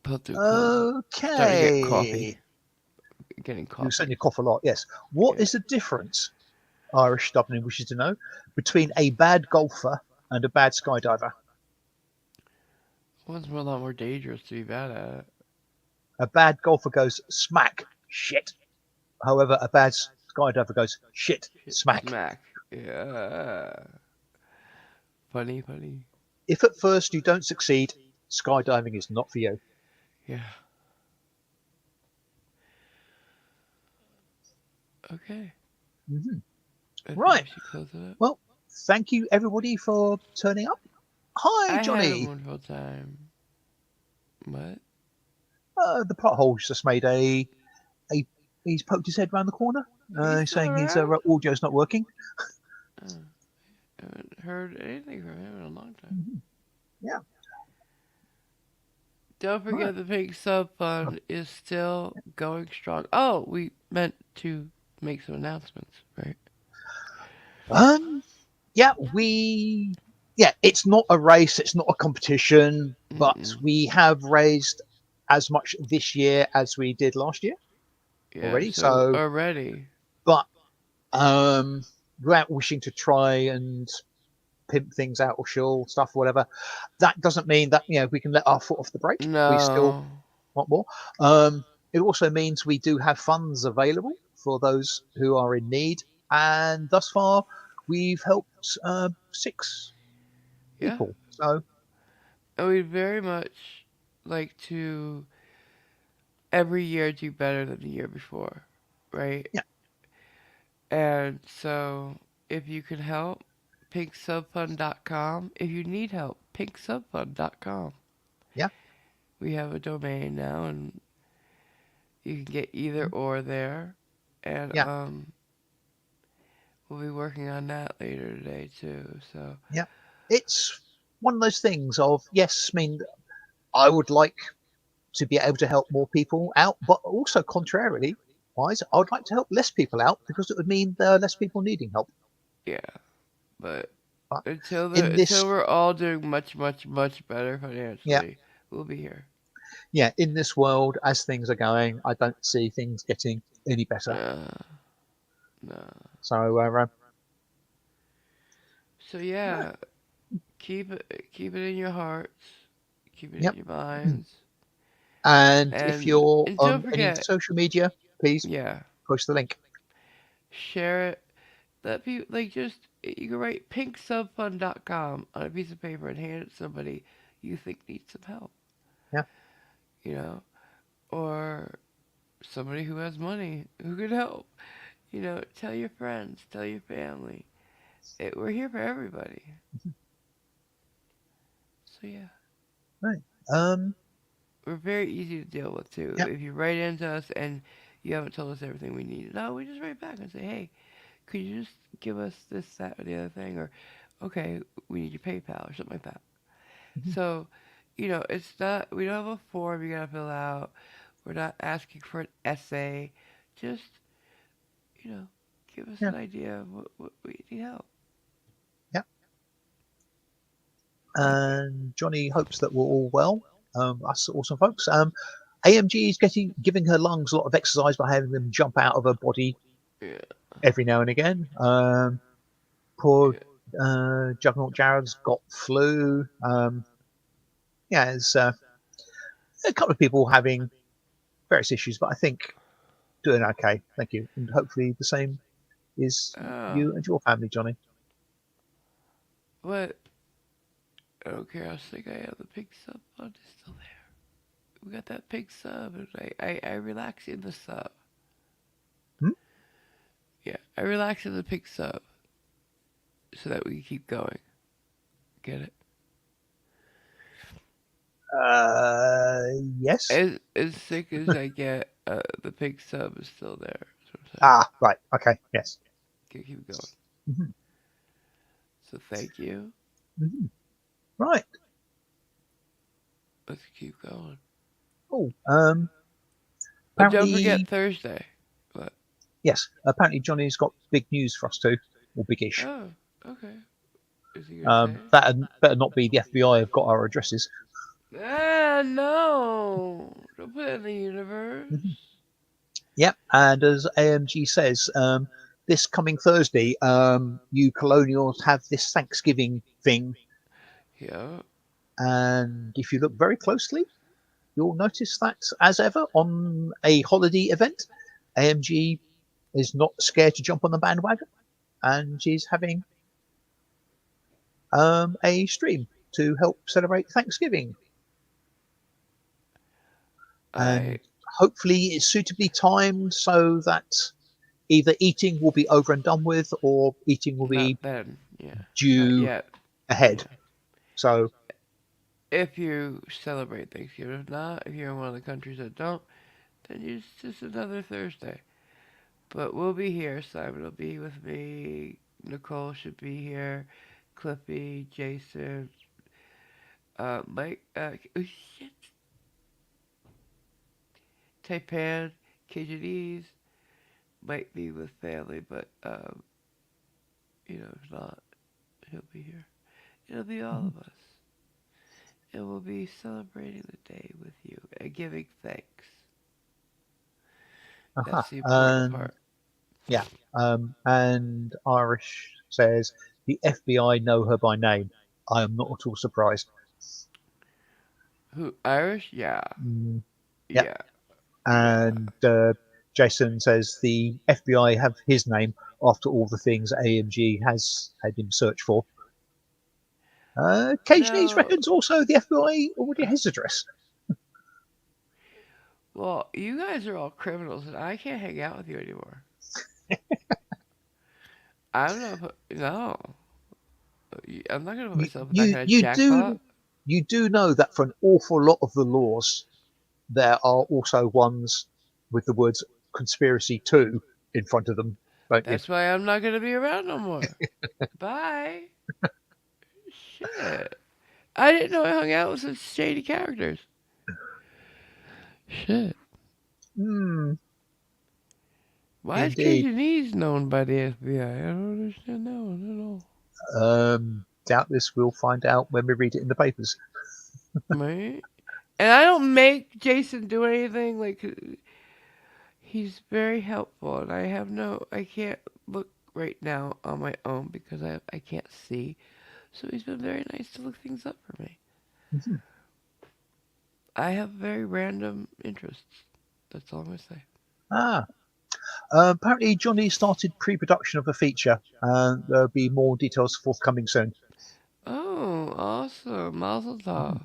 put through clothes. Starting to get coffee. Okay. Getting You coffee. certainly cough a lot, yes. What Yeah. is the difference, Irish Dublin wishes to know, between a bad golfer and a bad skydiver? One's a lot more dangerous to be bad at it. A bad golfer goes smack, shit. However, a bad skydiver goes shit, Shit. smack. Smack. Yeah. Funny, funny. If at first you don't succeed, skydiving is not for you. Yeah. Okay. Mm-hmm. I think Right. we should close it up. Well, thank you everybody for turning up. Hi, I had a Johnny. wonderful time. What? The pothole's just made a he's poked his head round the corner, He's still saying his around? audio's not working. Oh, I haven't heard anything from him in a long time. Mhm. Yeah, Don't right. forget the Pink Sub Oh, Fund is still going strong. Oh, we meant to make some announcements, right? Um, yeah, it's not a race, it's not a competition, but Mm-mm. we have raised as much this year as we did last year Yeah, already. so So, already. but um, without wishing to try and pimp things out or shill stuff, or whatever, that doesn't mean that we can let our foot off the brake. We still No. want more. Um, it also means we do have funds available for those who are in need, and thus far we've helped 6 Yeah. people. So And we'd very much like to every year do better than the year before, right? yeah, And so if you can help, pinksubfund.com. If you need help, pinksubfund.com. yeah, We have a domain now, and you can get either mhm, or there. And yeah, we'll be working on that later today too. So yeah. It's one of those things of yes. I mean, I would like to be able to help more people out, but also contrarily wise, I would like to help less people out because it would mean there are less people needing help. yeah, but But until in this, we're all doing much much better yeah, financially, we'll be here. in this world as things are going, I don't see things getting any better. No, no. So So no, yeah, keep it in your hearts, keep it in yep. your minds, And if and you're don't on any forget, social media, please yeah, post the link. share it. Let people like just you can write pinksubfund.com on a piece of paper and hand it to somebody you think needs some help, Yeah, you know, or somebody who has money who could help. You know, tell your friends, tell your family. We're here for everybody. So yeah, right. Um, we're very easy to deal with too. yeah, If you write into us and you haven't told us everything we need, no, we just write back and say, hey, could you just give us this, that, or the other thing, or okay, we need your PayPal or something like that. mhm, So, you know, it's not we don't have a form you gotta fill out. We're not asking for an essay. Just you know, give us yeah, an idea of what we need help. yeah. Yep. And Johnny hopes that we're all well. Us awesome folks. AMG is giving her lungs a lot of exercise by having them jump out of her body Yeah. every now and again. Poor Yeah. Juggernaut Jared's got flu. Yeah, there's a couple of people having various issues, but I think doing okay. Thank you, and hopefully the same is Oh, you and your family, Johnny. but I don't care how sick I am. The pig sub fund is still there. We got that pig sub, and I relax in the sub. Hmm? Yeah, I relax in the pig sub so that we can keep going. Get it? Uh, yes. As sick as I get, the pig sub is still there. That's what I'm saying. Ah, right. Okay. Yes. Gotta keep going. Hmm. So thank you. Hmm. Right. Let's keep going. Oh. Don't forget Apparently, Thursday. What? yes. Apparently, Johnny's got big news for us too, or biggish. Oh, okay. Is he gonna say? That better not be the FBI have got our addresses. Ah, no! Don't put it in the Hmm. universe. Yep. And as AMG says, this coming Thursday, you colonials have this Thanksgiving thing, Yeah. and if you look very closely, you'll notice that, as ever, on a holiday event, AMG is not scared to jump on the bandwagon, and she's having a stream to help celebrate Thanksgiving. I And hopefully, it's suitably timed so that either eating will be over and done with, or eating will not be then. Yeah. Not due yet. ahead. Yeah. So, if you celebrate Thanksgiving. If not, if you're in one of the countries that don't, then it's just another Thursday. But we'll be here. Simon will be with me. Nicole should be here. Clippy, Jason, Mike. Oh shit. Taipan, Cajanese might be with family, but if not, he'll be here. It'll be all Mhm. of us. And we'll be celebrating the day with you and giving thanks. Aha. That's the important And part. yeah. And Irish says the FBI know her by name. I am not at all surprised. Who? Irish? Yeah. Mm, yeah. Yeah. Yeah. And Jason says the FBI have his name after all the things AMG has had him search for. Occasionally, No. reckons also the FBI already has his address. Well, you guys are all criminals, and I can't hang out with you anymore. I'm not. No. I'm not gonna put You, myself back you in a you jackpot. do you do know that for an awful lot of the laws, there are also ones with the words conspiracy to in front of them, don't you? That's why I'm not gonna be around no more. Bye. Shit. I didn't know I hung out with such shady characters. Shit. Hmm, Why is indeed. Cajanese known by the FBI? I don't understand that one at all. Doubtless we'll find out when we read it in the papers. Right? And I don't make Jason do anything. Like, he's very helpful, and I can't look right now on my own because I can't see. So he's been very nice to look things up for me. Mhm. I have very random interests. That's all I'm gonna say. Ah, apparently Johnny started pre-production of a feature, and there'll be more details forthcoming soon. Oh, awesome! Mazel Mhm.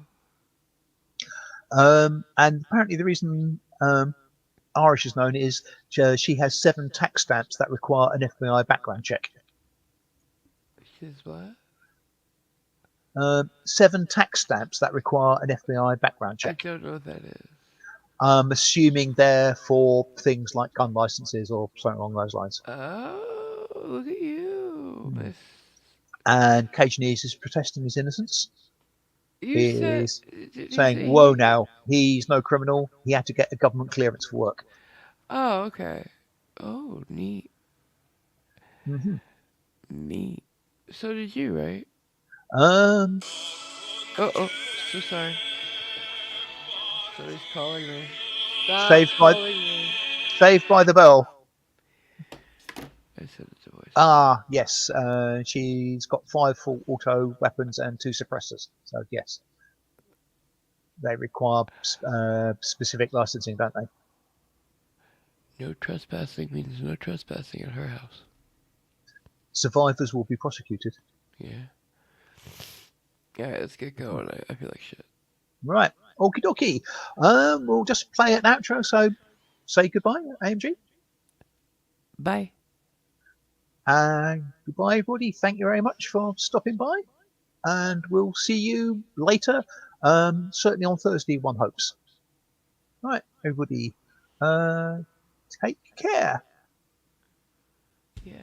tov. And apparently the reason Irish is known is she has 7 tax stamps that require an FBI background check. She's what? 7 tax stamps that require an FBI background I check. don't know what that is. I'm assuming they're for things like gun licenses or something along those lines. Oh, look at you, Mm. Miss. And Cajanese is protesting his innocence. You He said, is did you saying, say "Whoa, he? now he's no criminal. He had to get a government clearance for work." Oh, okay. Oh, neat, Hmm. neat. So did you, right? Um, Oh, so sorry. Somebody's calling me. Stop saved by calling me. the bell. I said it's a voicemail. Ah, yes. She's got 5 full auto weapons and 2 suppressors. So yes, they require specific licensing, don't they? No trespassing means no trespassing at her house. Survivors will be prosecuted. Yeah. All right, let's get going. I feel like shit. Right. Okie dokie. We'll just play an outro. So say goodbye, AMG. Bye. Goodbye, everybody. Thank you very much for stopping by. And we'll see you later. Certainly on Thursday, one hopes. Right, everybody. Uh, take care. Yeah.